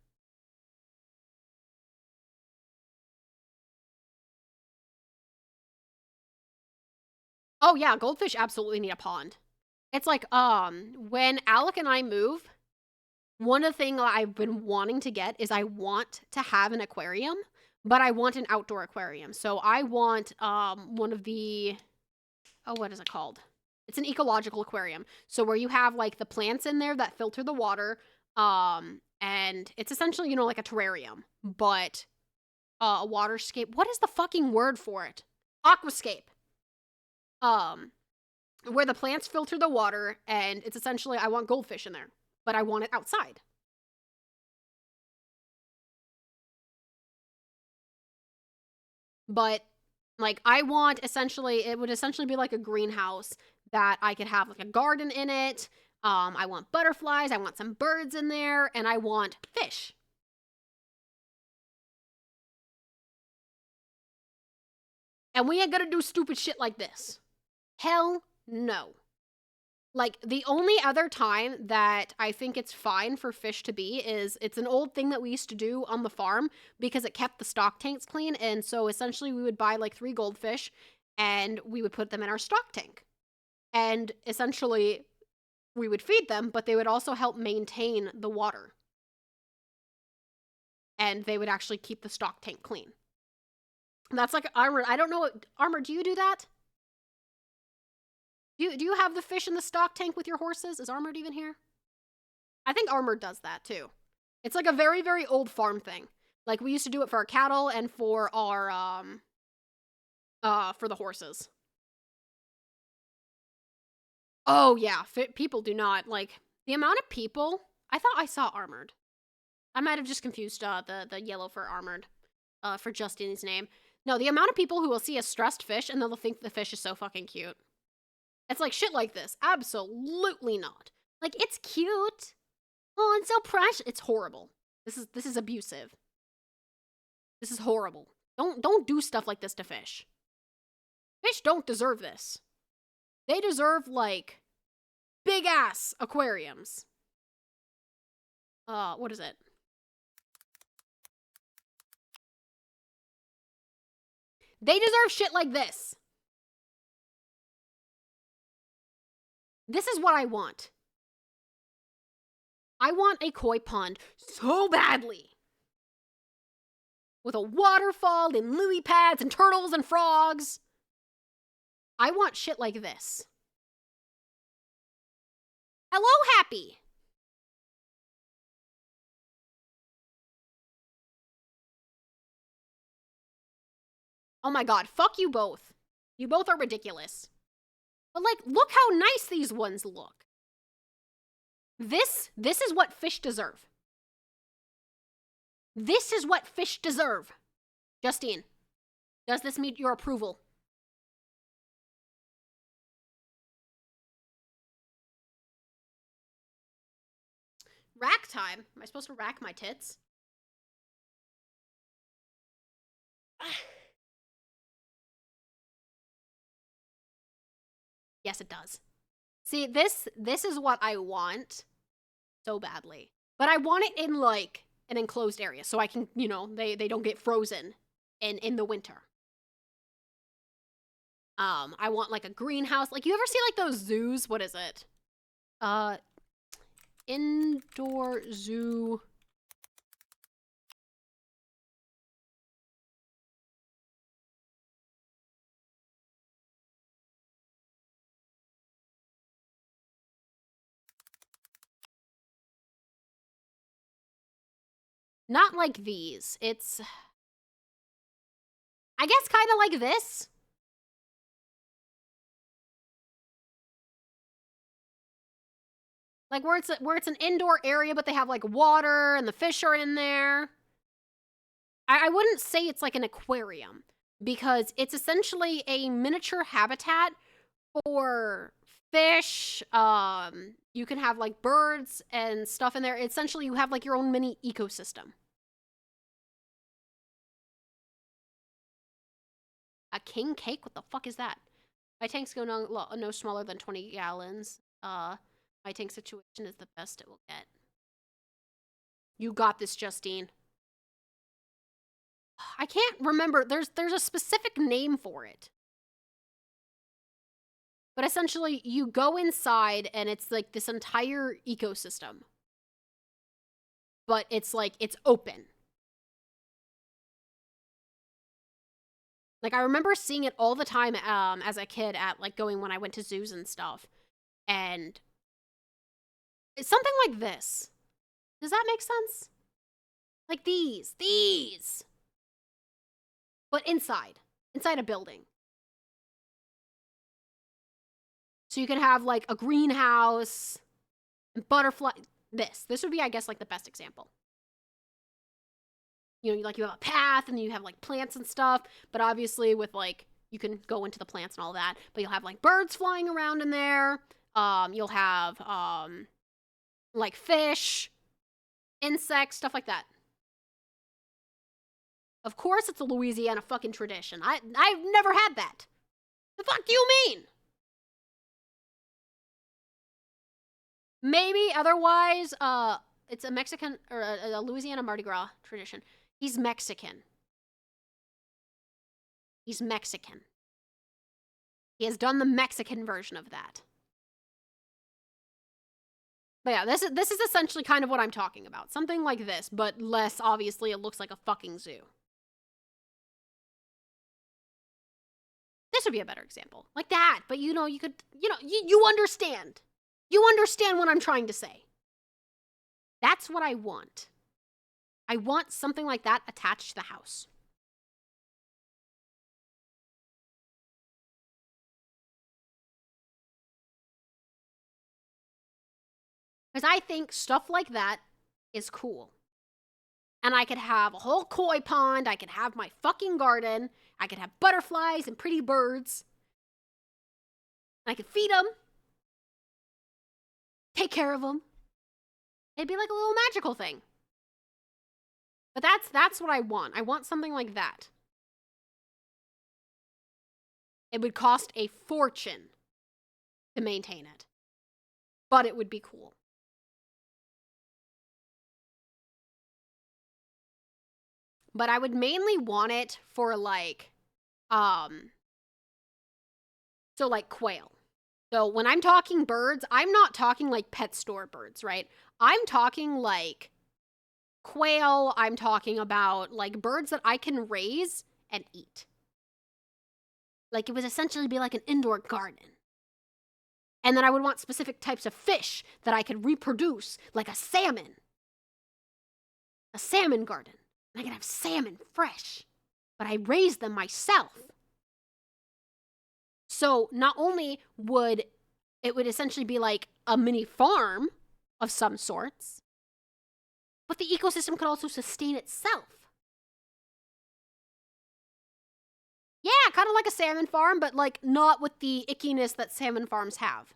Oh yeah, goldfish absolutely need a pond. It's like, when Alec and I move, one of the things I've been wanting to get is I want to have an aquarium, but I want an outdoor aquarium. So I want, one of the, oh, what is it called? It's an ecological aquarium. So where you have like the plants in there that filter the water, and it's essentially, you know, like a terrarium, but a waterscape. What is the fucking word for it? Aquascape. Where the plants filter the water, and it's essentially, I want goldfish in there, but I want it outside. But Like, I want essentially, it would essentially be like a greenhouse that I could have like a garden in it. I want butterflies, I want some birds in there, and I want fish. And we ain't gonna do stupid shit like this. Hell no. Like, the only other time that I think it's fine for fish to be is it's an old thing that we used to do on the farm because it kept the stock tanks clean. And so essentially we would buy like 3 goldfish and we would put them in our stock tank. And essentially we would feed them, but they would also help maintain the water. And they would actually keep the stock tank clean. That's like Armored. I don't know what, Armored, do you do that? Do you have the fish in the stock tank with your horses? Is Armored even here? I think Armored does that too. It's like a very, very old farm thing. Like, we used to do it for our cattle and for our, for the horses. Oh, yeah. People do not, like, the amount of people, I thought I saw Armored. I might have just confused, the yellow for Armored, for Justine's name. No, the amount of people who will see a stressed fish and they'll think the fish is so fucking cute. It's like shit like this. Absolutely not. Like, it's cute. Oh, it's so precious. It's horrible. This is abusive. This is horrible. Don't do stuff like this to fish. Fish don't deserve this. They deserve, like, big ass aquariums. What is it? They deserve shit like this. This is what I want. I want a koi pond so badly. With a waterfall and lily pads and turtles and frogs. I want shit like this. Hello, Happy. Oh my god, fuck you both. You both are ridiculous. But, like, look how nice these ones look. This is what fish deserve. This is what fish deserve. Justine, does this meet your approval? Rack time? Am I supposed to rack my tits? Yes, it does. See, this is what I want so badly. But I want it in, like, an enclosed area so I can, you know, they don't get frozen in the winter. I want, like, a greenhouse. Like, you ever see, like, those zoos? What is it? Indoor zoo. Not like these. It's, I guess, kind of like this. Like, where it's an indoor area, but they have, like, water, and the fish are in there. I wouldn't say it's like an aquarium, because it's essentially a miniature habitat for fish. You can have, like, birds and stuff in there. Essentially, you have, like, your own mini ecosystem. A king cake? What the fuck is that? My tanks go no smaller than 20 gallons. My tank situation is the best it will get. You got this, Justine. I can't remember. There's a specific name for it. But essentially, you go inside and it's like this entire ecosystem. But it's like, it's open. Like, I remember seeing it all the time as a kid at, like, going when I went to zoos and stuff. And it's something like this. Does that make sense? Like these. But inside a building. So you can have, like, a greenhouse, and butterfly. This would be, I guess, like, the best example. You know, like, you have a path, and you have, like, plants and stuff, but obviously with, like, you can go into the plants and all that, but you'll have like birds flying around in there. You'll have like fish, insects, stuff like that. Of course, it's a Louisiana fucking tradition. I've never had that. The fuck do you mean? Maybe otherwise, it's a Mexican or a Louisiana Mardi Gras tradition. He's Mexican. He's Mexican. He has done the Mexican version of that. But yeah, this is essentially kind of what I'm talking about. Something like this, but less obviously it looks like a fucking zoo. This would be a better example. Like that, but you know, you could, you understand. You understand what I'm trying to say. That's what I want. I want something like that attached to the house. Because I think stuff like that is cool. And I could have a whole koi pond. I could have my fucking garden. I could have butterflies and pretty birds. I could feed them. Take care of them. It'd be like a little magical thing. But that's what I want. I want something like that. It would cost a fortune to maintain it. But it would be cool. But I would mainly want it for like, so like quail. So when I'm talking birds, I'm not talking like pet store birds, right? I'm talking like quail. I'm talking about like birds that I can raise and eat. Like it would essentially be like an indoor garden. And then I would want specific types of fish that I could reproduce, like a salmon. A salmon garden. I could have salmon fresh, but I raise them myself. So not only would it essentially be like a mini farm of some sorts, but the ecosystem could also sustain itself. Yeah, kind of like a salmon farm, but like not with the ickiness that salmon farms have.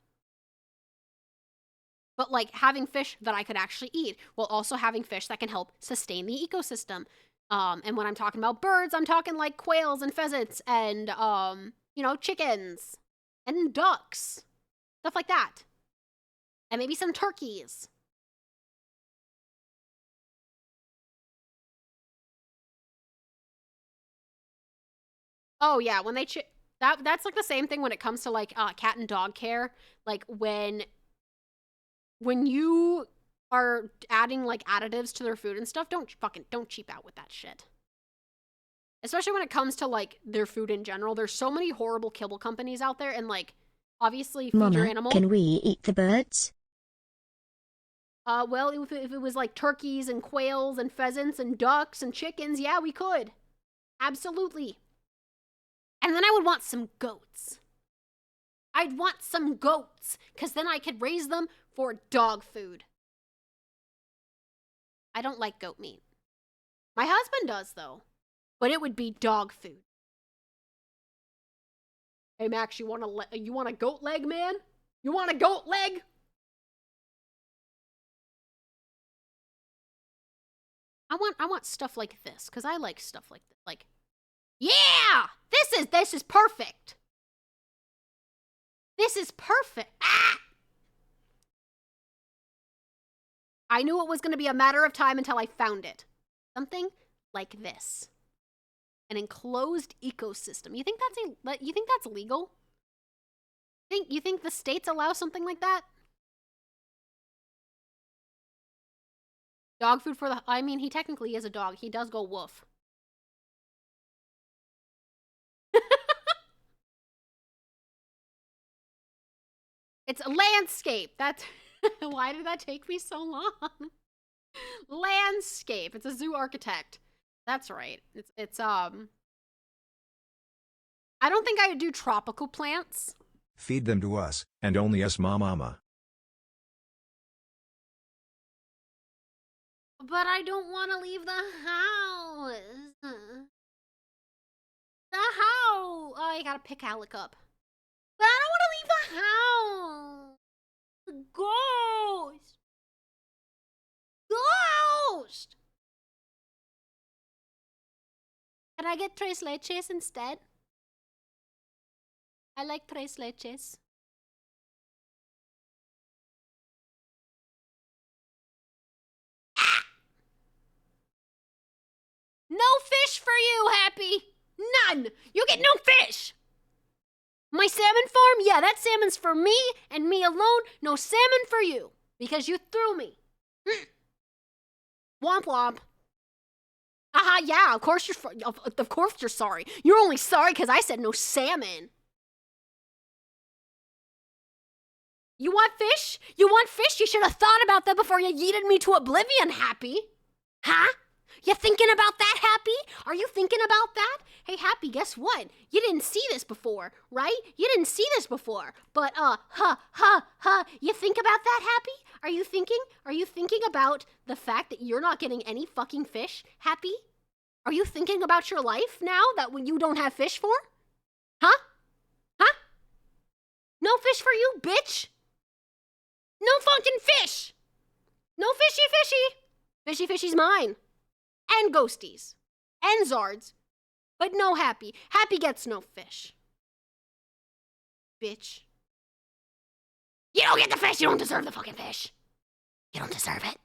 But like having fish that I could actually eat, while also having fish that can help sustain the ecosystem. And when I'm talking about birds, I'm talking like quails and pheasants and, chickens and ducks, stuff like that. And maybe some turkeys. Oh yeah, when they that's like the same thing when it comes to like cat and dog care. Like when you are adding like additives to their food and stuff, don't cheap out with that shit. Especially when it comes to like their food in general. There's so many horrible kibble companies out there, and like obviously feed your Mama, animal. can we eat the birds? Well, if it was like turkeys and quails and pheasants and ducks and chickens, yeah, we could. Absolutely. And then I would want some goats. I'd want some goats, because then I could raise them for dog food. I don't like goat meat. My husband does, though. But it would be dog food. Hey, Max, you want a goat leg, man? You want a goat leg? I want stuff like this, because I like stuff like this. Like, yeah! This is perfect! This is perfect! Ah! I knew it was going to be a matter of time until I found it. Something like this. An enclosed ecosystem. You think that's legal? You think the states allow something like that? Dog food for the... I mean, he technically is a dog. He does go woof. It's a landscape. That's... Why did that take me so long? Landscape. It's a zoo architect. That's right. It's I don't think I would do tropical plants. Feed them to us, and only us, mama. But I don't want to leave the house. The house. why you gotta pick Alec up. But I don't want to leave the house. The ghost. Ghost. Can I get tres leches instead? I like tres leches. Ah! No fish for you, Happy. None. You get no fish. My salmon farm? Yeah, that salmon's for me and me alone. No salmon for you because you threw me. Womp womp. Aha, yeah, of course you're sorry. You're only sorry because I said no salmon. You want fish? You want fish? You should have thought about that before you yeeted me to oblivion, Happy. Huh? You thinking about that, Happy? Are you thinking about that? Hey, Happy, guess what? You didn't see this before, right? You didn't see this before. But, you think about that, Happy? Are you thinking about the fact that you're not getting any fucking fish, Happy? Are you thinking about your life now that you don't have fish for? Huh? Huh? No fish for you, bitch? No fucking fish! No fishy fishy! Fishy fishy's mine. And ghosties. And zards. But no Happy. Happy gets no fish. Bitch. You don't get the fish! You don't deserve the fucking fish! You don't deserve it.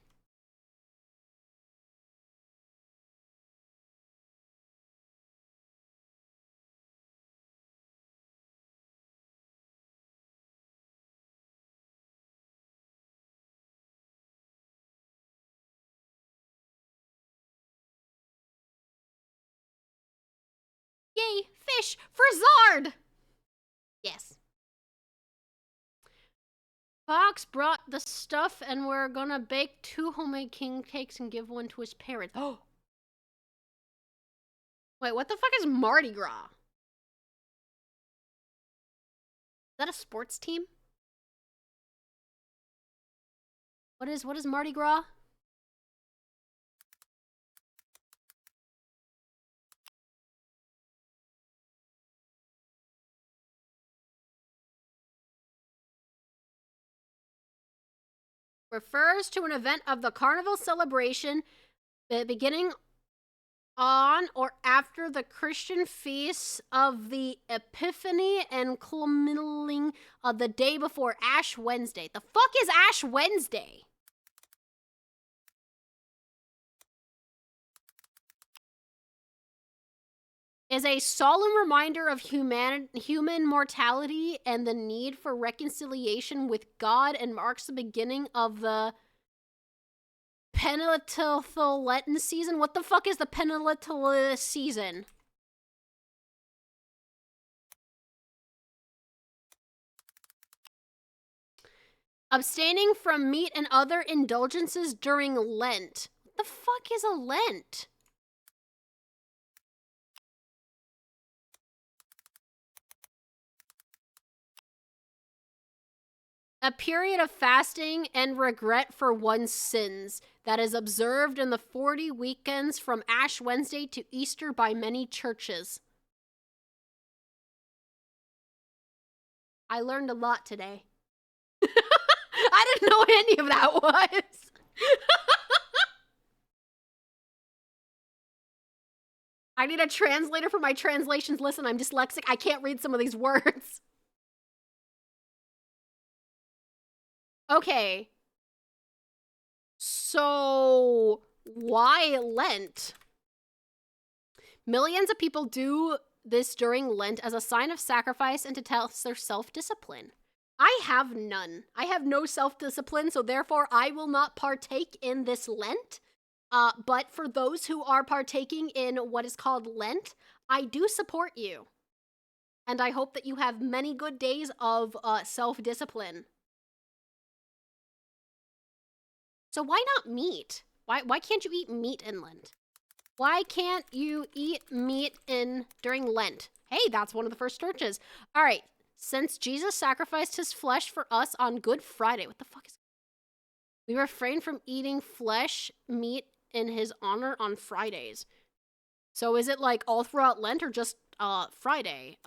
Yay, fish for Zard! Yes. Fox brought the stuff and we're gonna bake 2 homemade king cakes and give one to his parents. Oh! Wait, what the fuck is Mardi Gras? Is that a sports team? What is Mardi Gras? Refers to an event of the carnival celebration beginning on or after the Christian feasts of the Epiphany and culminating of the day before Ash Wednesday. The fuck is Ash Wednesday? Is a solemn reminder of human mortality and the need for reconciliation with God and marks the beginning of the penitential Lenten season. What the fuck is the penitential season? Abstaining from meat and other indulgences during Lent. What the fuck is a Lent? A period of fasting and regret for one's sins that is observed in the 40 weekends from Ash Wednesday to Easter by many churches. I learned a lot today. I didn't know what any of that was. I need a translator for my translations. Listen, I'm dyslexic. I can't read some of these words. Okay. So, why Lent? Millions of people do this during Lent as a sign of sacrifice and to test their self-discipline. I have none. I have no self-discipline, so therefore I will not partake in this Lent. But for those who are partaking in what is called Lent, I do support you. And I hope that you have many good days of self-discipline. So why not meat? Why can't you eat meat in Lent? Why can't you eat meat during Lent? Hey, that's one of the first churches. All right, since Jesus sacrificed his flesh for us on Good Friday, what the fuck is? We refrain from eating meat in his honor on Fridays. So is it like all throughout Lent or just Friday.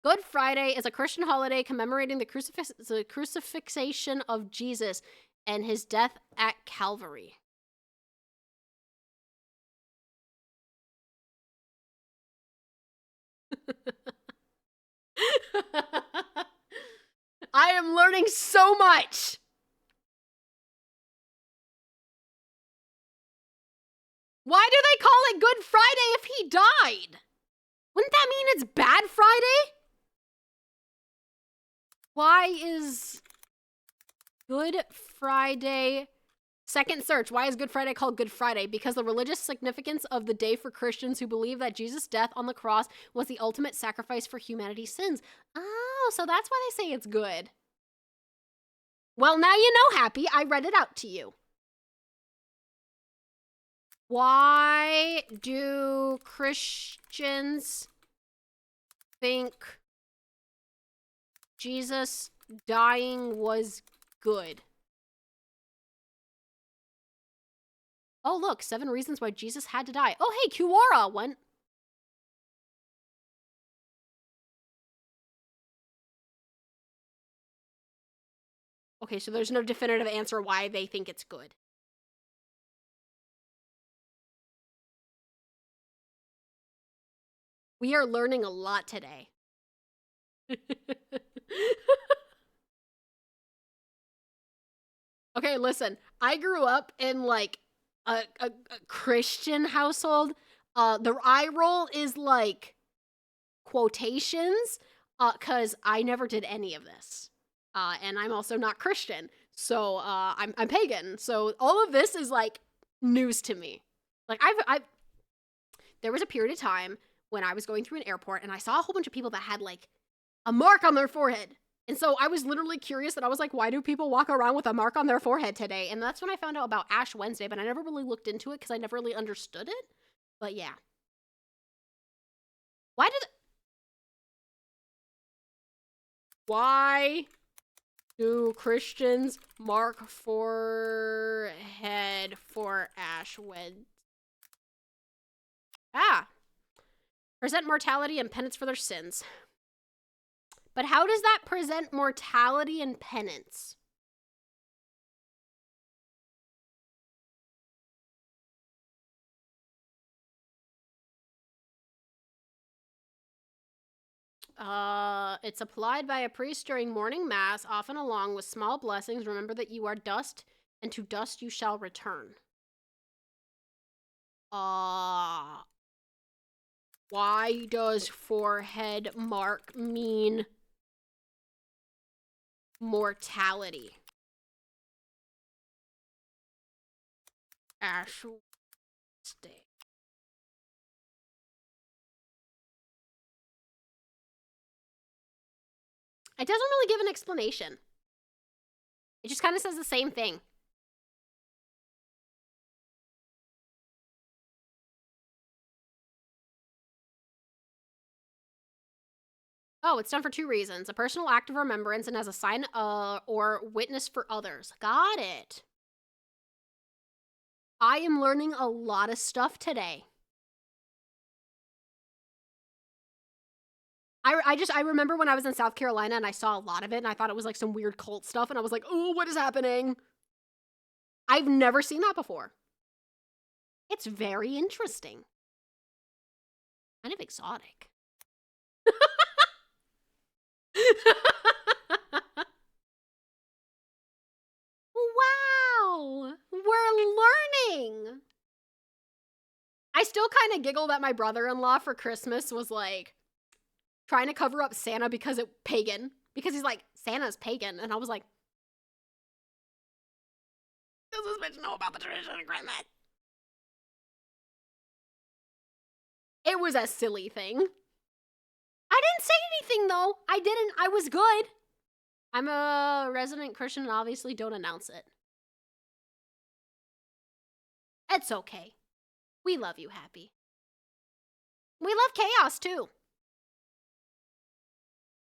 Good Friday is a Christian holiday commemorating the crucifixion of Jesus and his death at Calvary. I am learning so much. Why do they call it Good Friday if he died? Wouldn't that mean it's Bad Friday? Why is Good Friday... Second search, why is Good Friday called Good Friday? Because the religious significance of the day for Christians who believe that Jesus' death on the cross was the ultimate sacrifice for humanity's sins. Oh, so that's why they say it's good. Well, now you know, Happy. I read it out to you. Why do Christians think Jesus dying was good? Oh, look, 7 reasons why Jesus had to die. Oh, hey, Kiwara went. Okay, so there's no definitive answer why they think it's good. We are learning a lot today. Okay, listen, I grew up in like a Christian household. The eye roll is like quotations, cause I never did any of this. And I'm also not Christian, so I'm pagan. So all of this is like news to me. Like there was a period of time when I was going through an airport and I saw a whole bunch of people that had like a mark on their forehead. And so I was literally curious that I was like, why do people walk around with a mark on their forehead today? And that's when I found out about Ash Wednesday, but I never really looked into it because I never really understood it. But yeah. Why do Christians mark forehead for Ash Wednesday? Present mortality and penance for their sins. But how does that present mortality and penance? It's applied by a priest during morning mass, often along with small blessings. Remember that you are dust, and to dust you shall return. Why does forehead mark mean mortality? Ash Wednesday. It doesn't really give an explanation. It just kind of says the same thing. Oh, it's done for 2 reasons. A personal act of remembrance and as a sign or witness for others. Got it. I am learning a lot of stuff today. I remember when I was in South Carolina and I saw a lot of it and I thought it was like some weird cult stuff and I was like, oh, what is happening? I've never seen that before. It's very interesting. Kind of exotic. Wow, we're learning. I still kind of giggle that my brother-in-law for Christmas was like trying to cover up Santa because he's like, Santa's pagan. And I was like, does this bitch know about the tradition of Christmas? It was a silly thing. I didn't say anything though. I didn't. I was good. I'm a resident Christian and obviously don't announce it. It's okay. We love you, Happy. We love Chaos too.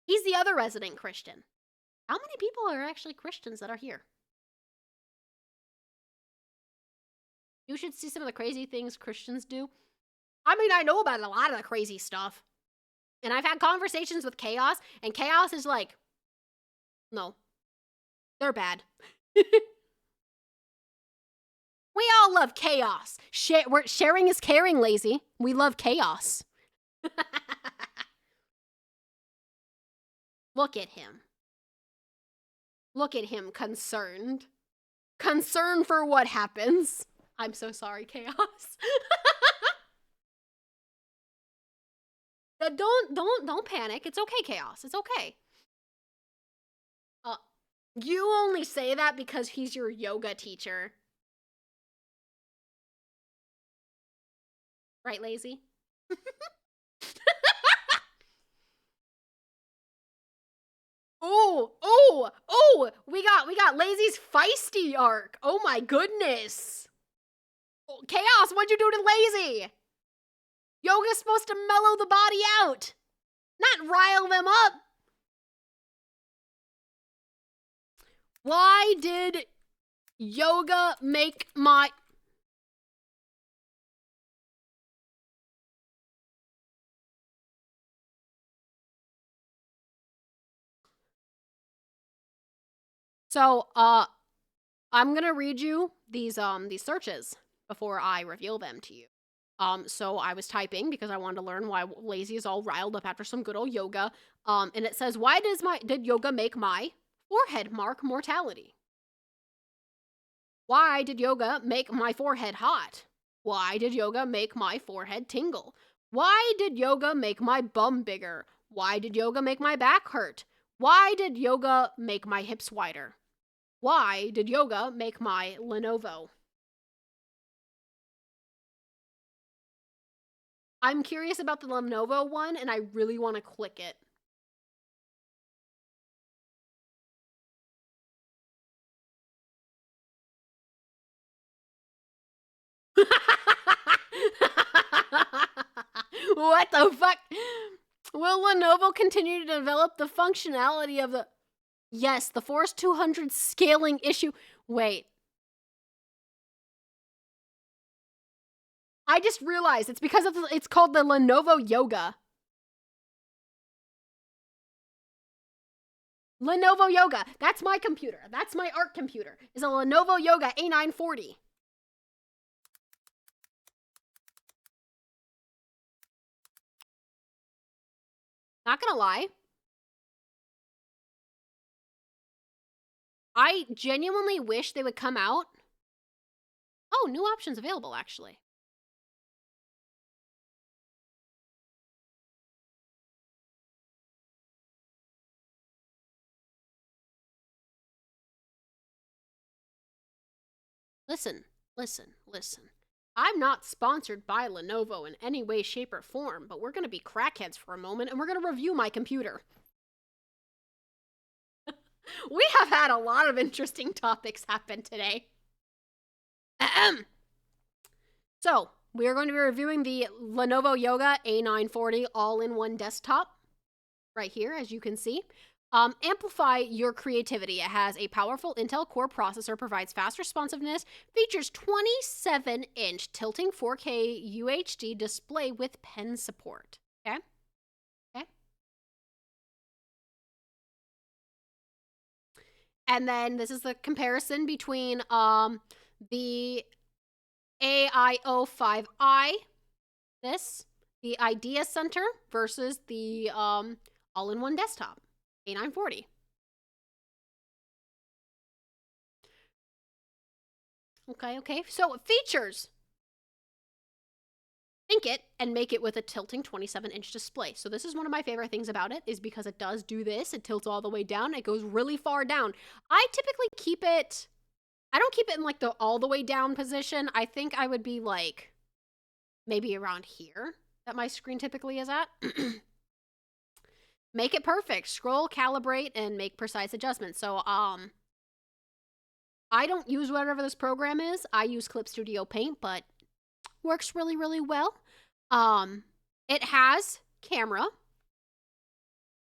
He's the other resident Christian. How many people are actually Christians that are here? You should see some of the crazy things Christians do. I mean, I know about a lot of the crazy stuff. And I've had conversations with Chaos, and Chaos is like, no, they're bad. We all love chaos. Sharing is caring, Lazy. We love chaos. Look at him. Look at him concerned. Concerned for what happens. I'm so sorry, Chaos. Don't panic. It's okay, Chaos. It's okay. You only say that because he's your yoga teacher. Right, Lazy? Oh, we got Lazy's feisty arc. Oh my goodness. Oh, Chaos, what'd you do to Lazy? Yoga's supposed to mellow the body out, not rile them up. Why did yoga make my... So, I'm gonna read you these searches before I reveal them to you. So I was typing because I wanted to learn why Lazy is all riled up after some good old yoga. And it says, why did yoga make my forehead mark mortality? Why did yoga make my forehead hot? Why did yoga make my forehead tingle? Why did yoga make my bum bigger? Why did yoga make my back hurt? Why did yoga make my hips wider? Why did yoga make my Lenovo? I'm curious about the Lenovo one, and I really want to click it. What the fuck? Will Lenovo continue to develop the functionality of the... Yes, the Force 200 scaling issue. Wait. I just realized it's because it's called the Lenovo Yoga. Lenovo Yoga. That's my computer. That's my art computer. It's a Lenovo Yoga A940. Not gonna lie. I genuinely wish they would come out. Oh, new options available, actually. Listen. I'm not sponsored by Lenovo in any way, shape, or form, but we're going to be crackheads for a moment, and we're going to review my computer. We have had a lot of interesting topics happen today. So, we are going to be reviewing the Lenovo Yoga A940 all-in-one desktop. Right here, as you can see. Amplify your creativity. It has a powerful Intel Core processor, provides fast responsiveness, features 27-inch tilting 4K UHD display with pen support. Okay? And then this is the comparison between the AIO5i, the Idea Center, versus the all-in-one desktop. A940. Okay. So, features. Think it and make it with a tilting 27-inch display. So this is one of my favorite things about it, is because it does do this. It tilts all the way down. It goes really far down. I typically keep it... I don't keep it in, like, the all the way down position. I think I would be, like, maybe around here that my screen typically is at. Make it perfect. Scroll, calibrate, and make precise adjustments. So, I don't use whatever this program is. I use Clip Studio Paint, but works really, really well. It has camera.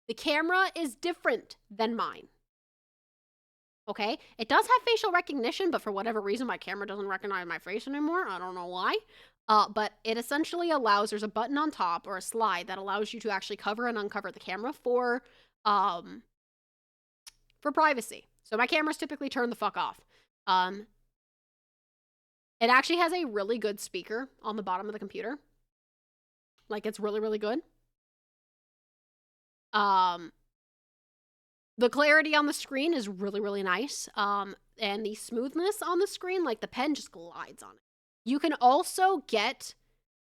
The camera is different than mine. Okay? It does have facial recognition, but for whatever reason, my camera doesn't recognize my face anymore. I don't know why. But it essentially allows, there's a button on top or a slide that allows you to actually cover and uncover the camera for privacy. So my camera's typically turned the fuck off. It actually has a really good speaker on the bottom of the computer. Like, it's really, really good. The clarity on the screen is really, really nice. And the smoothness on the screen, like the pen just glides on it. You can also get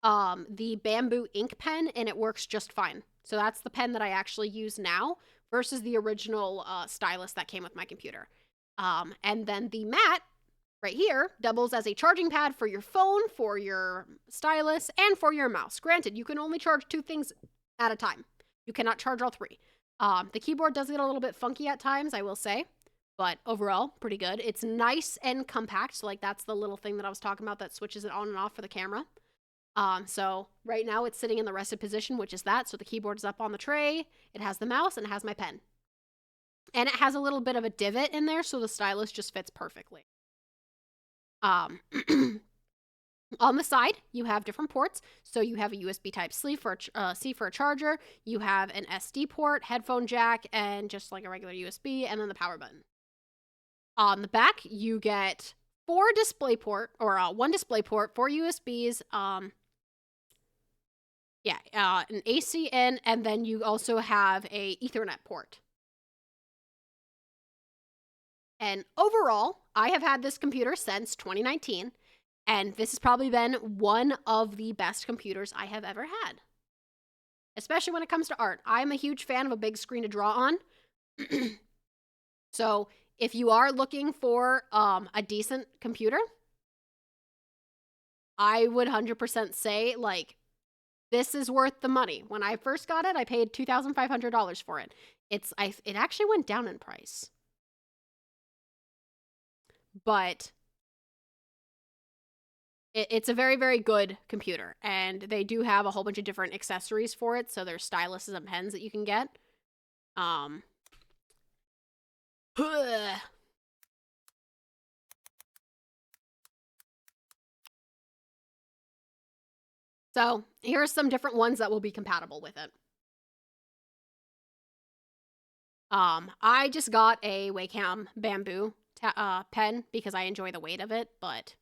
the bamboo ink pen, and it works just fine. So that's the pen that I actually use now versus the original stylus that came with my computer. And then the mat right here doubles as a charging pad for your phone, for your stylus, and for your mouse. Granted, you can only charge 2 things at a time. You cannot charge all 3. The keyboard does get a little bit funky at times, I will say, but overall, pretty good. It's nice and compact, so like that's the little thing that I was talking about that switches it on and off for the camera. So right now it's sitting in the rested position, which is that. So the keyboard is up on the tray, it has the mouse, and it has my pen. And it has a little bit of a divot in there, so the stylus just fits perfectly. On the side, you have different ports. So you have a USB Type-C for C for a charger. You have an SD port, headphone jack, and just like a regular USB, and then the power button. On the back, you get 4 display port, or 1 display port, 4 USBs, an AC in, and then you also have a Ethernet port. And overall, I have had this computer since 2019, and this has probably been one of the best computers I have ever had. Especially when it comes to art. I'm a huge fan of a big screen to draw on. So if you are looking for a decent computer, I would 100% say, like, this is worth the money. When I first got it, I paid $2,500 for it. It actually went down in price. But it's a very, very good computer. And they do have a whole bunch of different accessories for it. So there's styluses and pens that you can get. So here are some different ones that will be compatible with it. I just got a Wacom bamboo pen because I enjoy the weight of it, but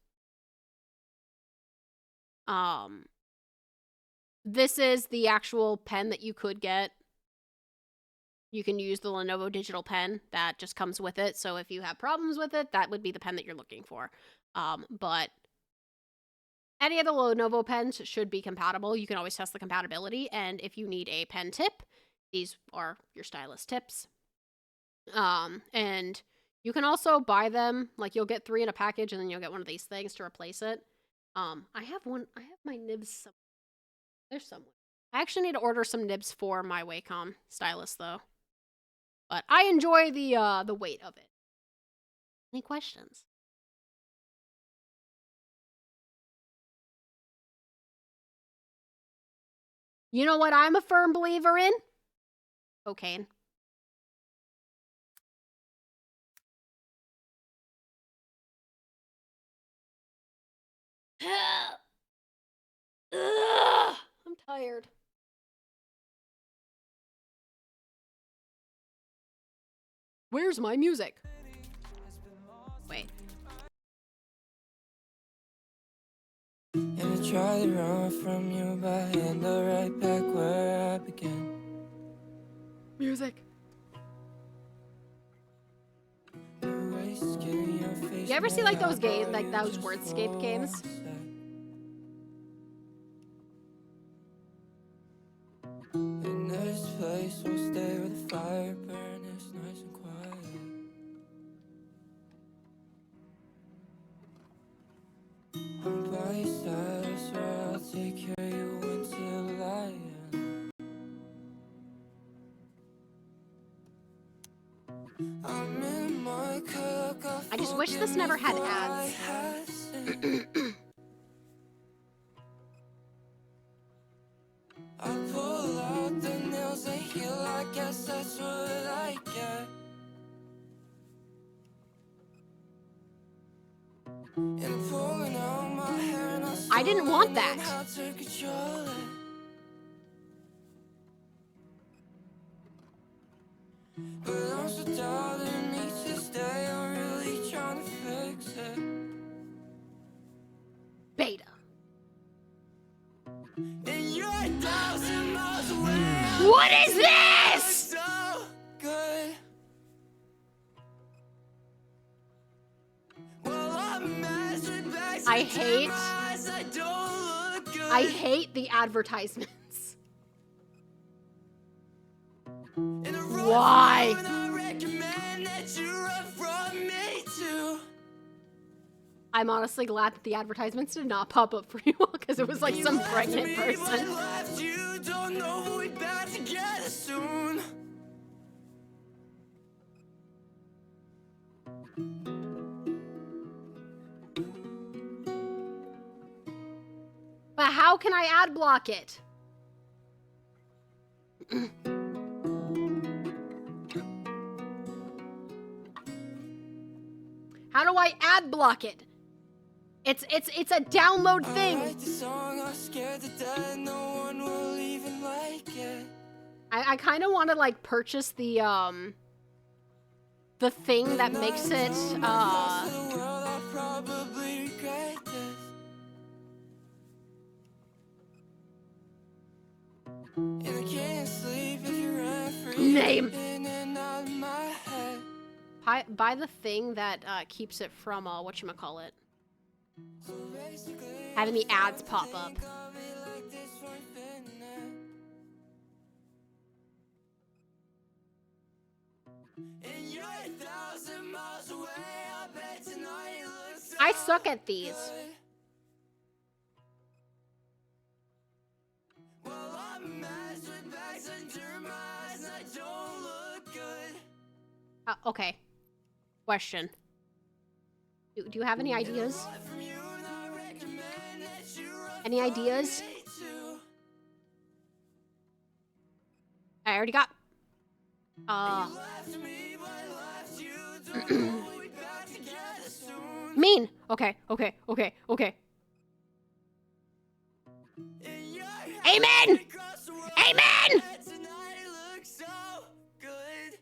this is the actual pen that you could get. You can use the Lenovo digital pen that just comes with it. So if you have problems with it, that would be the pen that you're looking for. But any of the Lenovo pens should be compatible. You can always test the compatibility. And if you need a pen tip, these are your stylus tips. And you can also buy them. Like, you'll get 3 in a package, and then you'll get one of these things to replace it. I have my nibs. There's somewhere. I actually need to order some nibs for my Wacom stylus, though. But I enjoy the weight of it. Any questions? You know what I'm a firm believer in? Cocaine. I'm tired. Where's my music? Wait. And I try to run from you, but I end up right back where I began. Music. You You ever see like those games, like those wordscape games? In this place, we'll stay with the fire burn. It's nice and quiet. I'm by your side, I swear I'll take care of you until I am. I'm in my cup, I just wish this never had ads. I pull out the nails, they heal, I guess that's what I get. And pulling out my hair and I I didn't want that. How to control it. But I'm so tired and need to stay. I'm really trying to fix it. Beta. And you're 1,000 miles away. What is this? So good. Well, I'm a mess with bags I and hate- eyes. I don't look good. I hate the advertisements. And I run Why? from you, and I recommend that you run from me too. I'm honestly glad that the advertisements did not pop up for you all because it was like some pregnant person. Left you, don't know we'll be back together soon. But how can I ad block it? How do I ad block it? It's a download I thing. write the song, I'm scared to death, no one will even like it. I kind of want to like purchase the thing that makes it Across the world, I'll probably regret this. And I can't sleep if you ran free. Name. In and out of my head. buy the thing that keeps it from whatchamacallit. So basically, Having the ads pop up. think of it like this one finna. And you're 1,000 miles away. I bet tonight looks so I suck at these. good. Well, I'm a mess with bags under my eyes. I don't look good. Okay. Question. Do you have any ideas? From you, and I recommend that you run Any ideas? from me too. I already got. Left me, but I left you. Don't know we'll be back together soon. Mean. Okay. And you're Amen. across the world. Amen. That tonight looks so good.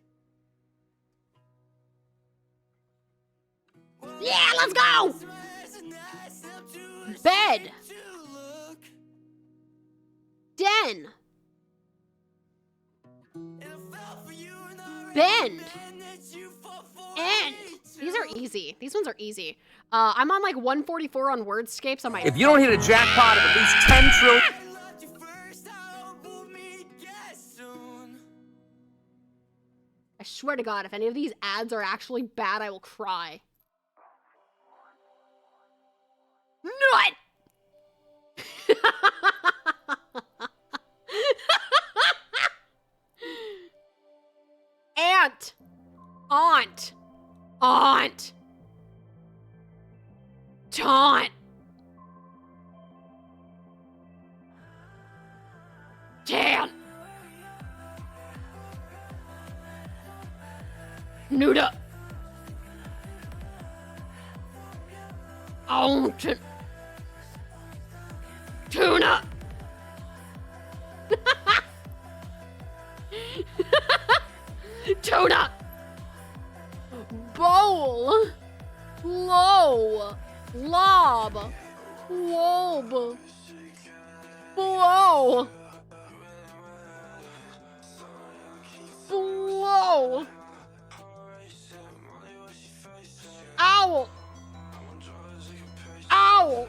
Well, Yeah, let's go. swears and I still too Bed. ashamed to look. Den. And I fell for you, and I Bend. recommend that you fall for End. me These are too. easy. These ones are easy. I'm on like 144 on Wordscapes on my. If you don't hit a jackpot of at least 10 trillion. I loved you first, I hope we'll meet again soon. I swear to God, if any of these ads are actually bad, I will cry. Nut. Aunt. Aunt. Aunt. Taunt. Tan. Nuda. Aunt. Tuna. Tuna. Bowl. Low. Lob. Wob. Blow. Blow. Owl. Owl.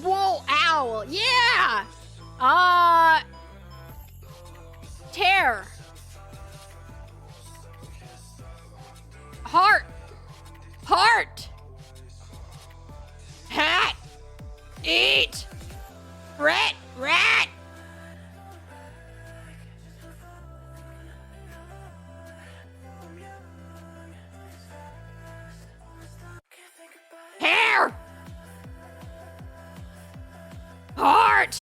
Whoa, owl. Yeah. Tear. Heart. Heart. Hat. Eat. Rat. Rat. Hair. Heart.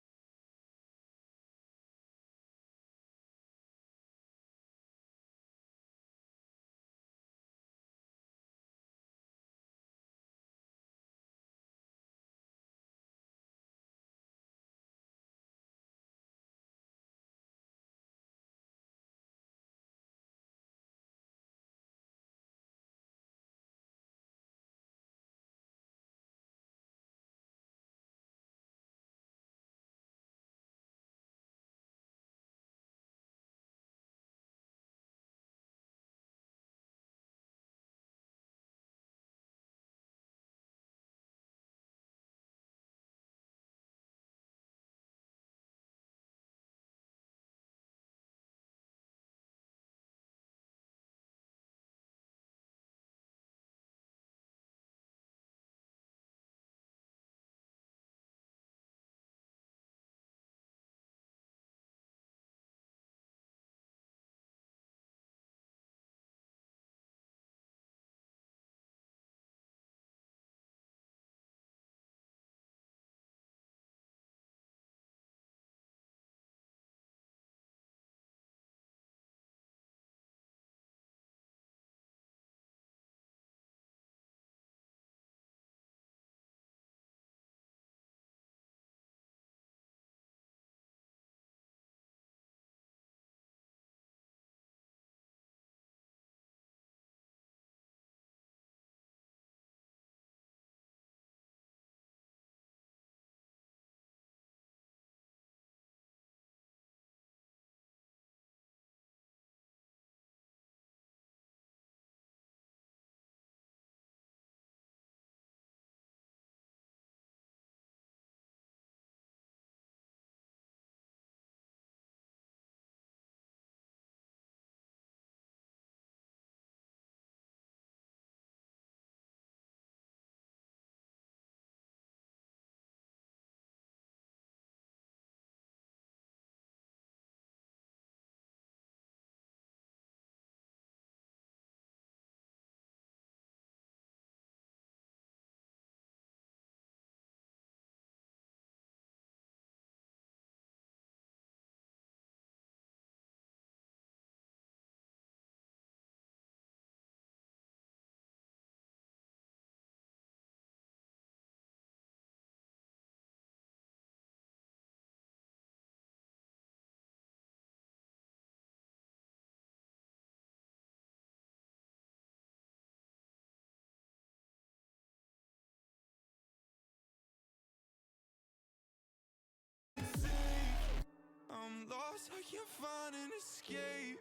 I'm lost, I can't find an escape.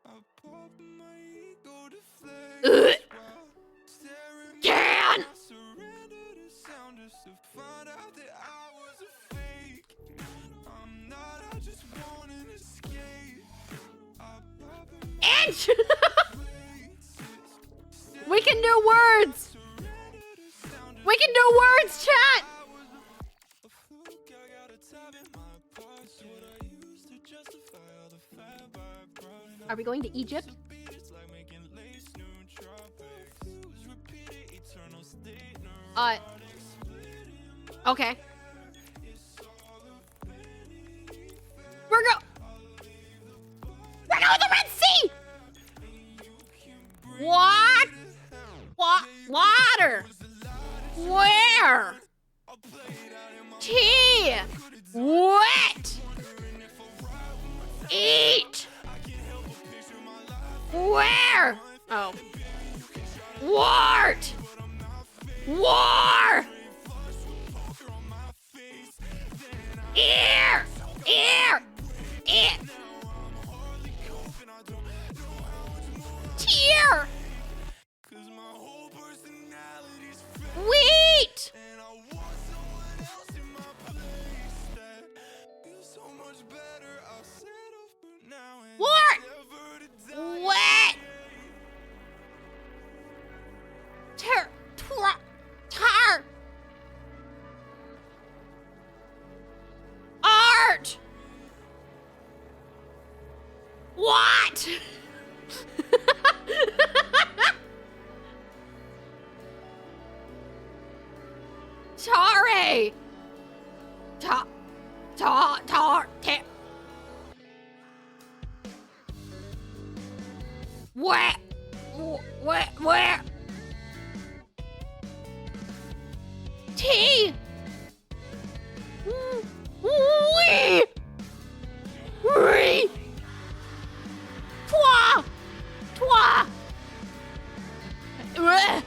I pop my ego to flex. Can! I surrender to sound just to find out that I was a fake. I'm not, I just want an escape. I pop Inch! We can do words! We can do words, chat! Are we going to Egypt? Okay. We're going to the Red Sea! What? Water? Where? Tea? Wet? Eat? Where? Oh. Wart! War! Ear! Ear! Ear! Tear! Wheat! What? Wet! Tar! Art! What? Tare! Where? Tea! Wee! Twa! Wee! Twa! There!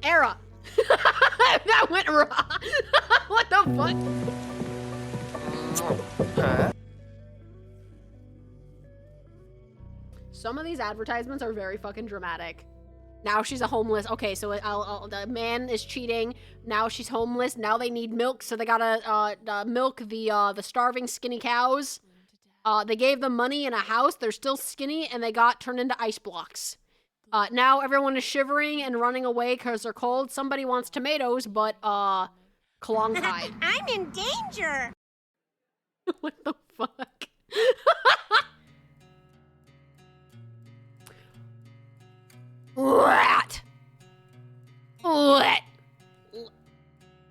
Era! That went raw! What the fuck? Some of these advertisements are very fucking dramatic. Now she's a homeless. Okay, so the man is cheating. Now she's homeless. Now they need milk, so they gotta milk the starving skinny cows. They gave them money and a house. They're still skinny, and they got turned into ice blocks. Now everyone is shivering and running away because they're cold. Somebody wants tomatoes, but Kalongkai. I'm in danger. What the fuck? Rat. Let.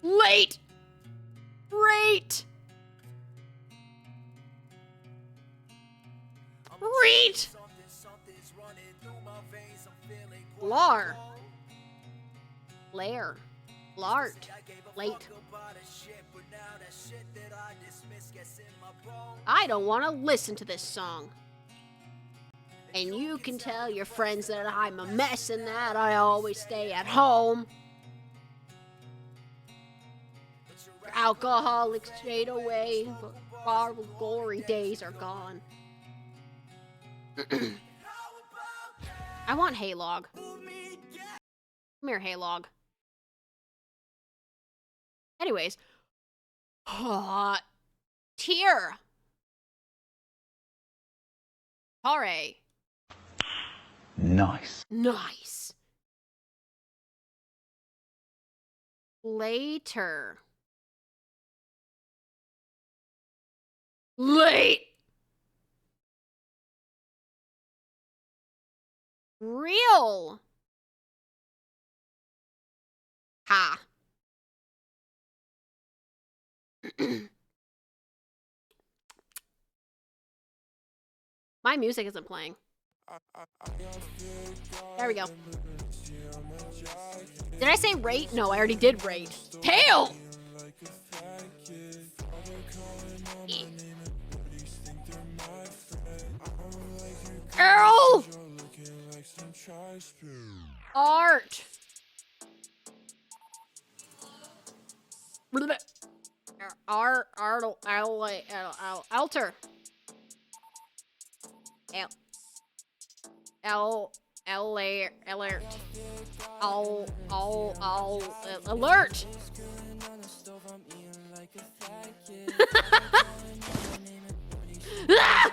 Late. Rate. Reet. Lar. Lair. Lart. Late. I don't want to listen to this song. And you can tell your friends that I'm a mess and that I always stay at home. Alcoholics fade away, but our glory days are gone. I want Haylog. Come here, Haylog. Anyways. Tier. Hare. Nice. Nice. Later. Late. Real. Ha. My music isn't playing. There we go. Did I say rate? No, I already did rate. Tail! Earl! Art. Alter. Alert. Alert. Ah!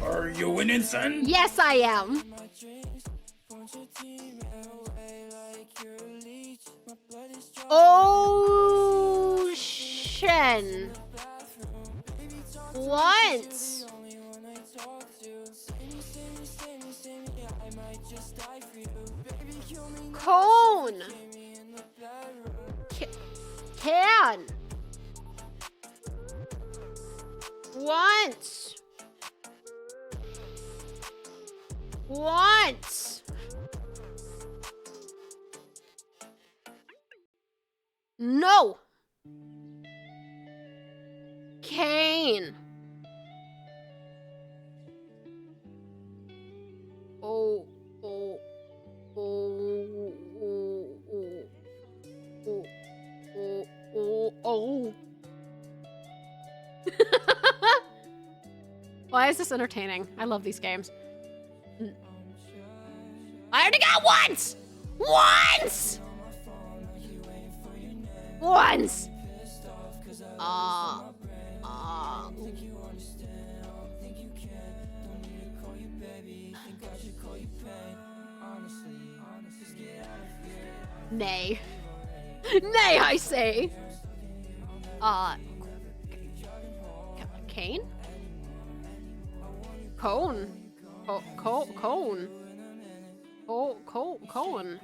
Are you winning, son? Yes, I am. Ocean. Once. Cone. Can. Once. Once. No. Cane. Oh. Why is this entertaining? I love these games. I already got once! Once! Once! Nay. Nay, I say! Cane? Cone. Cone. Cone. Cone.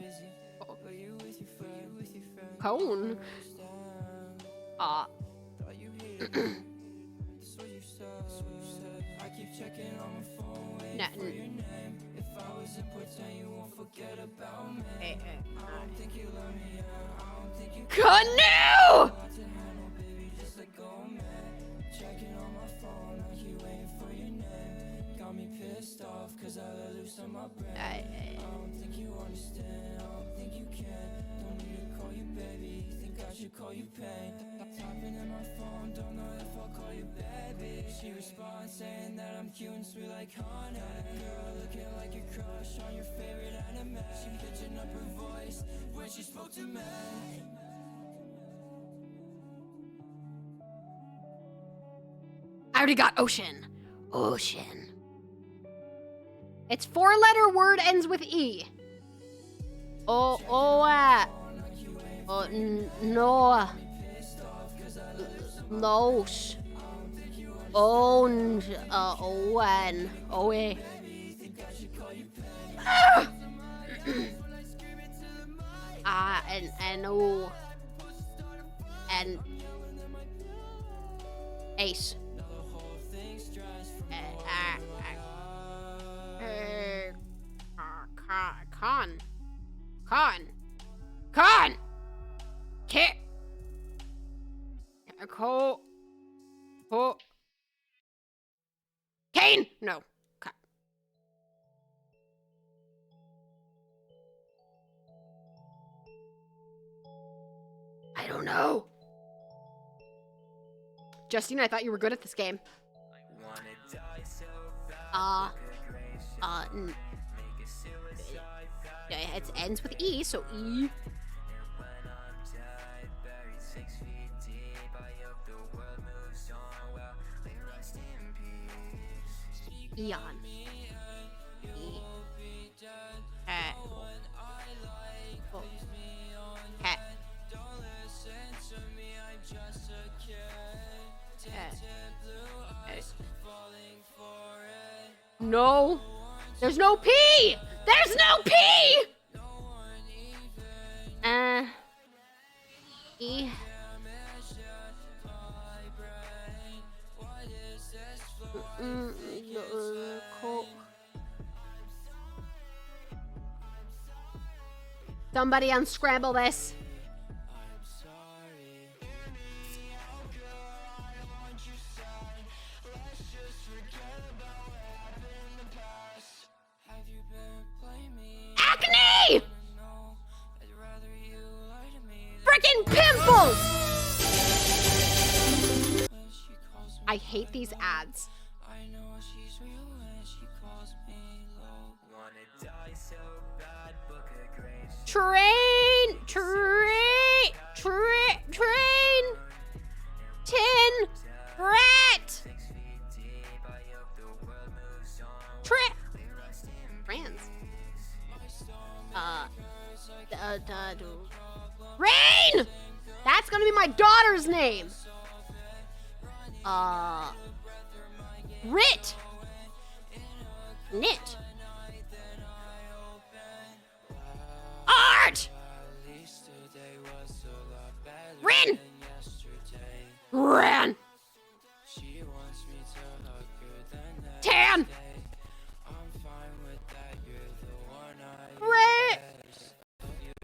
Canoe! She responds saying that I'm cute and sweet like honey. Girl looking like your crush on your favorite anime. She pitching up her voice when she spoke to me. I already got ocean. Ocean. It's 4-letter word ends with E. No. Los. Own. Owen. Oe. And O. And Ace. Con. Kit. Kane. No. I don't know. Justine, I thought you were good at this game. It ends with E, so E. Eon. E. Cat. Oh. Cat. No. There's no P! There's no P! E. Somebody unscramble this. Acne! Freaking pimples! I hate these ads. Train! Tin! Rat! Trans. Rain! That's gonna be my daughter's name. Rit. Knit. Art! Rin! Ran! Tan!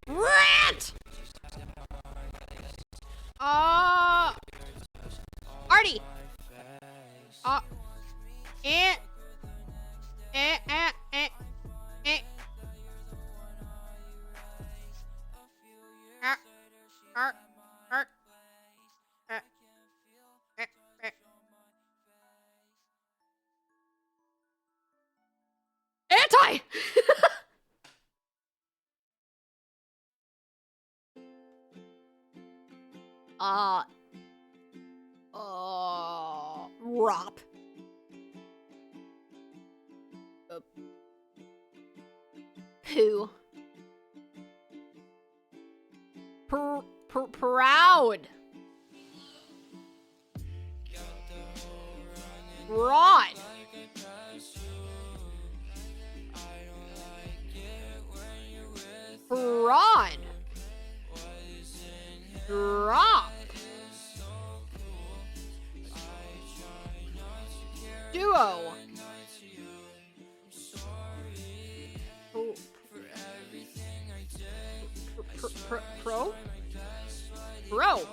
Rant! Artie! Anti! Rop. Poo. Proud. Rod. Rod. Drop. Duo. Pro? Bro.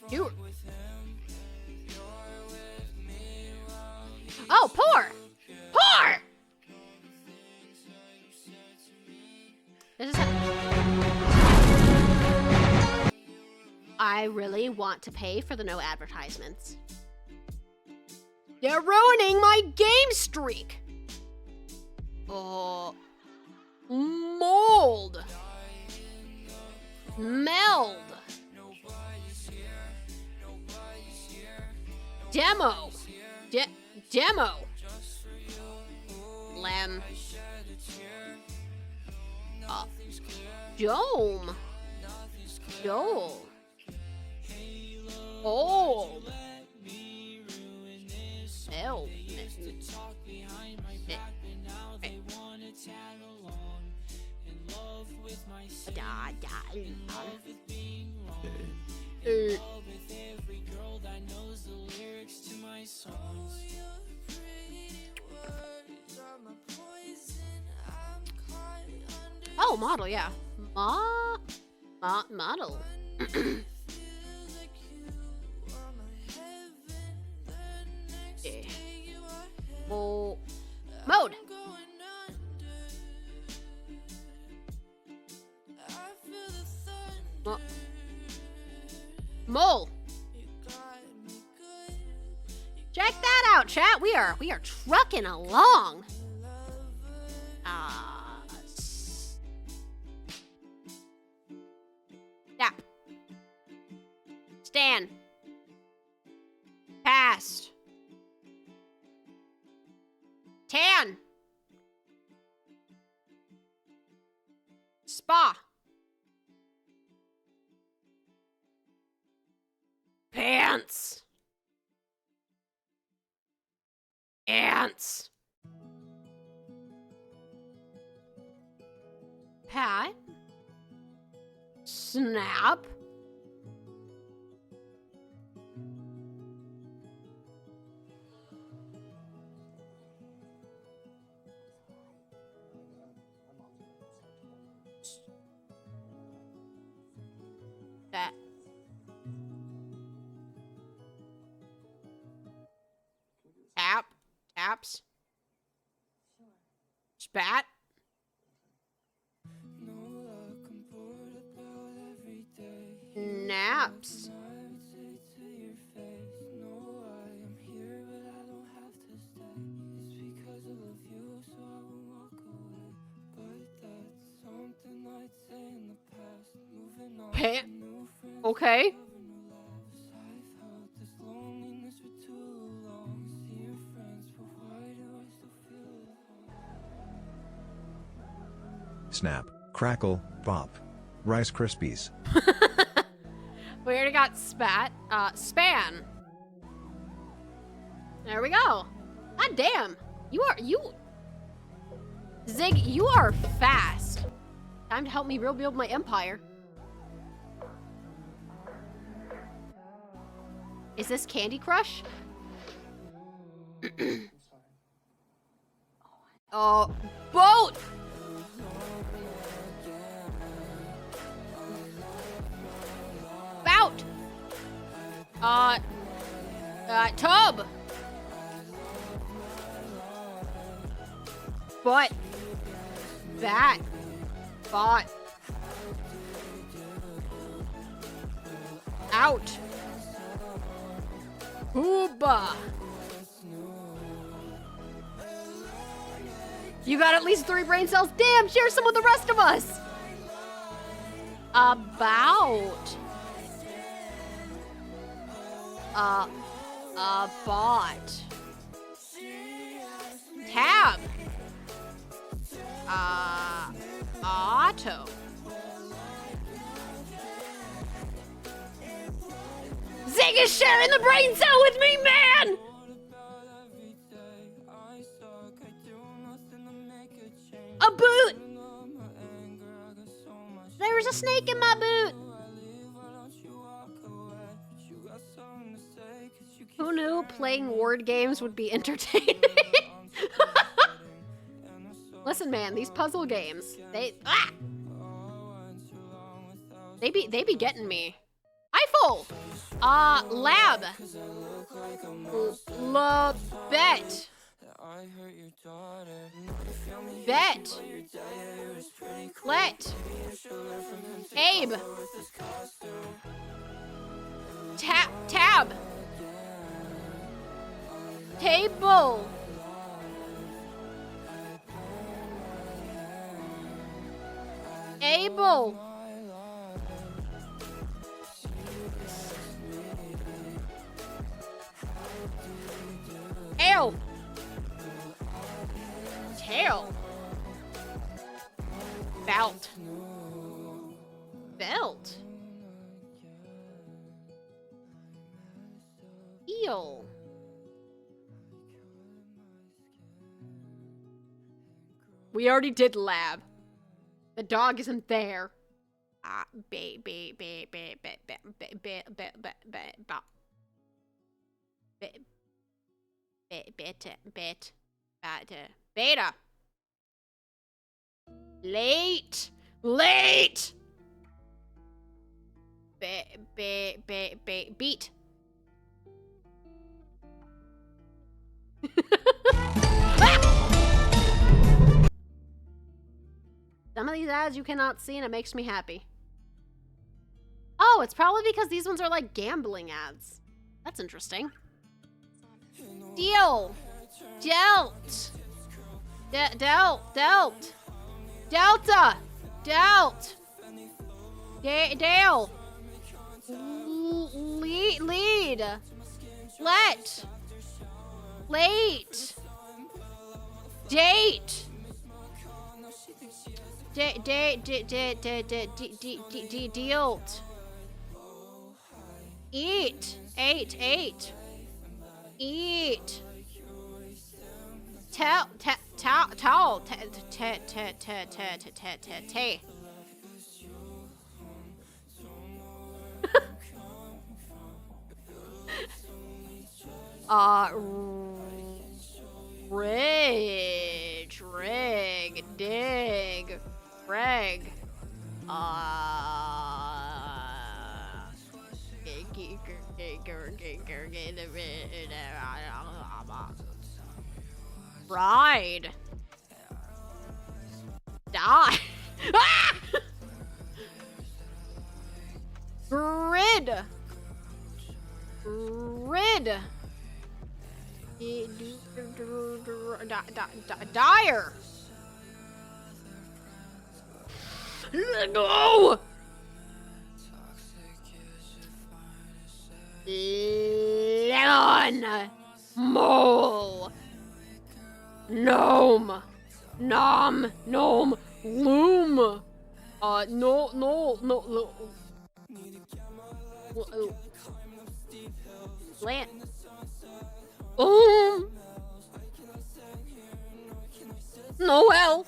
Dude. Oh, poor. Poor. This is I really want to pay for the no advertisements. They're ruining my game streak. Oh. Mold. Meld. Demo. Demo. Lem. Dome. Dome. Old. L. Oh, model, yeah. Model. Yeah. Mode. Mole. Check that out, chat. We are trucking along. Yeah. Stan. Past. Tan. Spa. Pants. Ants. Pat. Snap. Spat. Naps. Okay. Snap, crackle, pop. Rice Krispies. We already got spat. Span. There we go. God damn. Zig, you are fast. Time to help me rebuild my empire. Is this Candy Crush? Boat! Bout! Tub! Butt. Bat. Bot. Out. Hooba. You got at least 3 brain cells. Damn, share some with the rest of us. About. Bot. Tab. Auto. Zig is sharing the brain cell with me, man! A boot! There's a snake in my boot! Who knew playing word games would be entertaining? Listen, man, these puzzle games, they be getting me. Eiffel! Lab. Bet. Bet. Let. Abe. Tab. Table. Able. Ale. Tail. Belt. Belt. Eel. We already did lab. The dog isn't there. Beta. Late. Beat. Some of these ads you cannot see and it makes me happy. Oh, it's probably because these ones are like gambling ads. That's interesting. Deal. Dealt. Dealt. Delta. Dealt. Dale. Lead. Let. Late. Date. Dealt. Eat. Ate. Eat. Towel. Rig, dig, reg, ride, Die. Ah! Grid. Dire. No. Lemon. Mole. Gnome. Nom. Gnome. Loom. No. Plant. Noel.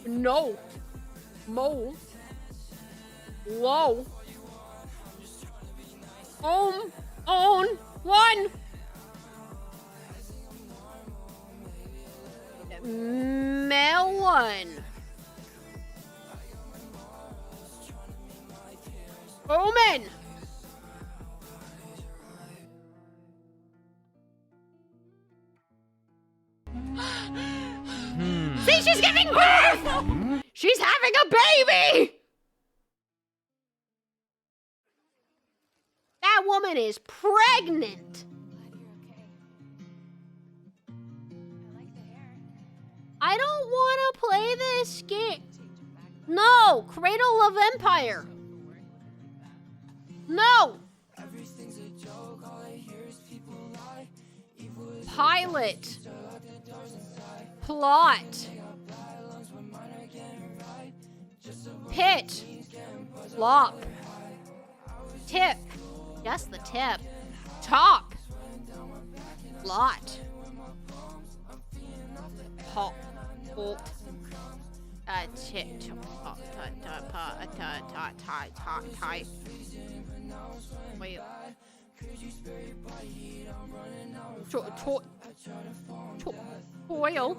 No. Mole. Low. Own. One. Melon. Omen. See, she's giving birth! She's having a baby! That woman is pregnant. I don't want to play this game. No, Cradle of Empire. No. Pilot. Plot. Pit. Flop. Tip. Just the tip. Top. Lot. Pop. Halt. Type. Wait. Toil.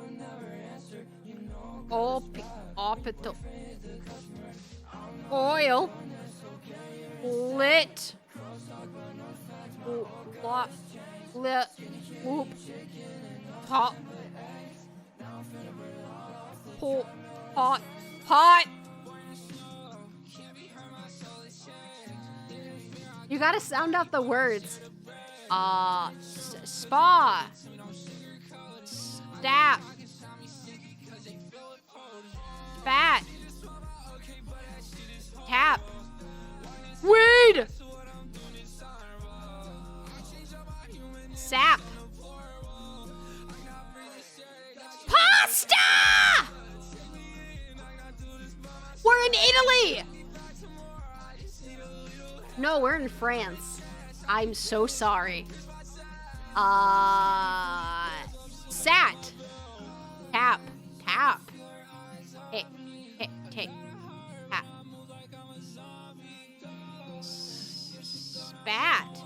Opito. Oil. Lit. Lit. Whoop. Top. Pot. You gotta sound out the words. Spa. Stap. Spat. Tap. Weed. Sap. Pasta! We're in Italy! No, we're in France. I'm so sorry. Sat. Tap. Hey. Tap. Spat.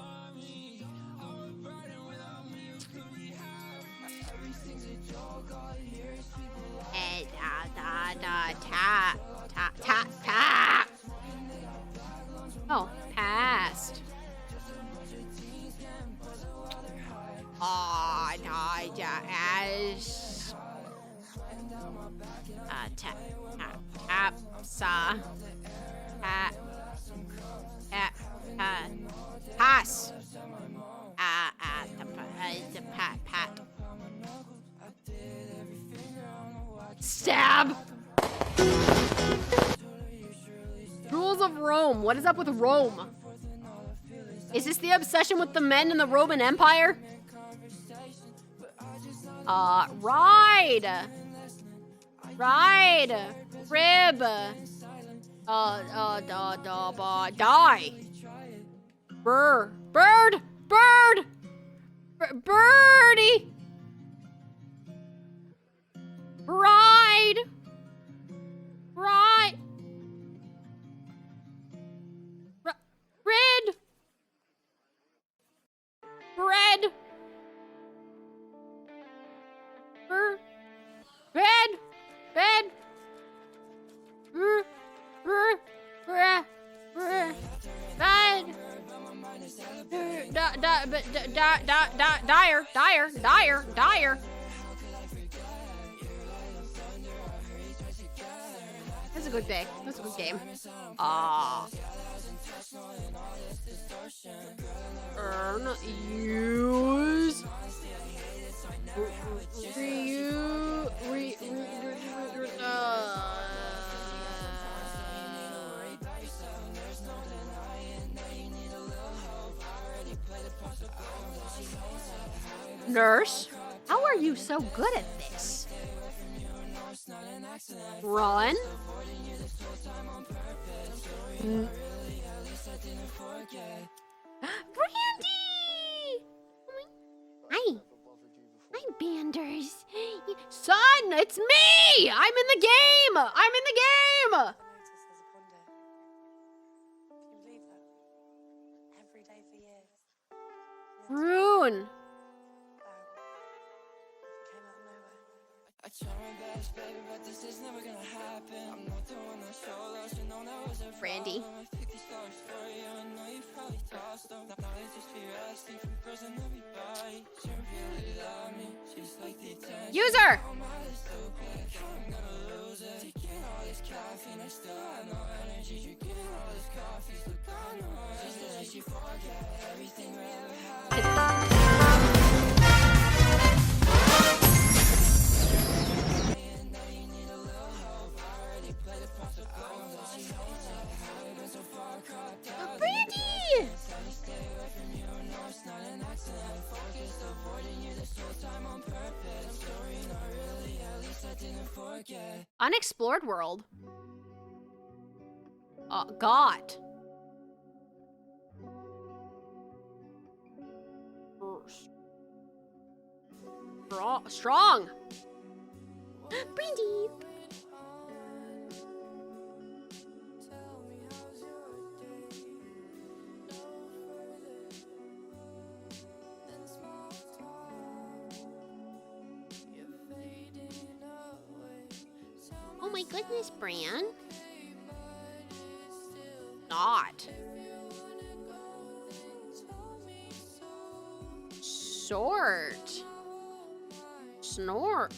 Tap. Oh, passed. Pass. Pat. Stab. Rules of Rome. What is up with Rome? Is this the obsession with the men in the Roman Empire? Ride. Rib. Die. Bird. Birdie. Ride. Rid. Bread. Bed. Bed. dire. That's a good day. That's a good game. Ah. Earn, use, Nurse, how are you so good at this? Run. Brandy! Hi. Hi, Banders. Son, it's me! I'm in the game! I'm in the game! Rune. I try my best, baby, but this is never gonna happen. I'm not the one that's so lost, you know that was a Brandy. I pick these scars for you, I know you probably tossed them. Now they just be resting from prison, they'll be by. She really love me, she's like the attention. User! I'm gonna lose it. Taking all this caffeine, I still have no energy. Drinking all this coffee, still got no energy. Just let you forget everything we ever had. Brandy! Unexplored world. God. Strong. Brandy. Oh my goodness, Bran. Not. Sort. Snort.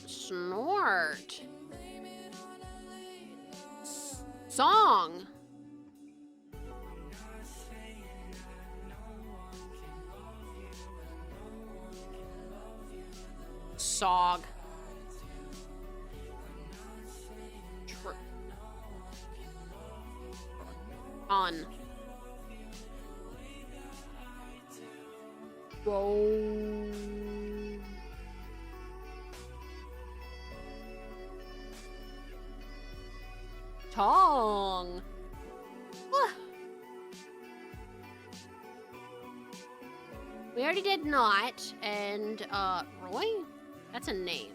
Song. Sog. On. Whoa. Tong. We already did not, and Roy? That's a name.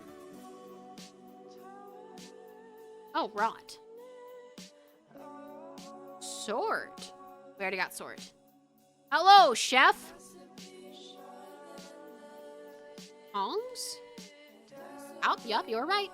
Oh, rot. Sort. We already got sort. Hello, chef. Tongs? Oh, yup, you're right.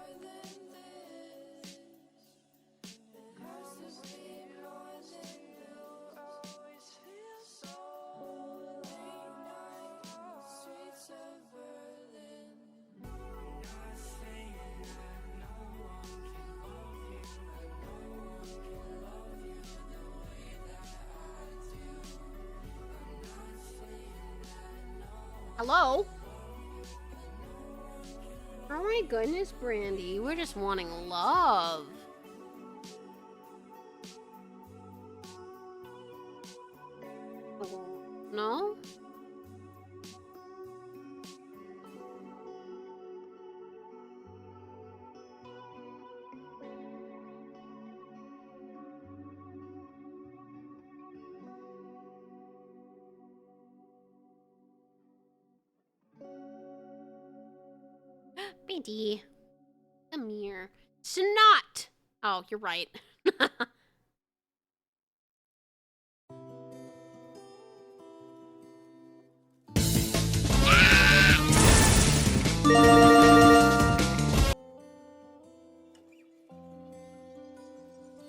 Hello? Oh my goodness, Brandy. We're just wanting love. No? Brandy, come here. Snot! Oh, you're right.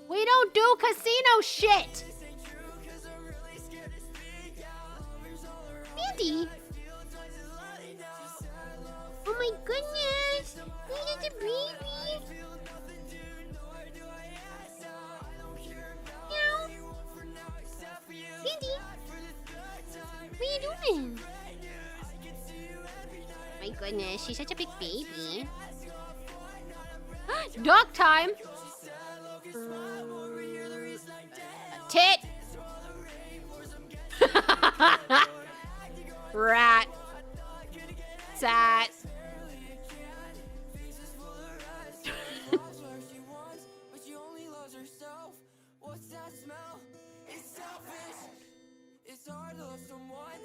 We don't do casino shit! goodness, she's such a big baby. Dog time. Tit. Rat. Sat.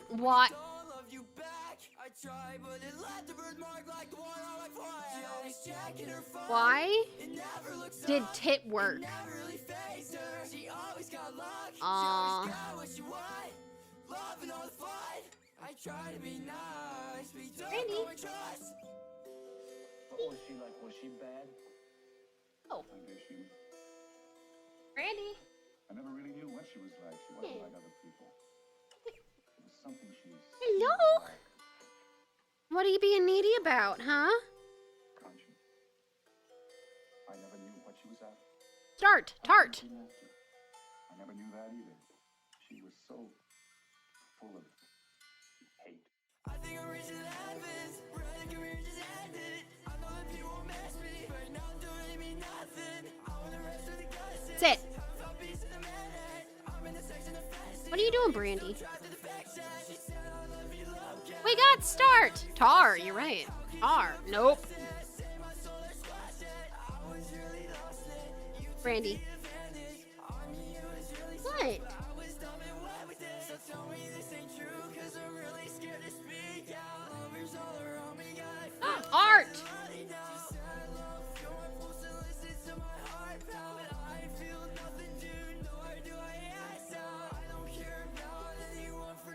What? Why did tit work? Randy. What was she like? Was she bad? Oh. I guess she was. Randy. I never really knew what she was like. She wasn't like other people. It was something she. Hello. What are you being needy about, huh? Conscious. I never knew what she was after. Tart. I never knew that either. She was so full of hate. I think I'm reaching the heavens. Running career just ended. I know that people will miss me, but now I'm doing me nothing. I want the rest of the guys. Sit. What are you doing, Brandy? We got start. Tar, you're right. Tar. Nope. Brandy. What? Art!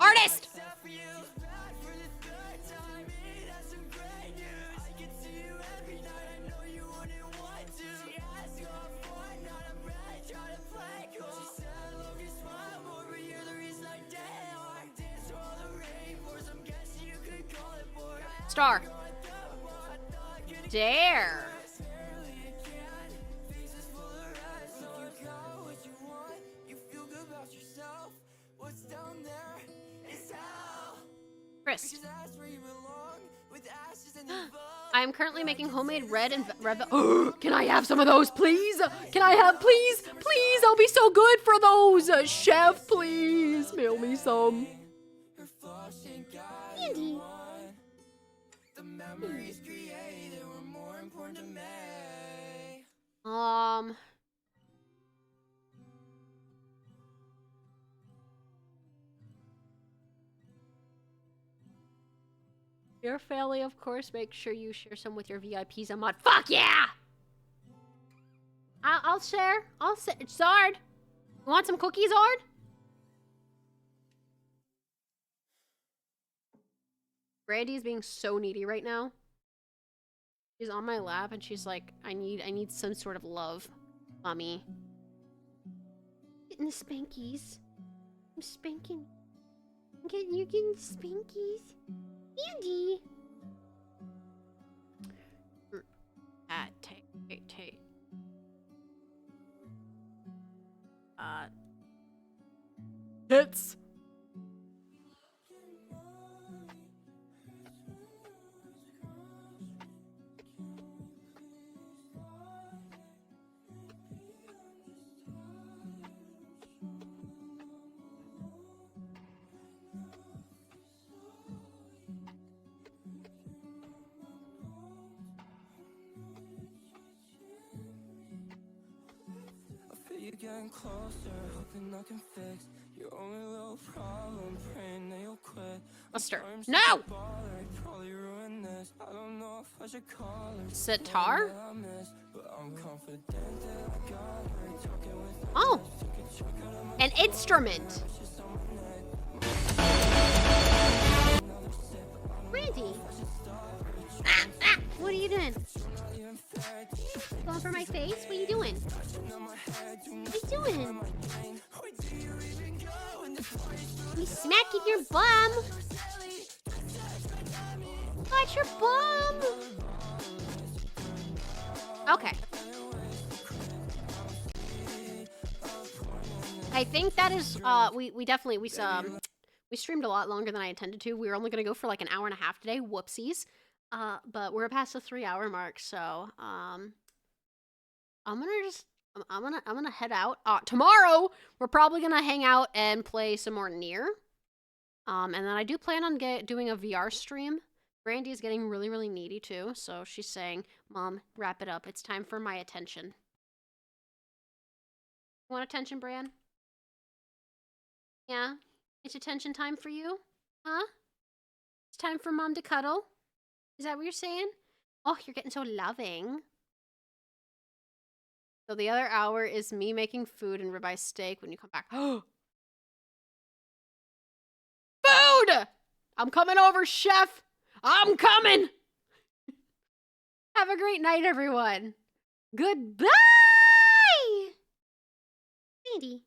Artist! Star. Dare. Chris. I am currently making homemade red and red. Can I have some of those, please? Can I have, please? Please, I'll be so good for those. Chef, please, mail me some. Andy. Your family, of course, make sure you share some with your VIPs. I'm on. Fuck yeah! I'll share. Zard. You want some cookies, Zard? Brandy's being so needy right now. She's on my lap and she's like, I need some sort of love, mommy. Getting the spankies. I'm spanking. You're getting spankies. Andy. Tate. Hits. Getting closer, hoping I can fix your only little problem, praying that you'll quit. Buster. No! Probably ruin this. I don't know if I should call her. Sitar? But I'm confident that I got her talking with. Oh! An instrument! Randy! What are you doing? Going for my face? What are you doing? What are you doing? You smacking your bum? Watch your bum! Okay. I think that is, we definitely, we streamed a lot longer than I intended to. We were only gonna go for like an hour and a half today. Whoopsies. But we're past the 3-hour mark, so I'm gonna head out. Tomorrow we're probably gonna hang out and play some more Nier. And then I do plan on doing a VR stream. Brandy is getting really, really needy too, so she's saying, "Mom, wrap it up. It's time for my attention." Want attention, Bran? Yeah? It's attention time for you? Huh? It's time for Mom to cuddle? Is that what you're saying? Oh, you're getting so loving. So the other hour is me making food and ribeye steak when you come back. Food! I'm coming over, chef! I'm coming! Have a great night, everyone. Goodbye! Sweetie.